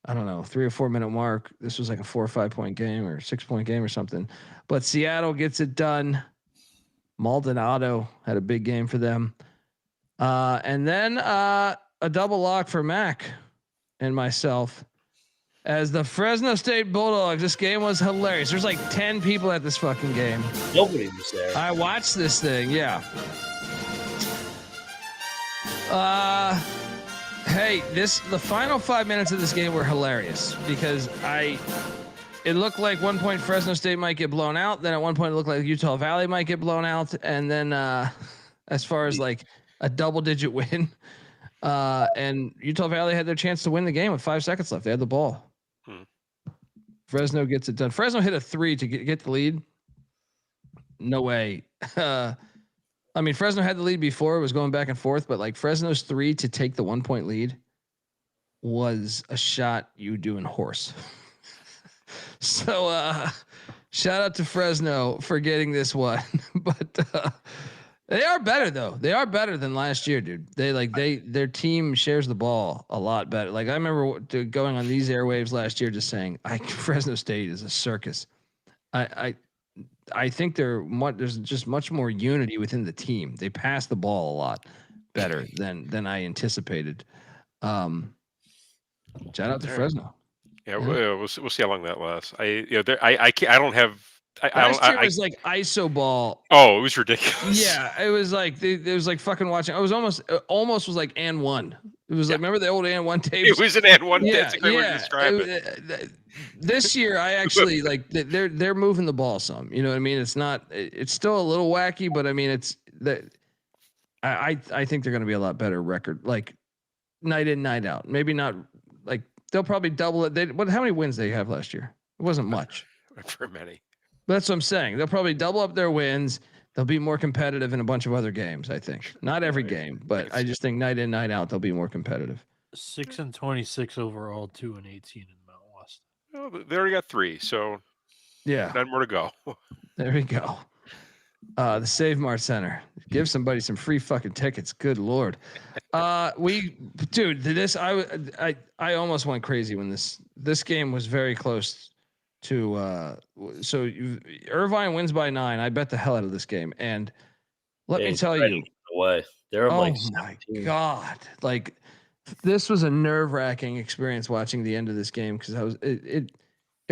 3 or 4 minute mark. This was like a 4 or 5 point game or 6 point game or something. But Seattle gets it done. Maldonado had a big game for them. And then a double lock for Mac and myself as the Fresno State Bulldogs. This game was hilarious. There's like 10 people at this fucking game. Nobody was there. I watched this thing. Yeah. Hey, the final 5 minutes of this game were hilarious because it looked like 1 point Fresno State might get blown out. Then at one point it looked like Utah Valley might get blown out. And then as far as like a double-digit win, and Utah Valley had their chance to win the game with 5 seconds left. They had the ball. Fresno gets it done. Fresno hit a 3 to get the lead. No way. I mean, Fresno had the lead before. It was going back and forth, but like Fresno's 3 to take the 1 point lead was a shot you do in horse. So shout out to Fresno for getting this one. But they are better though. They are better than last year, dude. Their team shares the ball a lot better. Like I remember going on these airwaves last year just saying, Fresno State is a circus. I think there's just much more unity within the team. They pass the ball a lot better than I anticipated. Shout out to Fresno. Yeah, we'll see how long that lasts. Last year was like ISO ball. Oh, it was ridiculous. Yeah, it was like fucking watching. I was almost was like and one. It was like, remember the old and one tapes? It was an and one. Yeah, That's a great way to yeah. describe it. This year, I actually like they're moving the ball some. You know what I mean? It's not. It's still a little wacky, but I mean, it's that. I think they're going to be a lot better record, like night in, night out. Maybe not like they'll probably double it. How many wins they have last year? It wasn't much. For many. But that's what I'm saying. They'll probably double up their wins. They'll be more competitive in a bunch of other games. I think not every game, but I just think night in, night out they'll be more competitive. 6-26 overall, 2-18 in Mount West. Well, they already got 3, so yeah, 9 more to go. There we go. The Save Mart Center. Give somebody some free fucking tickets. Good Lord. I almost went crazy when this game was very close to Irvine wins by 9. I bet the hell out of this game. And let me tell you, away. They're like, my God. Like this was a nerve-wracking experience watching the end of this game because it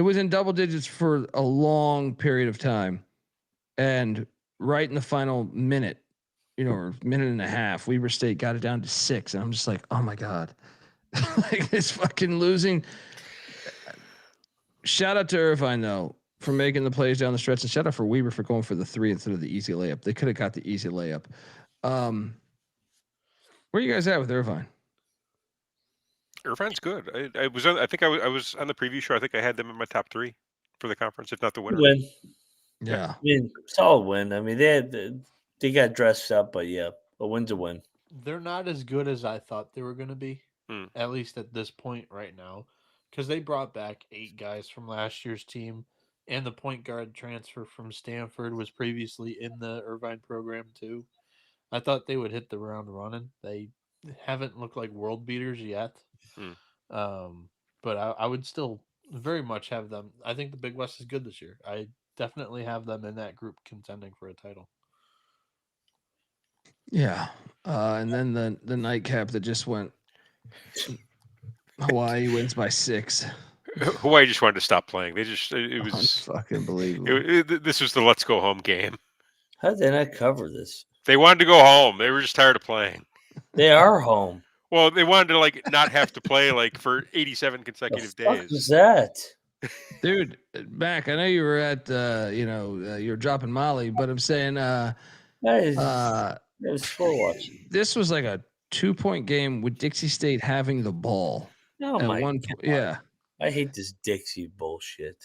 was in double digits for a long period of time. And right in the final minute, or minute and a half, Weber State got it down to 6. And I'm just like, oh my God. Like this fucking losing. Shout out to Irvine though for making the plays down the stretch, and shout out for Weber for going for the 3 instead of the easy layup. They could have got the easy layup. Where are you guys at with Irvine? Irvine's good. I was on the preview show. I think I had them in my top 3 for the conference, if not the winner. Win. Yeah. I mean, solid win. I mean, they got dressed up, but yeah, a win's a win. They're not as good as I thought they were going to be, at least at this point right now, because they brought back 8 guys from last year's team, and the point guard transfer from Stanford was previously in the Irvine program too. I thought they would hit the ground running. They haven't looked like world beaters yet, but I would still very much have them. I think the Big West is good this year. I definitely have them in that group contending for a title. Yeah. And then the nightcap that just went, Hawaii wins by 6. Hawaii just wanted to stop playing. It was fucking believable. This was the let's go home game. How did they not cover this? They wanted to go home. They were just tired of playing. They are home. Well, they wanted to not have to play for 87 consecutive days. What was that? Dude, Mac, I know you were at you were dropping Molly, but I'm saying That was slow watching. This was like a 2-point game with Dixie State having the ball. Oh at my one God. Yeah. I hate this Dixie bullshit.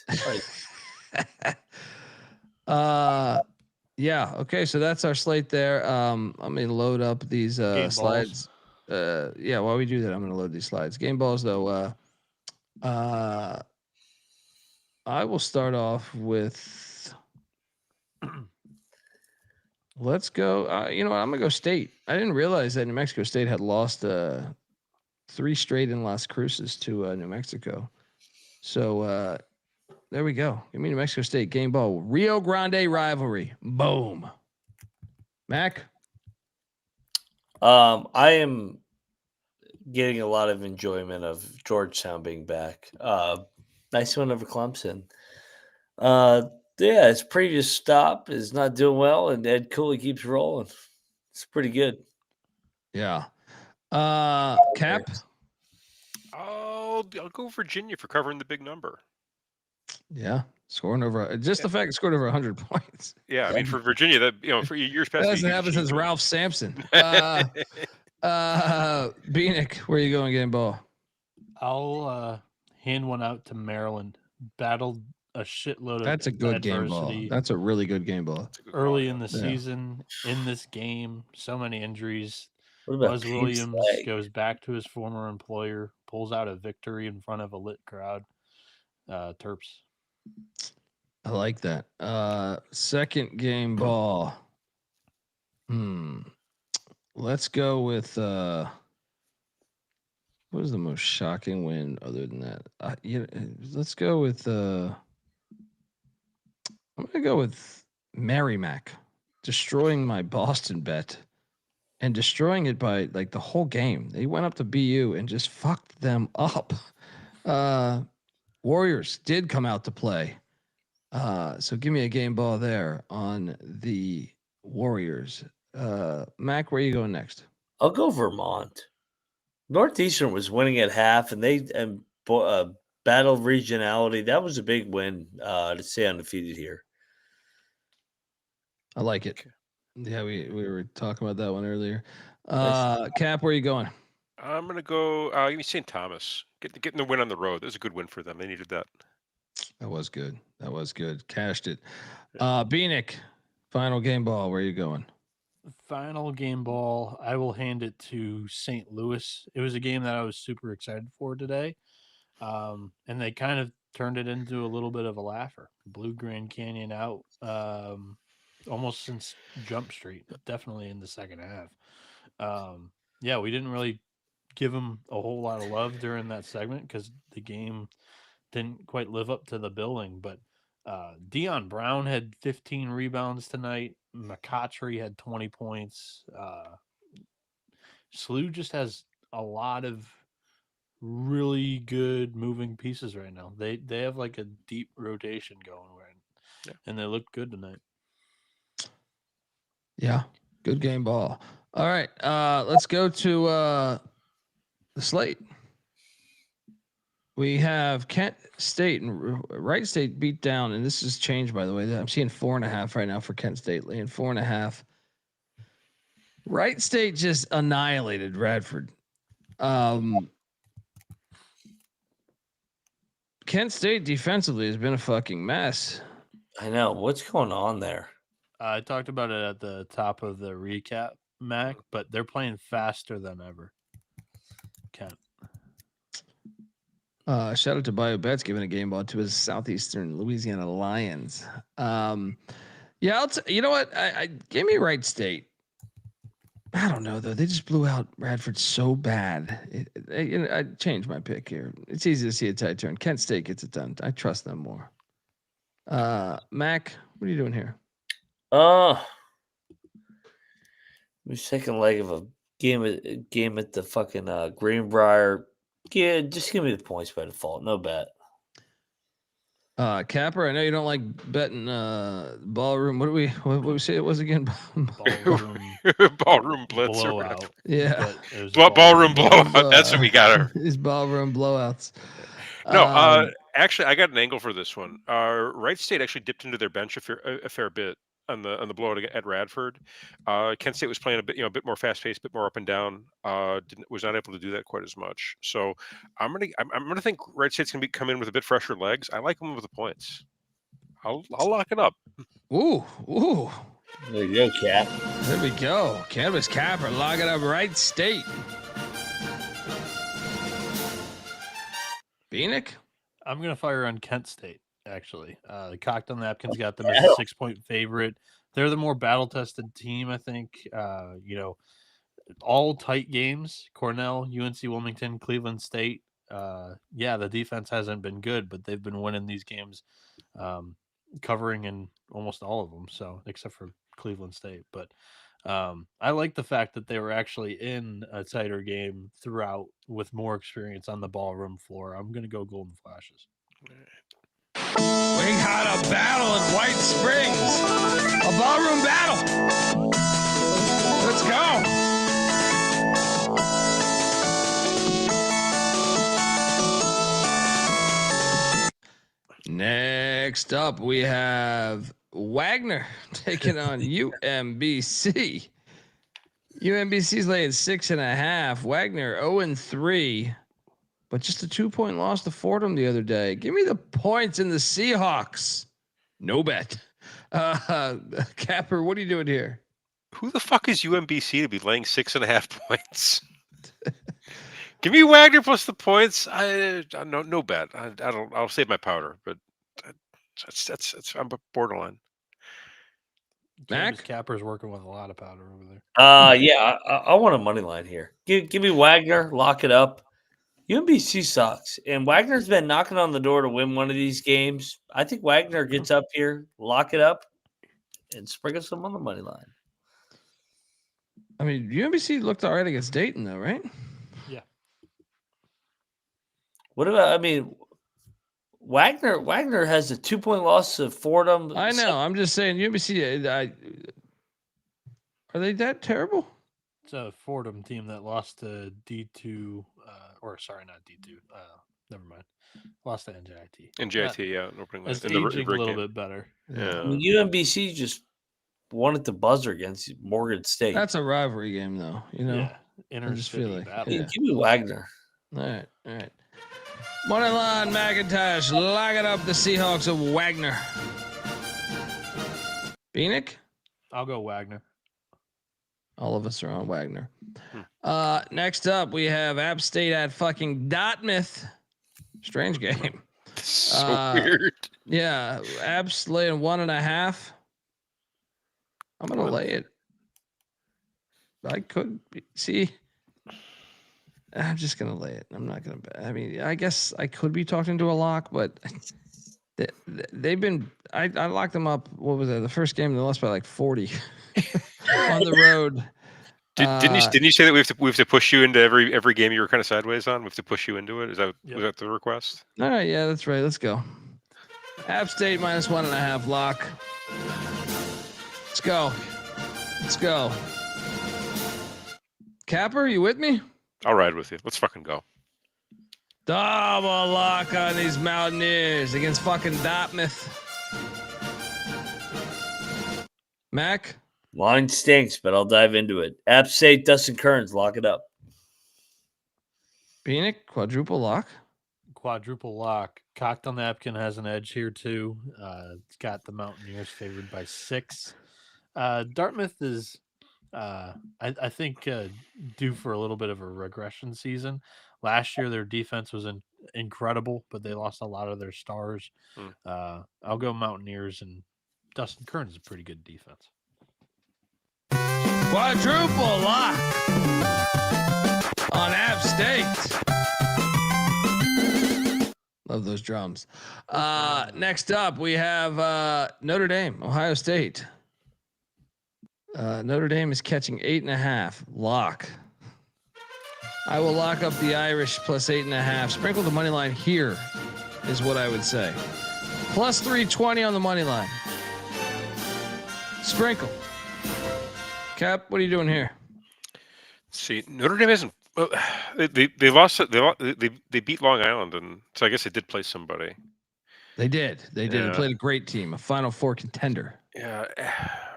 Yeah. Okay. So that's our slate there. I'm going to load up these slides. While we do that, I'm going to load these slides. Game balls, though. I will start off with. Let's go. You know what? I'm going to go State. I didn't realize that New Mexico State had lost 3 straight in Las Cruces to New Mexico. So there we go. Give me New Mexico State game ball. Rio Grande rivalry. Boom. Mac? I am getting a lot of enjoyment of Georgetown being back. Nice one over Clemson. His previous stop is not doing well, and Ed Cooley keeps rolling. It's pretty good. Yeah. Cap? I'll go Virginia for covering the big number. Yeah, scoring over the fact it scored over 100 points. Yeah, I mean for Virginia, that for years past, that hasn't happened since Ralph Sampson. Bieniek, where are you going, game ball? I'll hand one out to Maryland. Battled a shitload of That's a good game ball. That's a really good game ball. Early in the season, in this game, so many injuries. What about Buzz Williams goes back to his former employer, pulls out a victory in front of a lit crowd. Terps. I like that. Second game ball. Let's go with what was the most shocking win other than that? Let's go with I'm gonna go with Merrimack destroying my Boston bet and destroying it by the whole game. They went up to BU and just fucked them up. Warriors did come out to play. So give me a game ball there on the Warriors. Mac, where are you going next? I'll go Vermont. Northeastern was winning at half, and they battle regionality. That was a big win to stay undefeated here. I like it. Yeah, we were talking about that one earlier. Cap, where are you going? I'm gonna go. Give me St. Thomas. Getting the win on the road. That was a good win for them. They needed that. That was good. That was good. Cashed it. Bieniek, final game ball. Where are you going? Final game ball. I will hand it to St. Louis. It was a game that I was super excited for today, and they kind of turned it into a little bit of a laugher. Blew Grand Canyon out almost since Jump Street. Definitely in the second half. Yeah, we didn't really give them a whole lot of love during that segment because the game didn't quite live up to the billing. But Deion Brown had 15 rebounds tonight. McIntyre had 20 points. SLU just has a lot of really good moving pieces right now. They have like a deep rotation going and they look good tonight. Yeah, good game ball. All right, let's go to the slate. We have Kent State and Wright State beat down, and this has changed, by the way. I'm seeing 4.5 right now for Kent State, laying 4.5. Wright State just annihilated Radford. Kent State defensively has been a fucking mess. I know. What's going on there? I talked about it at the top of the recap, Mac, but they're playing faster than ever. Kent. Shout out to BioBets giving a game ball to his Southeastern Louisiana Lions. Yeah, you know what? I give me Wright State. I don't know though. They just blew out Radford so bad. I changed my pick here. It's easy to see a tight turn. Kent State gets it done. I trust them more. Mac, what are you doing here? The second leg of a game at the fucking Greenbrier. Yeah, just give me the points by default. No bet. Capper, I know you don't like betting ballroom. What do we say it was again? Ballroom blitz blowout. or whatever. Yeah. Ballroom blowout. That's what we got her. These ballroom blowouts. No, actually, I got an angle for this one. Wright State actually dipped into their bench a fair bit on the blowout at Radford. Kent State was playing a bit more fast paced, a bit more up and down. Was not able to do that quite as much. So I'm gonna think Wright State's gonna come in with a bit fresher legs. I like them with the points. I'll lock it up. Ooh. There you go, Cap. There we go. Cannabis Capper locking up Wright State. Bieniek? I'm gonna fire on Kent State. Actually, the Cocktail Napkins got them as a 6-point favorite. They're the more battle-tested team, I think. All tight games: Cornell, UNC Wilmington, Cleveland State. The defense hasn't been good, but they've been winning these games, covering in almost all of them. So, except for Cleveland State, but I like the fact that they were actually in a tighter game throughout with more experience on the ballroom floor. I'm going to go Golden Flashes. We got a battle in White Springs. A ballroom battle. Let's go. Next up, we have Wagner taking on UMBC. UMBC's laying 6.5. Wagner 0-3. But just a 2-point loss to Fordham the other day. Give me the points in the Seahawks. No bet. Capper, what are you doing here? Who the fuck is UMBC to be laying 6.5 points? Give me Wagner plus the points. No bet. I'll save my powder, but that's I'm borderline. Mac? Capper's working with a lot of powder over there. I want a money line here. Give me Wagner. Lock it up. UMBC sucks, and Wagner's been knocking on the door to win one of these games. I think Wagner gets up here, lock it up, and sprinkle some on the money line. I mean, UMBC looked all right against Dayton, though, right? Yeah. What about? I mean, Wagner has a 2-point loss to Fordham. I know. I'm just saying, UMBC. Are they that terrible? It's a Fordham team that lost to D2, not D2. Never mind. Lost to NJIT. NJIT, yeah. Opening It's in the aging a little game. bit better. Yeah. I mean, UMBC just won at the buzzer against Morgan State. That's a rivalry game, though. You know, Yeah, inner just feel city like battle. yeah. Give me Wagner. All right. Moneyline McIntyre, locking up the Seahawks of Wagner. Bieniek? I'll go Wagner. All of us are on Wagner. Next up, we have App State at fucking Dartmouth. Strange game. So weird. Yeah, App's laying 1.5. I'm gonna lay it. I could see. I'm just gonna lay it. I'm not gonna bet. I mean, I guess I could be talking to a lock, but they've been. I locked them up. What was it? The first game they lost by like 40 on the road. Didn't you say that we have to push you into every game you were kind of sideways on? We have to push you into it. Was that the request? All right, yeah, that's right. Let's go. App State minus 1.5 lock. Let's go. Capper, you with me? I'll ride with you. Let's fucking go. Double lock on these Mountaineers against fucking Dartmouth. Mac? Line stinks, but I'll dive into it. App State, Dustin Kearns, lock it up. Bieniek, quadruple lock. Quadruple lock. Cocktail Napkin has an edge here too. It's got the Mountaineers favored by 6. Dartmouth is, I think, due for a little bit of a regression season. Last year, their defense was incredible, but they lost a lot of their stars. I'll go Mountaineers, and Dustin Kearns is a pretty good defense. Quadruple lock on App State. Love those drums. Next up, we have Notre Dame, Ohio State. Notre Dame is catching 8.5 lock. I will lock up the Irish plus 8.5. Sprinkle the money line here is what I would say. Plus 320 on the money line. Sprinkle. Cap, what are you doing here? See, Notre Dame isn't. Well, they lost. They beat Long Island, and so I guess they did play somebody. They did. They played a great team, a Final Four contender. Yeah,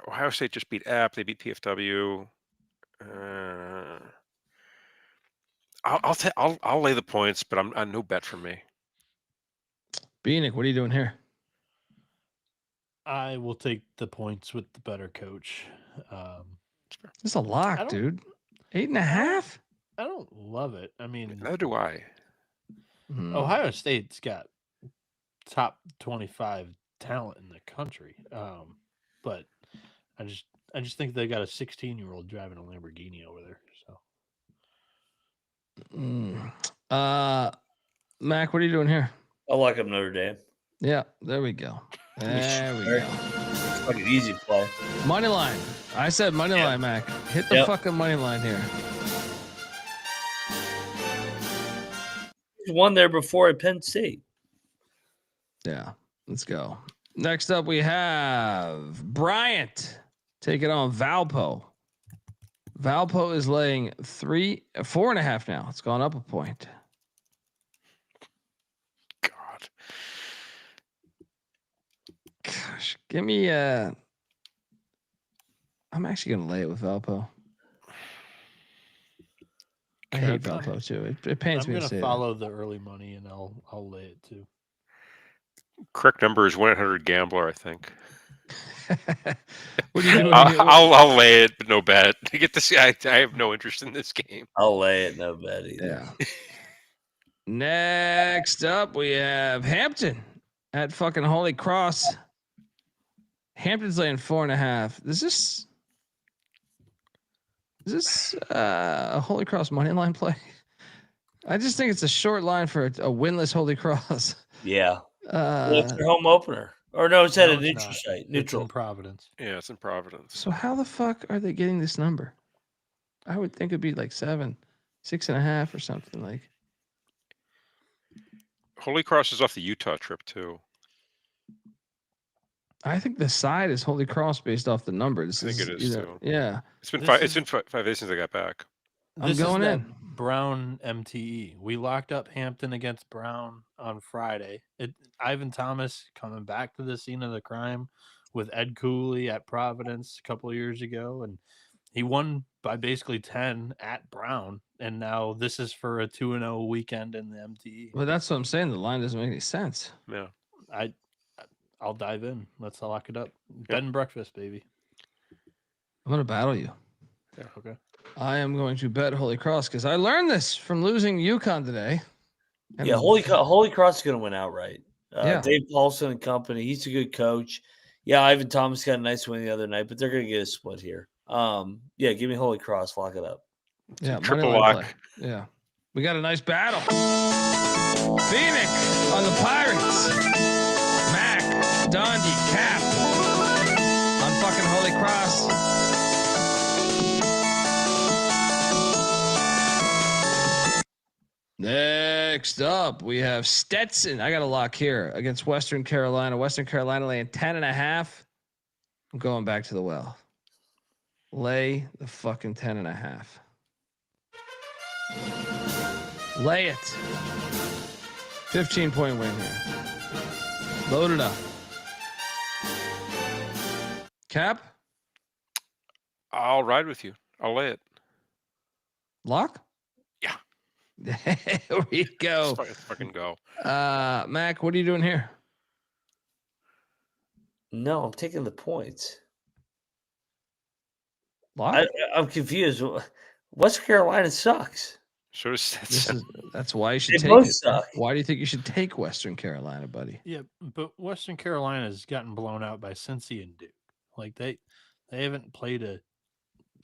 Ohio State just beat App. They beat PFW. I'll lay the points, but I'm no bet for me. Bieniek, what are you doing here? I will take the points with the better coach. This is a lock, dude. 8.5. I don't love it. I mean, neither do I. Ohio State's got top 25 talent in the country, but I just think they got a 16-year-old driving a Lamborghini over there. So, Mac, what are you doing here? I'll lock up Notre Dame. Yeah, there we go. There we go. It's like an easy play. Money line. I said money line, Mac. Hit the fucking money line here. He's won there before at Penn State. Yeah, let's go. Next up, we have Bryant taking on Valpo. Valpo is laying 4.5 now. It's gone up a point. God. Gosh, give me I'm actually gonna lay it with Valpo. I hate Valpo too. It pains me to say I'm gonna follow the early money, and I'll lay it too. Correct number is 1-800-GAMBLER, I think. What are you doing? I'll lay it, but no bet. I get to see. I have no interest in this game. I'll lay it, no bet either. Yeah. Next up, we have Hampton at fucking Holy Cross. Hampton's laying 4.5. Is this a Holy Cross money line play? I just think it's a short line for a winless Holy Cross. Yeah. It's their home opener. Or no, it's at a neutral site. Neutral. It's in Providence. Yeah, it's in Providence. So how the fuck are they getting this number? I would think it'd be like 6.5 or something like. Holy Cross is off the Utah trip too. I think the side is Holy Cross based off the numbers. I think it is too. Yeah. It's been This five. is- It's been 5 days since I got back. I'm This going is that in. Brown MTE. We locked up Hampton against Brown on Friday. Ivan Thomas coming back to the scene of the crime with Ed Cooley at Providence a couple of years ago, and he won by basically 10 at Brown. And now this is for a 2-0 weekend in the MTE. Well, that's what I'm saying. The line doesn't make any sense. Yeah. I'll dive in. Let's lock it up. Bed and breakfast, baby. I'm going to battle you. Yeah. Okay. I am going to bet Holy Cross because I learned this from losing UConn today. And Yeah, Holy Cross is going to win outright. Yeah. Dave Paulson and company. He's a good coach. Yeah, Ivan Thomas got a nice win the other night, but they're going to get a split here. Yeah, give me Holy Cross. Lock it up. Yeah, Triple money line lock. play. Yeah, we got a nice battle. Bieniek on the Pirates. Mac, Dundee, Cap on fucking Holy Cross. Next up, we have Stetson. I got a lock here against Western Carolina. Western Carolina laying 10.5. I'm going back to the well. Lay the fucking 10.5. Lay it. 15-point win here. Load it up. Cap? I'll ride with you. I'll lay it. Lock? Yeah. There we go. Let's fucking go. Mac, what are you doing here? No, I'm taking the points. Lock? I'm confused. West Carolina sucks. So does Stetson. That's why you should They take both it. suck. Why do you think you should take Western Carolina, buddy? Yeah, but Western Carolina's gotten blown out by Cincy and Duke. Like they haven't played a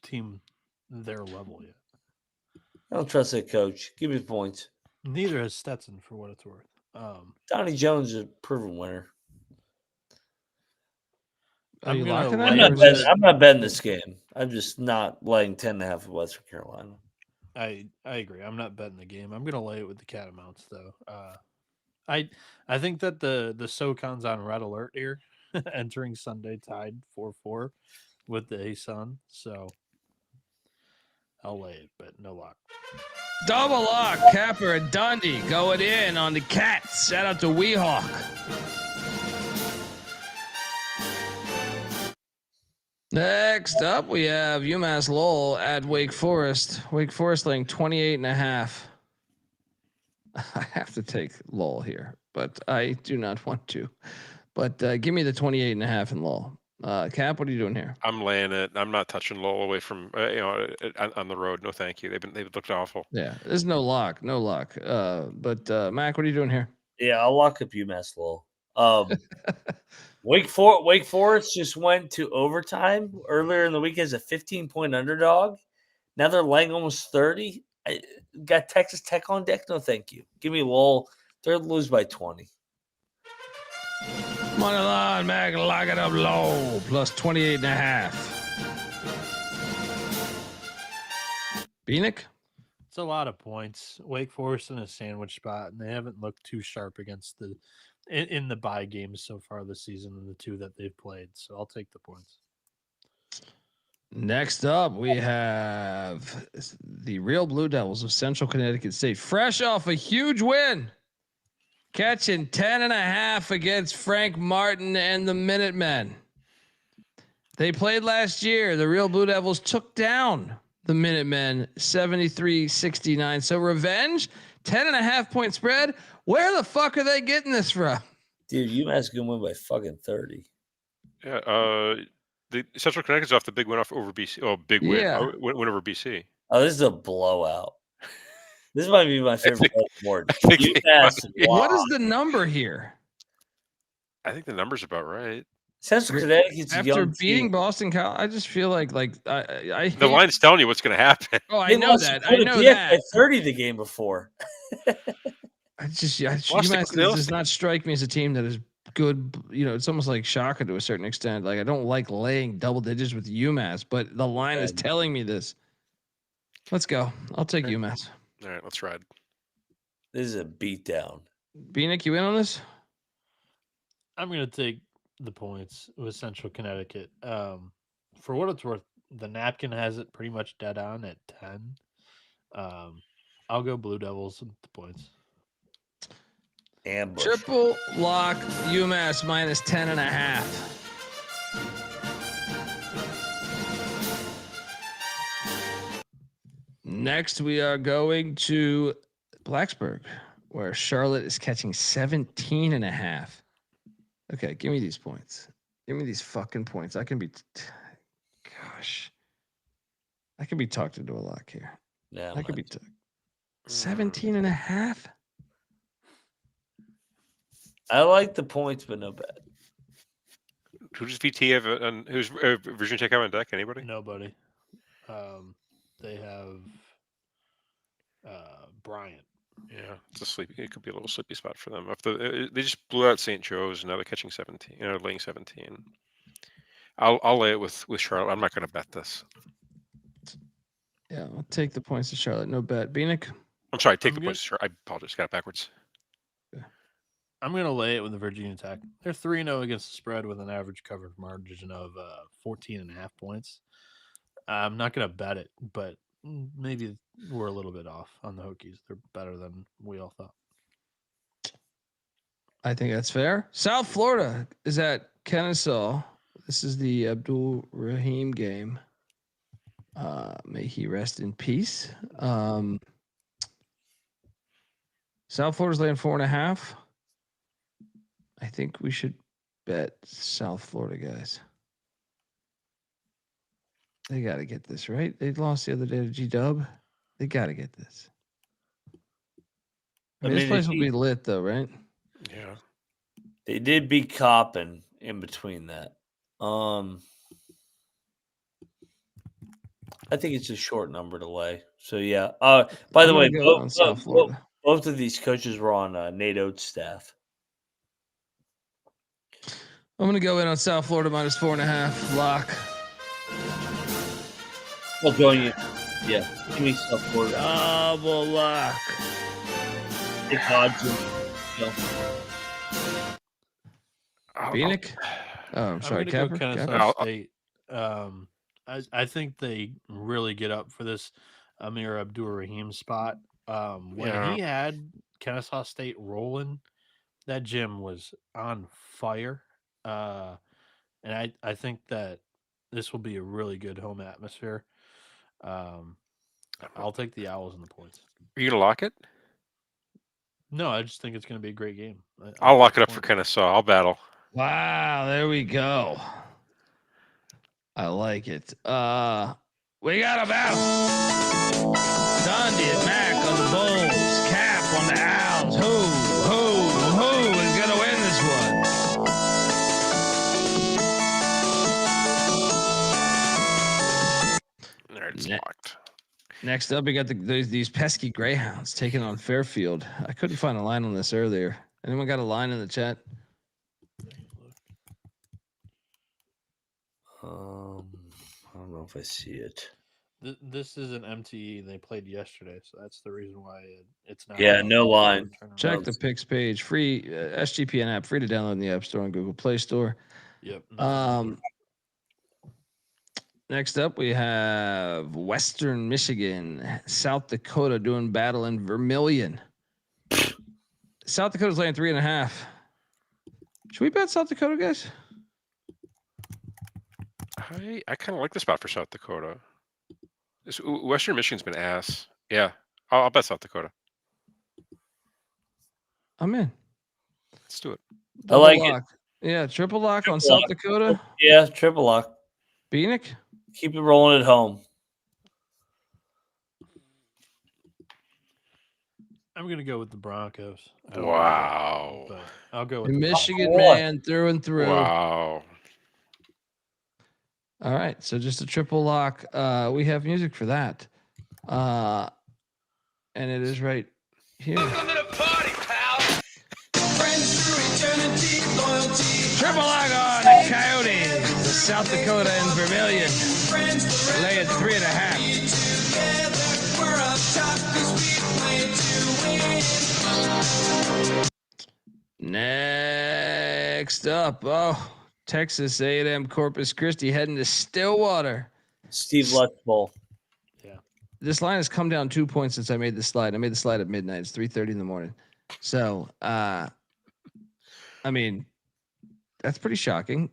team their level yet. I don't trust that coach. Give me the points. Neither has Stetson, for what it's worth. Donnie Jones is a proven winner. Are you gonna locking lay that? it. I'm not betting this game. I'm just not laying 10.5 with Western Carolina. I agree. I'm not betting the game. I'm gonna lay it with the Catamounts though. I think that the SoCon's on red alert here, entering Sunday tied 4-4 with the A-Sun. So I'll lay it, but no lock. Double lock. Capper and Dundee going in on the Cats. Shout out to Weehawk. Next up, we have UMass Lowell at Wake Forest. Wake Forest laying 28.5. I have to take Lowell here, but I do not want to. But give me the 28.5 in Lowell. Cap, what are you doing here? I'm laying it. I'm not touching Lowell away from on the road. No, thank you. They've looked awful. Yeah, there's no lock, no lock. But Mac, what are you doing here? Yeah, I'll lock up UMass Lowell. Wake Forest just went to overtime earlier in the week as a 15-point underdog. Now they're laying almost 30. Got Texas Tech on deck? No, thank you. Give me Lowell. They'll lose by 20. Money line, Mac, lock it up low. Plus 28.5. Bieniek? It's a lot of points. Wake Forest in a sandwich spot, and they haven't looked too sharp against in the bye games so far this season and the two that they've played. So I'll take the points. Next up, we have the Real Blue Devils of Central Connecticut State, fresh off a huge win, catching 10.5 against Frank Martin and the Minutemen. They played last year. The Real Blue Devils took down the Minutemen 73-69. So revenge, 10.5 point spread. Where the fuck are they getting this from? Dude, UMass gonna win by fucking 30. Yeah. The Central Connecticut's off the big win over BC. Oh, big win. Yeah. Win over BC. Oh, this is a blowout. This might be my favorite sport. think UMass. What is the number here? I think the number's about right. Central Connecticut's a After young beating team. Boston College, I just feel like I The line's telling you what's going to happen. Oh, I They know lost that. to I know Quinnipiac that. At 30 the game before. UMass does not strike me as a team that is good. You know, it's almost like Shaka to a certain extent. Like I don't like laying double digits with UMass, but the line is telling me this. Let's go. I'll take UMass. All right, let's ride. This is a beatdown. Bieniek, you in on this? I'm going to take the points with Central Connecticut. For what it's worth, the napkin has it pretty much dead on at 10. I'll go Blue Devils with the points. Ambush. Triple lock UMass minus 10.5. Next, we are going to Blacksburg, where Charlotte is catching 17.5. Okay, give me these points. Give me these fucking points. I can be, I can be talked into a lock here. Yeah, I could be 17.5. I like the points, but no bet. Who does VT have? And who's Virginia Tech have on deck? Anybody? Nobody. They have Bryant. Yeah, it's a sleepy. It could be a little sleepy spot for them. If they just blew out St. Joe's, and now they're catching 17. Laying 17. I'll lay it with Charlotte. I'm not going to bet this. Yeah, I'll take the points to Charlotte. No bet. Bieniek? I'm sorry. Take the points to Charlotte. I apologize. Got it backwards. I'm going to lay it with the Virginia Tech. They're 3-0 against the spread with an average covered margin of 14.5 points. I'm not going to bet it, but maybe we're a little bit off on the Hokies. They're better than we all thought. I think that's fair. South Florida is at Kennesaw. This is the Abdul Rahim game. May he rest in peace. South Florida's laying 4.5. I think we should bet South Florida, guys. They got to get this, right? They lost the other day to G-Dub. They got to get this. This place will be lit, though, right? Yeah. They did beat Coppin in between that. I think it's a short number to lay. So, yeah. By the way, both of these coaches were on Nate Oates' staff. I'm going to go in on South Florida minus 4.5. Lock. Well, going in. Yeah. Give me South Florida. Double lock. Take Hodgson. Bieniek? Oh, I'm sorry. Go Kennesaw State. I think they really get up for this Amir Abdur-Rahim spot. When he had Kennesaw State rolling, that gym was on fire. And I think that this will be a really good home atmosphere. I'll take the Owls and the points. Are you going to lock it? No, I just think it's going to be a great game. I'll lock it up for Kennesaw. I'll battle. Wow, there we go. I like it. We got a battle. Dundee and Mac on the Bulls. Cap on the Owls. Who is going to win this one? There, it's locked. Next up, we got these pesky Greyhounds taking on Fairfield. I couldn't find a line on this earlier. Anyone got a line in the chat? I don't know if I see it. This is an MTE. They played yesterday, so that's the reason why it's not. Yeah, no line. Check the picks page. Free SGPN app, free to download in the App Store and Google Play Store. Yep. Next up, we have Western Michigan, South Dakota doing battle in Vermilion. South Dakota's laying 3.5. Should we bet South Dakota, guys? I kind of like the spot for South Dakota. Western Michigan's been ass. Yeah, I'll bet South Dakota. I'm in. Let's do it. Double lock. Yeah, triple lock on South Dakota. Yeah, triple lock. Bieniek? Keep it rolling at home. I'm going to go with the Broncos. Wow. But I'll go with Michigan man through and through. Wow. All right, so just a triple lock. We have music for that. And it is right here. Welcome to the party, pal. Friends through eternity, loyalty. Triple lock on the Coyotes, the South Dakota and Vermilion. Lay at 3.5. We're up top 'cause we play to win. Next up, Texas A&M Corpus Christi heading to Stillwater. Steve Lutz Bowl. Yeah. This line has come down 2 points since I made the slide. I made the slide at midnight. It's 3:30 in the morning. So, I mean, that's pretty shocking.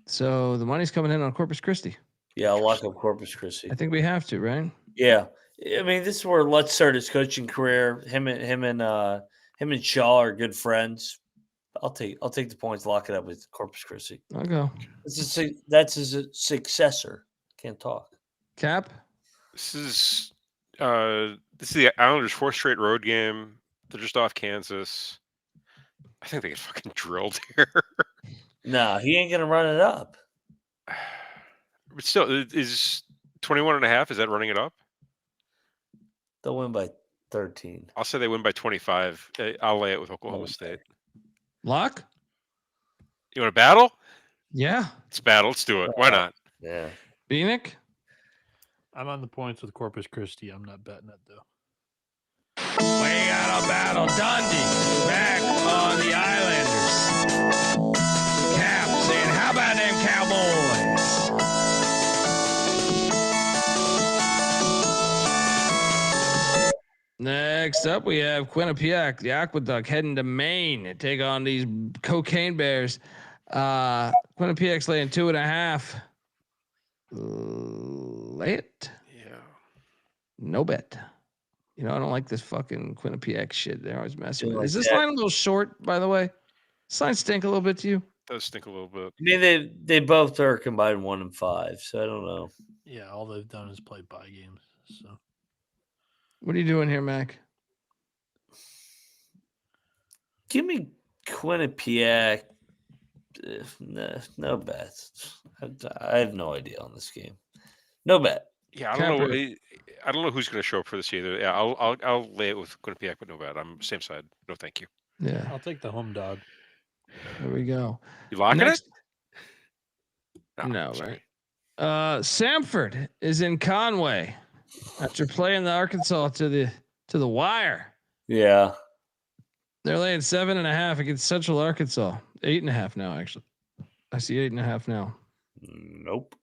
So the money's coming in on Corpus Christi. Yeah, I'll lock up Corpus Christi. I think we have to, right? Yeah, I mean, this is where Lutz started his coaching career. Him and Shaw are good friends. I'll take the points. Lock it up with Corpus Christi. I'll go. That's his successor. Can't talk. Cap. This is the Islanders' fourth straight road game. They're just off Kansas. I think they get fucking drilled here. No, he ain't gonna run it up. But still, is 21.5? Is that running it up? They'll win by 13. I'll say they win by 25. I'll lay it with Oklahoma State. Lock. You want to battle? Yeah. It's battle. Let's do it. Why not? Yeah. Bieniek. I'm on the points with Corpus Christi. I'm not betting it though. We got a battle. Dundee back on the Islanders. Cap saying, "How about them Cowboys?" Next up, we have Quinnipiac, the Aqueduct, heading to Maine to take on these cocaine bears. Quinnipiac's laying 2.5. Lay it. Yeah. No bet. You know, I don't like this fucking Quinnipiac shit. They're always messing with it. Like Is this that. line a little short, by the way? Does this line stink a little bit to you? Does stink a little bit. I mean, they both are combined 1 and 5, so I don't know. Yeah, all they've done is play bye games. So What are you doing here, Mac? Give me Quinnipiac. No bets. I have no idea on this game. No bet. Yeah, I don't know who's going to show up for this either. Yeah, I'll lay it with Quinnipiac, but no bet. I'm same side. No, thank you. Yeah, I'll take the home dog. there we go. You locking Next- it? No, sorry. right? Samford is in Conway after playing the Arkansas to the wire. Yeah. They're laying 7.5 against Central Arkansas. 8.5 now, actually. I see 8.5 now. Nope.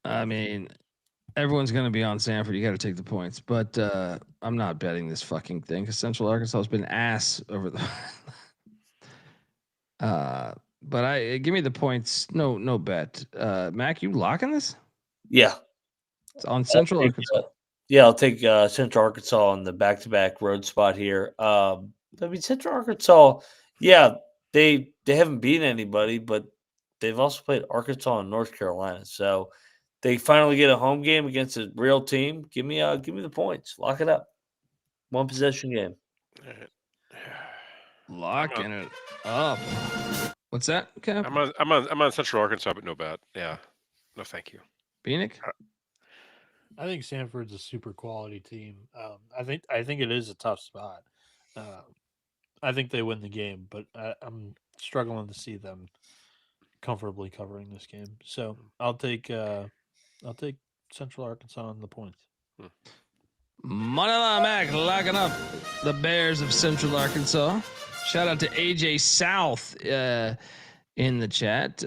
I mean, everyone's going to be on Samford. You got to take the points, but I'm not betting this fucking thing because Central Arkansas has been ass over the. But give me the points. No bet. Mac, you locking this? Yeah. It's on Central Arkansas. Yeah, I'll take Central Arkansas on the back-to-back road spot here. I mean, Central Arkansas, yeah, they haven't beaten anybody, but they've also played Arkansas and North Carolina. So they finally get a home game against a real team. Give me the points. Lock it up. 1 possession game. Locking it up. What's that, Cap? I'm on Central Arkansas, but no bet. Yeah, no, thank you. Bieniek? I think Samford's a super quality team. I think it is a tough spot. I think they win the game, but I'm struggling to see them comfortably covering this game. So I'll take Central Arkansas on the points. Moneyline Mac locking up the Bears of Central Arkansas. Shout out to AJ South in the chat.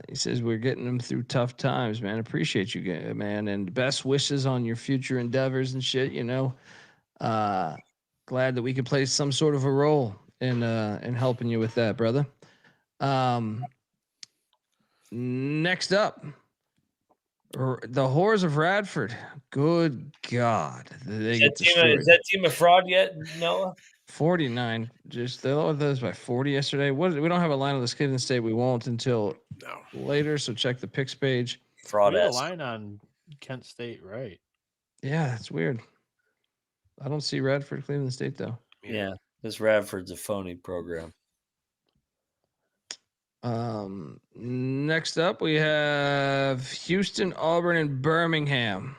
He says we're getting them through tough times, man. Appreciate you, man, and best wishes on your future endeavors and shit. You know, glad that we could play some sort of a role in helping you with that, brother. Next up, the Whores of Radford. Good God, they get destroyed. Is that team a fraud yet, Noah? 49. Just they lowered those by 40 yesterday. We don't have a line on the Skidden State. We won't until later. So check the picks page. Fraud. We have a line on Kent State, right? Yeah, that's weird. I don't see Radford, Cleveland State though. Yeah, this Radford's a phony program. Next up we have Houston, Auburn, and Birmingham.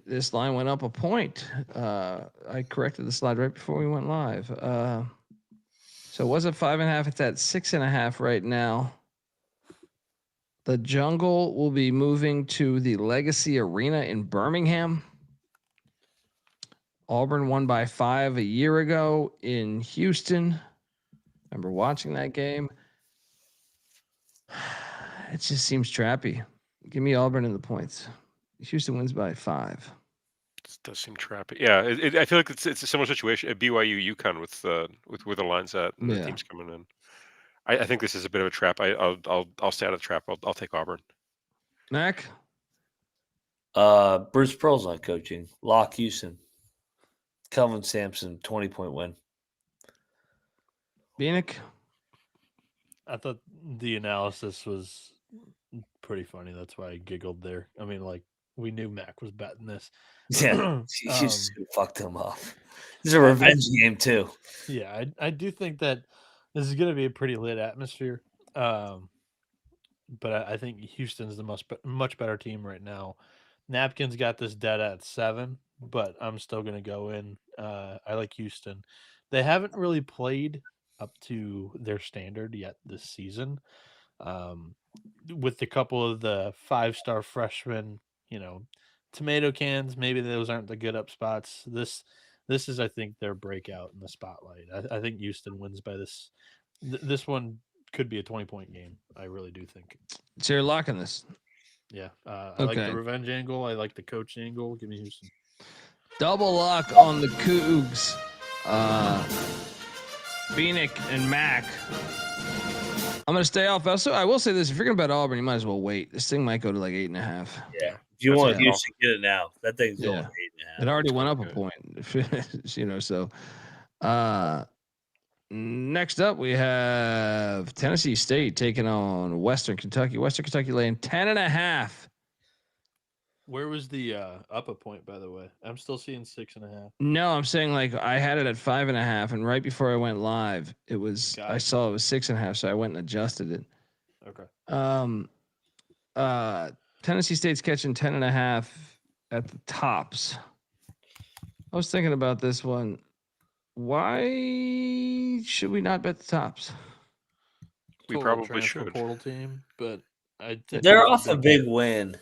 This line went up a point. I corrected the slide right before we went live. So it was at 5.5. It's at 6.5 right now. The Jungle will be moving to the Legacy Arena in Birmingham. Auburn won by 5 a year ago in Houston. Remember watching that game? It just seems trappy. Give me Auburn in the points. Houston wins by 5. It does seem trappy. Yeah, I feel like it's a similar situation at BYU UConn with where the line's at and the Yeah. teams coming in. I think this is a bit of a trap. I'll stay out of the trap. I'll take Auburn. Mac? Bruce Pearl's not coaching. Lock Houston. Kelvin Sampson, 20-point win. Bieniek? I thought the analysis was pretty funny. That's why I giggled there. I mean, like, we knew Mac was betting this. Yeah, she fucked him up. This is a revenge game too. Yeah, I do think that this is going to be a pretty lit atmosphere. But I think Houston's the much better team right now. Napkin's got this dead at 7, but I'm still going to go in. I like Houston. They haven't really played up to their standard yet this season. With a couple of the 5-star freshmen, tomato cans, maybe those aren't the good up spots. This is, I think, their breakout in the spotlight. I think Houston wins by this. This one could be a 20-point game. I really do think. So you're locking this? Yeah. I like the revenge angle. I like the coach angle. Give me Houston. Double lock on the Cougs. Bieniek and Mac. I'm gonna stay off. Also, I will say this: if you're gonna bet Auburn, you might as well wait. This thing might go to like 8.5. Yeah, if you want, you should get it now. That thing's going 8.5. It already went up a point. So. Next up, we have Tennessee State taking on Western Kentucky. Western Kentucky laying 10.5. Where was the up a point, by the way? I'm still seeing 6.5. No, I'm saying like I had it at 5.5, and right before I went live, it was I saw it was 6.5, so I went and adjusted it. Okay. Tennessee State's catching 10.5 at the tops. I was thinking about this one. Why should we not bet the tops? We probably should. Portal team, but they're off a big win.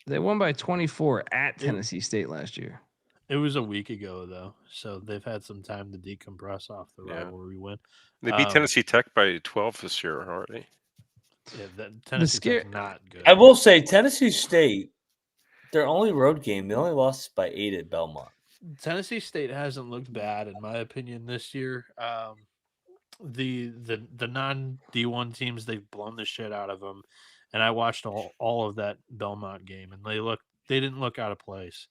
They won by 24 at Tennessee State last year. It was a week ago, though, so they've had some time to decompress off the rivalry win. They beat Tennessee Tech by 12 this year already. Yeah, Tennessee Tech not good. I will say Tennessee State, their only road game, they only lost by 8 at Belmont. Tennessee State hasn't looked bad, in my opinion, this year. The non D1 teams, they've blown the shit out of them, and I watched all of that Belmont game, and they didn't look out of place.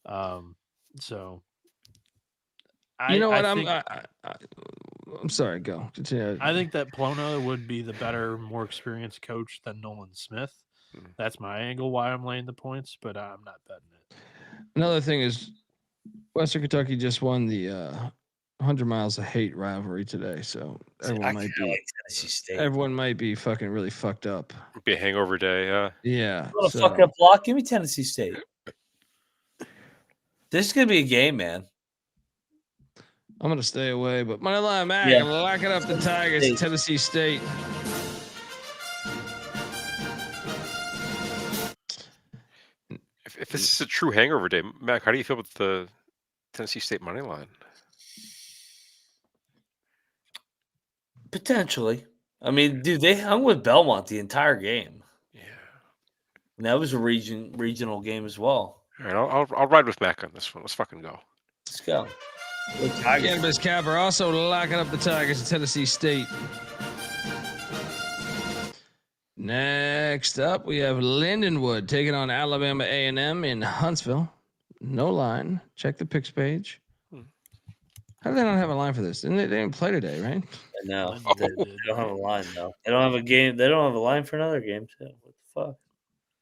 So, I'm sorry. Go continue. I think that Plona would be the better, more experienced coach than Nolan Smith. That's my angle why I'm laying the points, but I'm not betting it. Another thing is Western Kentucky just won the 100 Miles of Hate rivalry today, so everyone might be fucking really fucked up. It'd be a hangover day, yeah. Yeah. What a fuck up block. Give me Tennessee State. This is gonna be a game, man. I'm gonna stay away, but moneyline Mac, I'm locking up the Tigers, Tennessee State. If this is a true hangover day, Mac, how do you feel about the Tennessee State money line? Potentially. I mean, dude, they hung with Belmont the entire game. Yeah. And that was a regional game as well. All right, I'll ride with Mac on this one. Let's fucking go. Let's go. Cannabis Capper also locking up the Tigers at Tennessee State. Next up, we have Lindenwood taking on Alabama A&M in Huntsville. No line. Check the picks page. How do they not have a line for this? They didn't play today, right? No, they don't have a line, though. They don't have a game. They don't have a line for another game, too. What the fuck?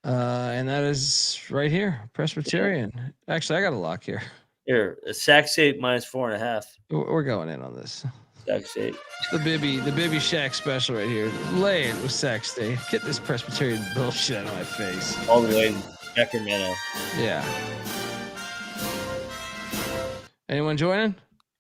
And that is right here, Presbyterian. Yeah. Actually, I got a lock here. Here, Sac State minus 4.5. We're going in on this. Sac State. The Bibby Shack special right here. Lay it with Sac State. Get this Presbyterian bullshit out of my face. All the way to Sacramento. Yeah. Anyone joining?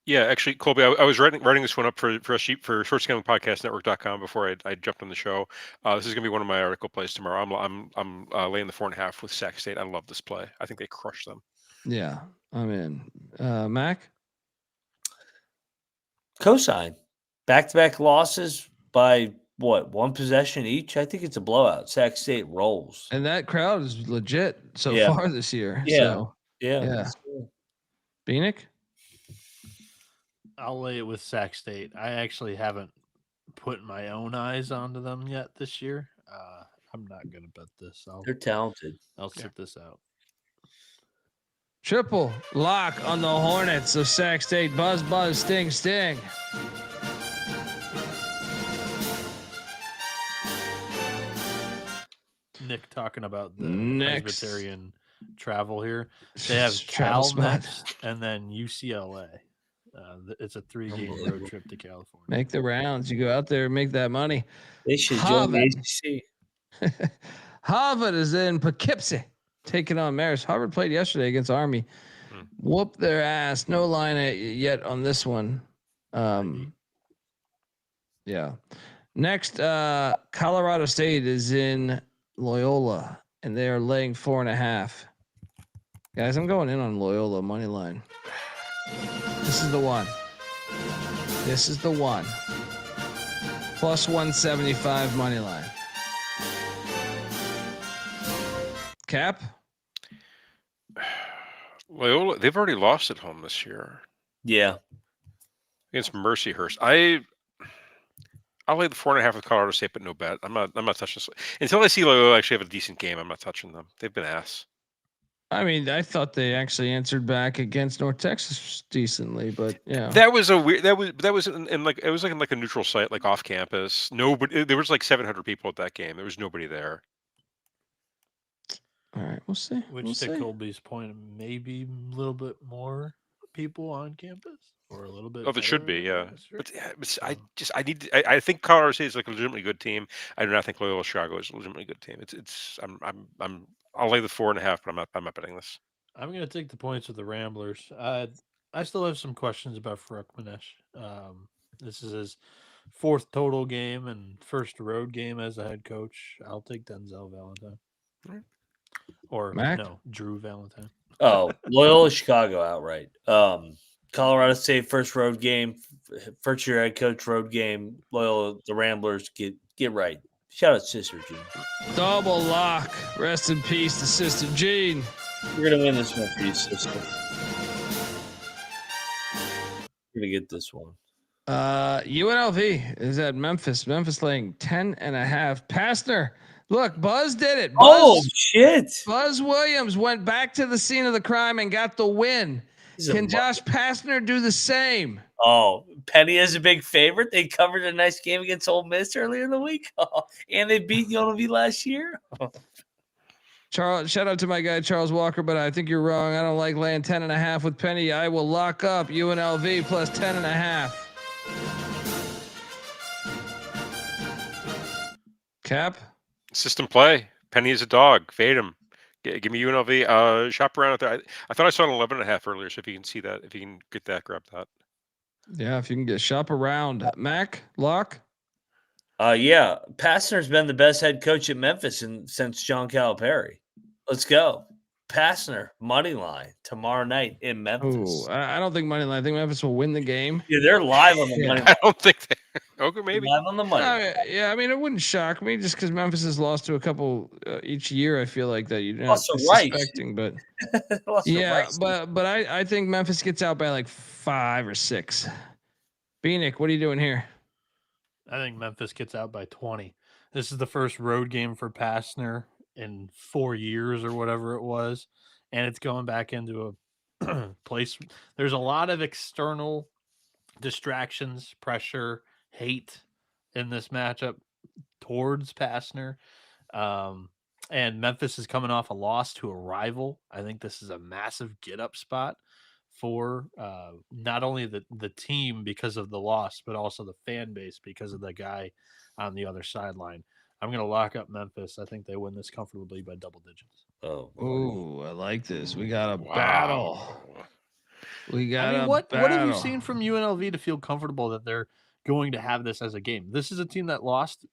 Yeah, actually, Colby, I was writing this one up for a sheet for shortscalingpodcastnetwork.com before I jumped on the show. This is going to be one of my article plays tomorrow. I'm laying the 4.5 with Sac State. I love this play. I think they crush them. Yeah, I'm in. Mac? Cosign. Back-to-back losses by what? One possession each? I think it's a blowout. Sac State rolls. And that crowd is legit so Yeah. far this year. Yeah. So, Yeah. yeah. Bieniek? I'll lay it with Sac State. I actually haven't put my own eyes onto them yet this year. I'm not going to bet this. They're talented. I'll sit this out. Triple lock on the Hornets of Sac State. Buzz, buzz, sting, sting. Nick talking about the Next. Presbyterian travel here. They have Travel Cal spot. next and then UCLA. It's a 3-game road trip to California. Make the rounds. You go out there and make that money. They should join the ACC. Harvard is in Poughkeepsie taking on Marist. Harvard played yesterday against Army. Whoop their ass. No line yet on this one. Yeah. Next, Colorado State is in Loyola, and they are laying 4.5. Guys, I'm going in on Loyola money line. This is the one. This is the one. Plus 175 money line. Cap? Loyola, they've already lost at home this year. Yeah. Against Mercyhurst. I'll lay the 4.5 with Colorado State, but no bet. I'm not touching this. Until I see Loyola actually have a decent game, I'm not touching them. They've been ass. I mean, I thought they actually answered back against North Texas decently, but yeah. That was a weird. That was in like it was like in like a neutral site, like off campus. Nobody. There was like 700 people at that game. There was nobody there. All right, we'll see. Which, to Colby's point, maybe a little bit more people on campus, or a little bit. Oh, there should be, yeah. atmosphere. But I think Colorado State is like a legitimately good team. I do not think Loyola Chicago is a legitimately good team. I'll lay the 4.5, but I'm not betting this. I'm going to take the points with the Ramblers. I still have some questions about Farouk Manesh. This is his 4th total game and first road game as a head coach. I'll take Denzel Valentine. Right. Or Mac? no, Drew Valentine. Oh, Loyola Chicago outright. Colorado State first road game, first year head coach road game. Loyola, the Ramblers get right. Shout out Sister Jean. Double lock. Rest in peace to Sister Jean. We're gonna win this one for you, sister. We're gonna get this one. UNLV is at Memphis. Memphis laying 10.5. Pastner. Look, Buzz did it. Oh shit! Buzz Williams went back to the scene of the crime and got the win. Can Josh Pastner do the same? Oh, Penny is a big favorite. They covered a nice game against Ole Miss earlier in the week, and they beat UNLV last year. Charles, shout out to my guy Charles Walker, but I think you're wrong. I don't like laying 10.5 with Penny. I will lock up UNLV plus 10.5. Cap. System play. Penny is a dog. Fade him. Give me UNLV. Shop around out there. I thought I saw an 11.5 earlier. So if you can see that, if you can get that, grab that. Yeah, if you can get shop around. Mac, lock. Yeah. Pastner's been the best head coach at Memphis since John Calipari. Let's go. Pastner, money line tomorrow night in Memphis. Ooh, I don't think money line. I think Memphis will win the game. Yeah, they're live on the money line. I don't think they. Okay, maybe. Live on the money. Yeah, I mean, it wouldn't shock me just because Memphis has lost to a couple each year. I feel like that you're not Also right. suspecting, but Also yeah, right. but I think Memphis gets out by like 5 or 6. Bieniek, what are you doing here? I think Memphis gets out by 20. This is the first road game for Pastner in 4 years or whatever it was, and it's going back into a place. There's a lot of external distractions, pressure, hate in this matchup towards Pastner. And Memphis is coming off a loss to a rival. I think this is a massive get up spot for not only the team because of the loss, but also the fan base because of the guy on the other sideline. I'm going to lock up Memphis. I think they win this comfortably by double digits. Oh, ooh, I like this. We got a battle. We got what have you seen from UNLV to feel comfortable that they're going to have this as a game? This is a team that lost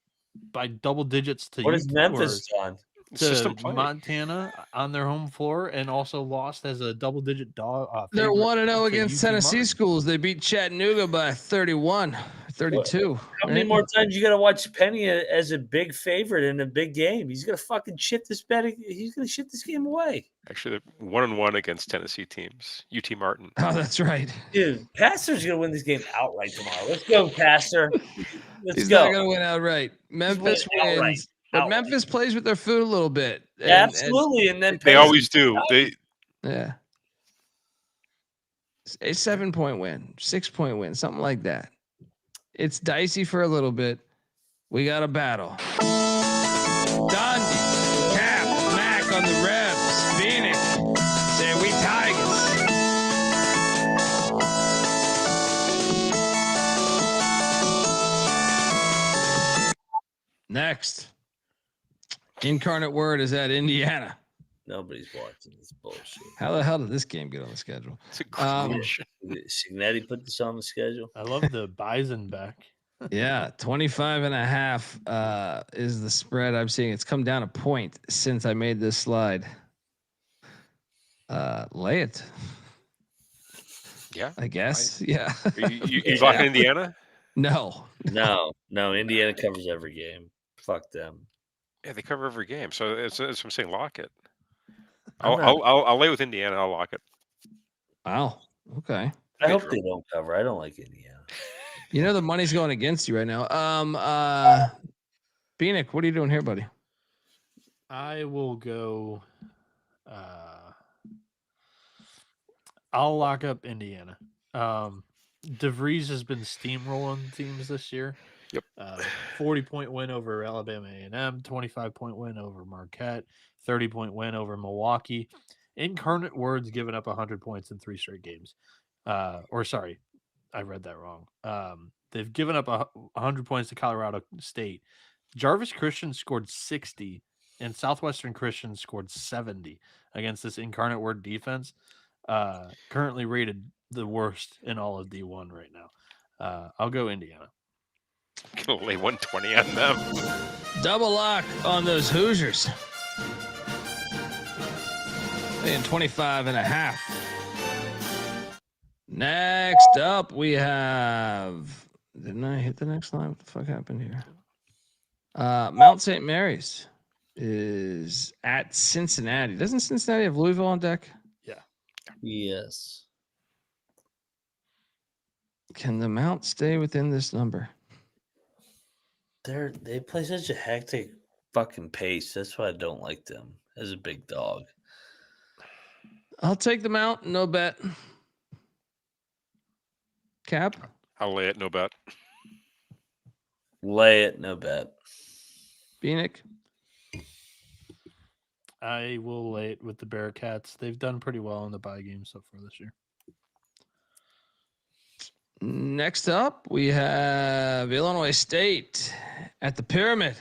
by double digits to what has Memphis done? System to play. Montana on their home floor and also lost as a double-digit dog. They're favorite 1-0 to against UT Tennessee Martin. schools. They beat Chattanooga by 31, 32. How many right? more times you got to watch Penny as a big favorite in a big game? He's gonna fucking shit this bet. He's gonna shit this game away. Actually, they're 1-1 against Tennessee teams. UT Martin. Oh, that's right. Dude, Pastor's gonna win this game outright tomorrow. Let's go, Pastor. Let's He's go. not going to win outright. Memphis outright. wins, but Outright. Memphis plays with their food a little bit. Absolutely, and then They Penny's always do. Yeah. A 7-point win, 6-point win, something like that. It's dicey for a little bit. We got a battle. Dundee, Cap, Mac on the Rebs, Bieniek, say we Tigers. Next, Incarnate Word is at Indiana. Nobody's watching this bullshit. How the hell did this game get on the schedule? It's a question. Signetti put this on the schedule. I love the Bison back. Yeah, 25.5 is the spread I'm seeing. It's come down a point since I made this slide. Lay it. Yeah, I guess. Yeah. You blocking Indiana? No. No. Indiana covers every game. Fuck them. Yeah, they cover every game. So it's I'm saying lock it. I'm not- I'll lay with Indiana. I'll lock it. Wow. Okay. I hope they don't cover. I don't like Indiana. You know the money's going against you right now. Bieniek, what are you doing here, buddy? I will go. I'll lock up Indiana. DeVries has been steamrolling teams this year. Yep. 40-point win over Alabama A&M, 25-point win over Marquette, 30-point win over Milwaukee. Incarnate Word's given up 100 points in 3 straight games. Sorry, I read that wrong. They've given up 100 points to Colorado State. Jarvis Christian scored 60, and Southwestern Christian scored 70 against this Incarnate Word defense. Currently rated the worst in all of D1 right now. I'll go Indiana. Gonna lay 120 on them. Double lock on those Hoosiers. Paying 25.5. Next up, we have. Didn't I hit the next line? What the fuck happened here? Mount St. Mary's is at Cincinnati. Doesn't Cincinnati have Louisville on deck? Yeah. Yes. Can the Mount stay within this number? They play such a hectic fucking pace. That's why I don't like them as a big dog. I'll take the Mount. No bet. Cap? I'll lay it. No bet. Lay it, no bet. Bieniek? I will lay it with the Bearcats. They've done pretty well in the bye game so far this year. Next up, we have Illinois State at the Pyramid.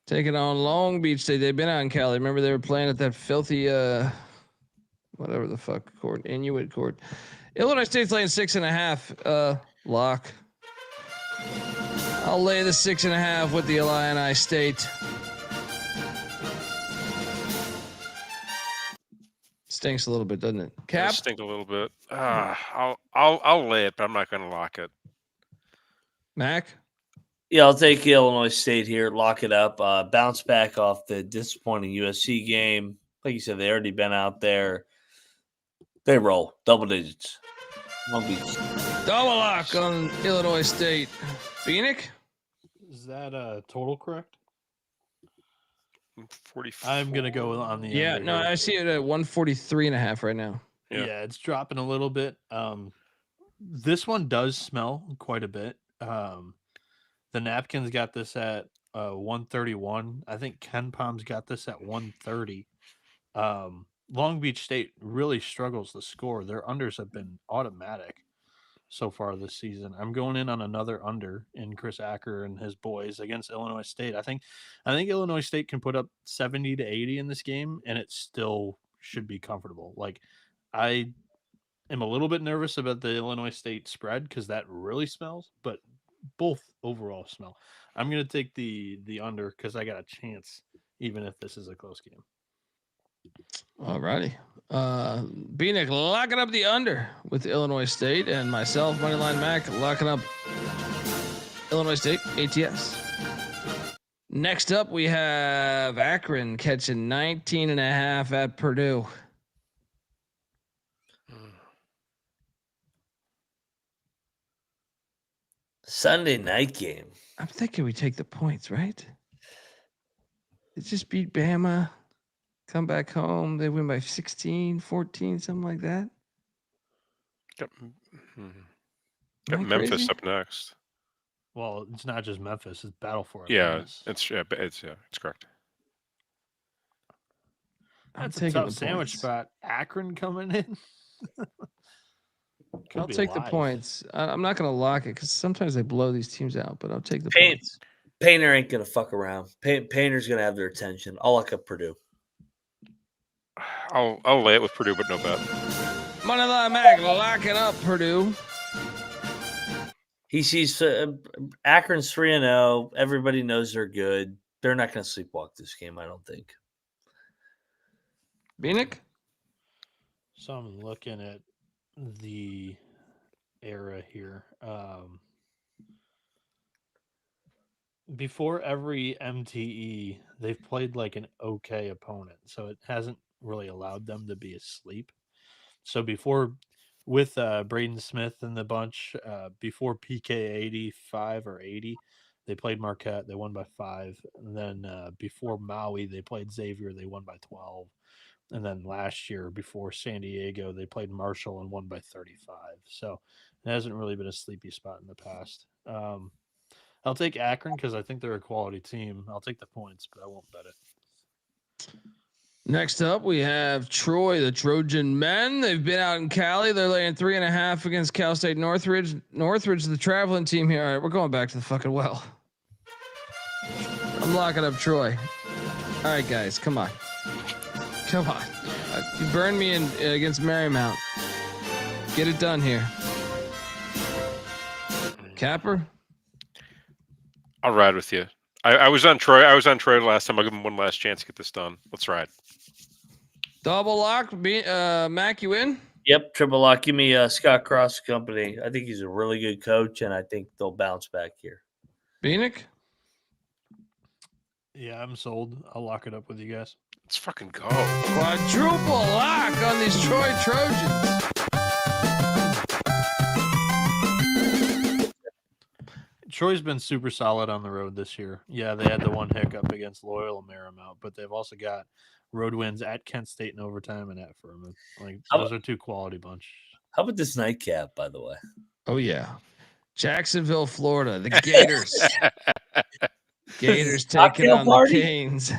Taking on Long Beach State. They've been out in Cali. Remember they were playing at that filthy, whatever the fuck court, Inuit court. Illinois State's laying 6.5. Lock. I'll lay the 6.5 with the Illini State. Stinks a little bit, doesn't it? Cap? It'll stink a little bit. I'll lay it, but I'm not going to lock it. Mac? Yeah, I'll take Illinois State here. Lock it up. Bounce back off the disappointing USC game. Like you said, they already been out there. They roll double digits. Long Beach. Double lock on Illinois State. Bieniek? Is that total correct? 44. I'm gonna go on the Yeah, under no, here. I see it at 143.5 right now. Yeah, it's dropping a little bit. This one does smell quite a bit. The Napkins got this at 131. I think Ken Palm's got this at 130. Long Beach State really struggles to score. Their unders have been automatic so far this season. I'm going in on another under in Chris Acker and his boys against Illinois State. I think Illinois State can put up 70 to 80 in this game, and it still should be comfortable. Like, I am a little bit nervous about the Illinois State spread because that really smells, but both overall smell. I'm going to take the under because I got a chance, even if this is a close game. All righty. Bieniek locking up the under with Illinois State, and myself, Moneyline Mac, locking up Illinois State ATS. Next up, we have Akron catching 19.5 at Purdue. Sunday night game. I'm thinking we take the points, right? They just beat Bama, come back home. They win by 16, 14, something like that. Got Memphis crazy? up next. Well, it's not just Memphis; it's battle for it. Yeah, Memphis. it's correct. That's a taking tough the sandwich points. spot. Akron coming in. I'll take the points. I'm not going to lock it because sometimes they blow these teams out, but I'll take the points. Painter ain't gonna fuck around. Painter's gonna have their attention. I'll lock up Purdue. I'll lay it with Purdue, but no bet. Moneyline Mac locking up Purdue. He sees Akron's 3-0. Everybody knows they're good. They're not gonna sleepwalk this game, I don't think. Bieniek? So I'm looking at the era here. Before every MTE, they've played like an okay opponent, so it hasn't really allowed them to be asleep. So before, with Braden Smith and the bunch, before PK 85 or 80, they played Marquette. They won by 5. And then before Maui, they played Xavier. They won by 12. And then last year, before San Diego, they played Marshall and won by 35. So it hasn't really been a sleepy spot in the past. I'll take Akron because I think they're a quality team. I'll take the points, but I won't bet it. Next up, we have Troy, the Trojan men. They've been out in Cali. They're laying 3.5 against Cal State Northridge. Northridge, the traveling team here. All right, we're going back to the fucking well. I'm locking up Troy. All right, guys, come on. Come on. You burned me in against Merrimack. Get it done here. Capper? I'll ride with you. I was on Troy. I was on Troy last time. I'll give him one last chance to get this done. Let's ride. Double lock. Mac, you in? Yep, triple lock. Give me Scott Cross Company. I think he's a really good coach, and I think they'll bounce back here. Bieniek? Yeah, I'm sold. I'll lock it up with you guys. Let's fucking go. Quadruple lock on these Troy Trojans. Troy's been super solid on the road this year. Yeah, they had the one hiccup against Loyola Marymount, but they've also got road wins at Kent State in overtime and at Furman. Like those are two quality bunch. How about this nightcap, by the way? Oh yeah, Jacksonville, Florida, the Gators. Gators taking on the Canes.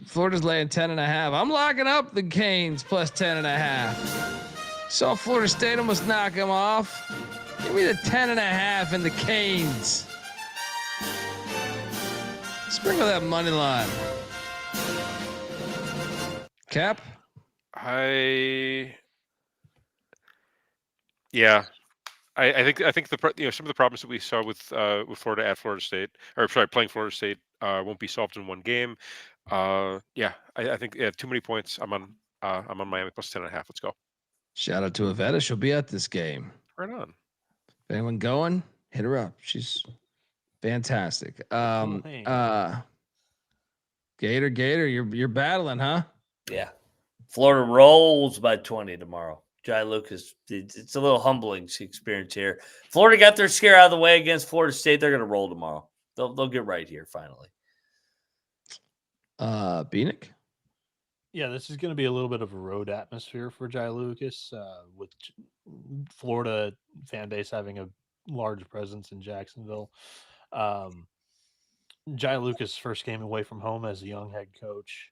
Florida's laying 10.5. I'm locking up the Canes plus 10.5. Saw Florida State almost knock them off. Give me the 10.5 and the Canes. Sprinkle that money line. Cap? I think some of the problems that we saw with Florida at Florida State, or sorry, playing Florida State, won't be solved in one game. I think too many points. I'm on Miami plus 10.5. Let's go. Shout out to Avetta. She'll be at this game. Right on. If anyone going, hit her up. She's fantastic. Gator, you're battling, huh? Yeah. Florida rolls by 20 tomorrow. Jai Lucas, it's a little humbling experience here. Florida got their scare out of the way against Florida State. They're going to roll tomorrow. They'll get right here finally. Bieniek? Yeah, this is going to be a little bit of a road atmosphere for Jai Lucas, with Florida fan base having a large presence in Jacksonville. Jai Lucas' first game away from home as a young head coach.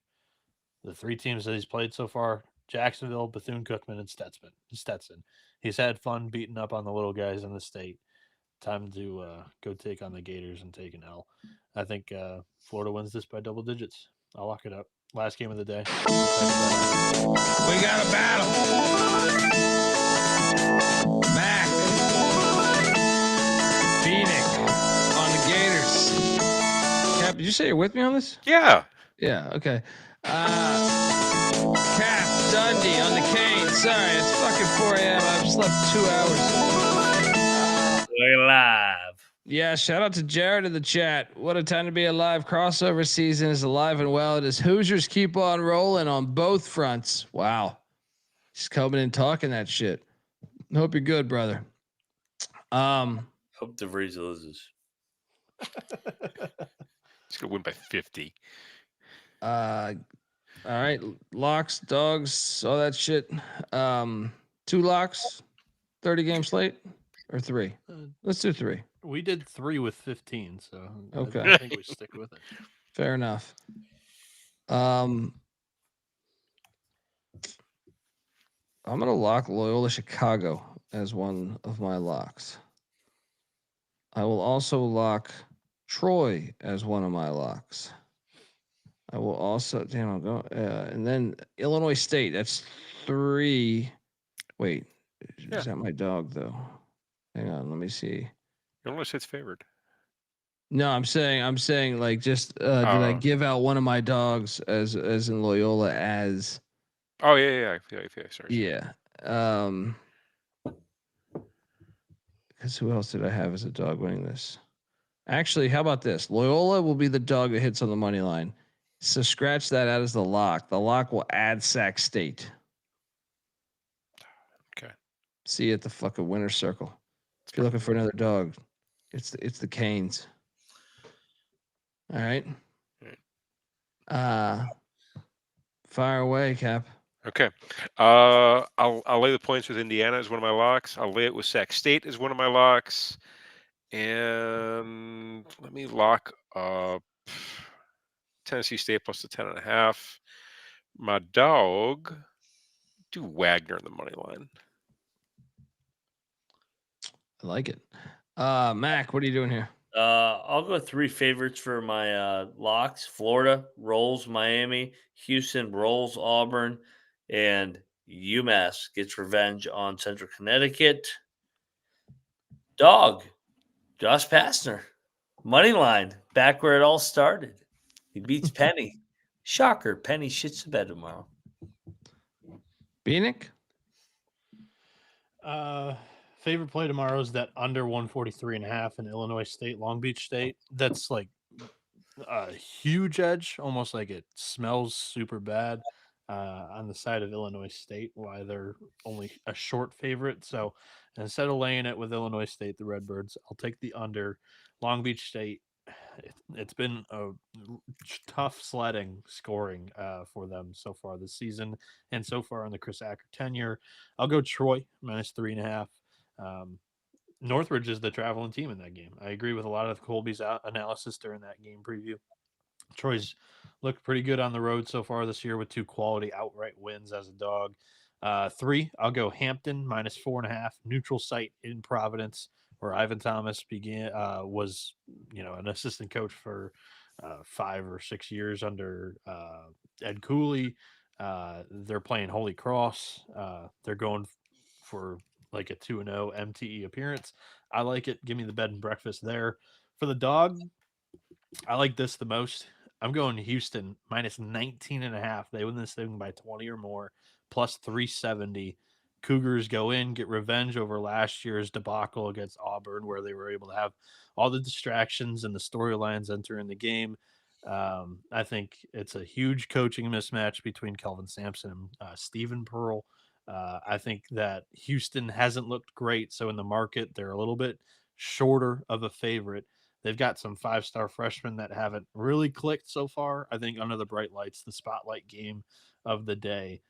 The 3 teams that he's played so far: Jacksonville, Bethune-Cookman, and Stetson. He's had fun beating up on the little guys in the state. Time to go take on the Gators and take an L. I think Florida wins this by double digits. I'll lock it up. Last game of the day. We got a battle. Mac. Bieniek on the Gators. Cap, did you say you're with me on this? Yeah. Yeah. Okay. Cap Dundee on the cane. Sorry, it's fucking 4 a.m. I've slept 2 hours. We're live. Yeah, shout out to Jared in the chat. What a time to be alive. Crossover season is alive and well. It is Hoosiers keep on rolling on both fronts. Wow. He's coming and talking that shit. Hope you're good, brother. Hope DeVries loses. He's gonna win by 50. All right, locks, dogs, all that shit. 2 locks, 30 game slate, or 3. Let's do 3. We did 3 with 15, so Okay. I think we stick with it. Fair enough. I'm gonna lock Loyola Chicago as one of my locks. I will also lock Troy as one of my locks. I will also I'm going and then Illinois State. That's 3. Wait, is that my dog though? Hang on, let me see. Illinois State's favored. No, I'm saying like just did I give out one of my dogs as in Loyola as? Oh yeah. Sorry. Yeah. Because who else did I have as a dog winning this? Actually, how about this? Loyola will be the dog that hits on the money line. So scratch that out as the lock. The lock will add Sac State. Okay. See you at the fucking winner's circle. If you're looking for another dog, it's the Canes. All right. Fire away, Cap. Okay. I'll lay the points with Indiana as one of my locks. I'll lay it with Sac State as one of my locks. And let me lock up Tennessee State plus the 10.5. My dog, do Wagner in the money line. I like it. Mac, what are you doing here? I'll go 3 favorites for my locks. Florida rolls Miami, Houston rolls Auburn, and UMass gets revenge on Central Connecticut. Dog, Josh Pastner, money line, back where it all started. He beats Penny. Shocker, Penny shits the bed tomorrow. Bieniek? Favorite play tomorrow is that under 143.5 in Illinois State, Long Beach State. That's like a huge edge, almost like it smells super bad on the side of Illinois State, why they're only a short favorite. So instead of laying it with Illinois State, the Redbirds, I'll take the under. Long Beach State, it's been a tough sledding scoring for them so far this season and so far in the Chris Acker tenure. I'll go Troy minus 3.5. Northridge is the traveling team in that game. I agree with a lot of Colby's analysis during that game preview. Troy's looked pretty good on the road so far this year with 2 quality outright wins as a dog. 3, I'll go Hampton minus 4.5, neutral site in Providence, where Ivan Thomas was an assistant coach for 5 or 6 years under Ed Cooley. They're playing Holy Cross. They're going for like a 2-0 MTE appearance. I like it. Give me the bed and breakfast there. For the dog, I like this the most. I'm going Houston minus 19.5. They win this thing by 20 or more, plus 370. Cougars go in, get revenge over last year's debacle against Auburn, where they were able to have all the distractions and the storylines enter in the game. I think it's a huge coaching mismatch between Kelvin Sampson and Stephen Pearl. I think that Houston hasn't looked great. So in the market, they're a little bit shorter of a favorite. They've got some 5-star freshmen that haven't really clicked so far. I think under the bright lights, the spotlight game of the day,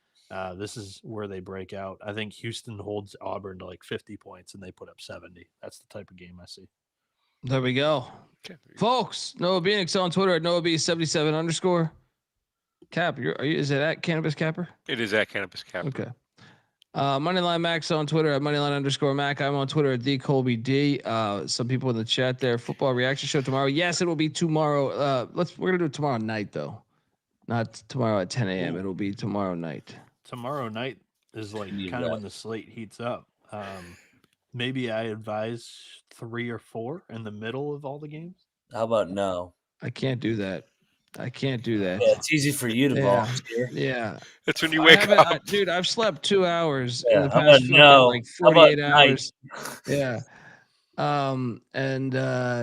this is where they break out. I think Houston holds Auburn to like 50 points and they put up 70. That's the type of game I see. There we go. Okay. Folks, Noah Bieniek's on Twitter at NoahB77_. Cap, is it at Cannabis Capper? It is at Cannabis Capper. Okay. Moneyline Max on Twitter at Moneyline_Mac. I'm on Twitter at DColbyD. Some people in the chat there. Football reaction show tomorrow. Yes, it will be tomorrow. We're gonna do it tomorrow night though, not tomorrow at 10 a.m. It'll be tomorrow night. Tomorrow night is like kind of when the slate heats up. Maybe I advise 3 or 4 in the middle of all the games. How about no? I can't do that. I can't do that. Yeah, it's easy for you to volunteer. Yeah. That's when you wake up. Dude, I've slept 2 hours in the How past about fucking, no? like How about 48 night? hours. Yeah.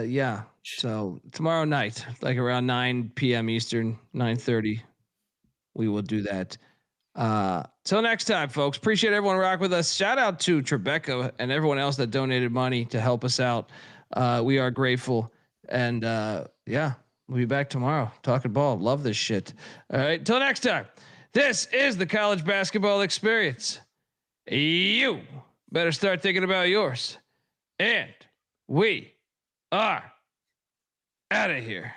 Yeah. So tomorrow night, like around 9 p.m. Eastern, 9:30, we will do that. Till next time, folks. Appreciate everyone rock with us. Shout out to Tribeca and everyone else that donated money to help us out. We are grateful. And yeah, we'll be back tomorrow talking ball. Love this shit. All right. Till next time. This is the college basketball experience. You better start thinking about yours. And we are out of here.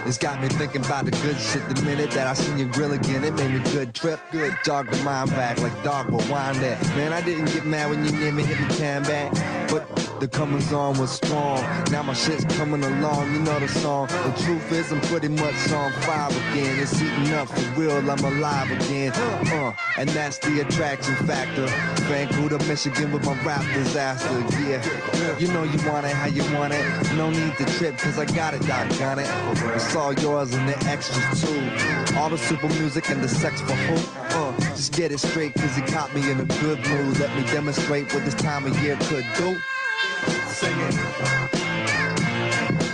It's got me thinking about the good shit the minute that I seen your grill again. It made me good trip, good dog the mind back like dog will wind that. Man, I didn't get mad when you near me hit me can back, but the comings on was strong. Now my shit's coming along, you know the song. The truth is I'm pretty much on 5 again. It's heating up for real, I'm alive again. And that's the attraction factor. Vancouver, Michigan with my rap disaster. Yeah, you know you want it how you want it. No need to trip cause I got it, doggone it. It's all yours and the extras too. All the super music and the sex for who? Just get it straight cause he caught me in a good mood. Let me demonstrate what this time of year could do. Sing it.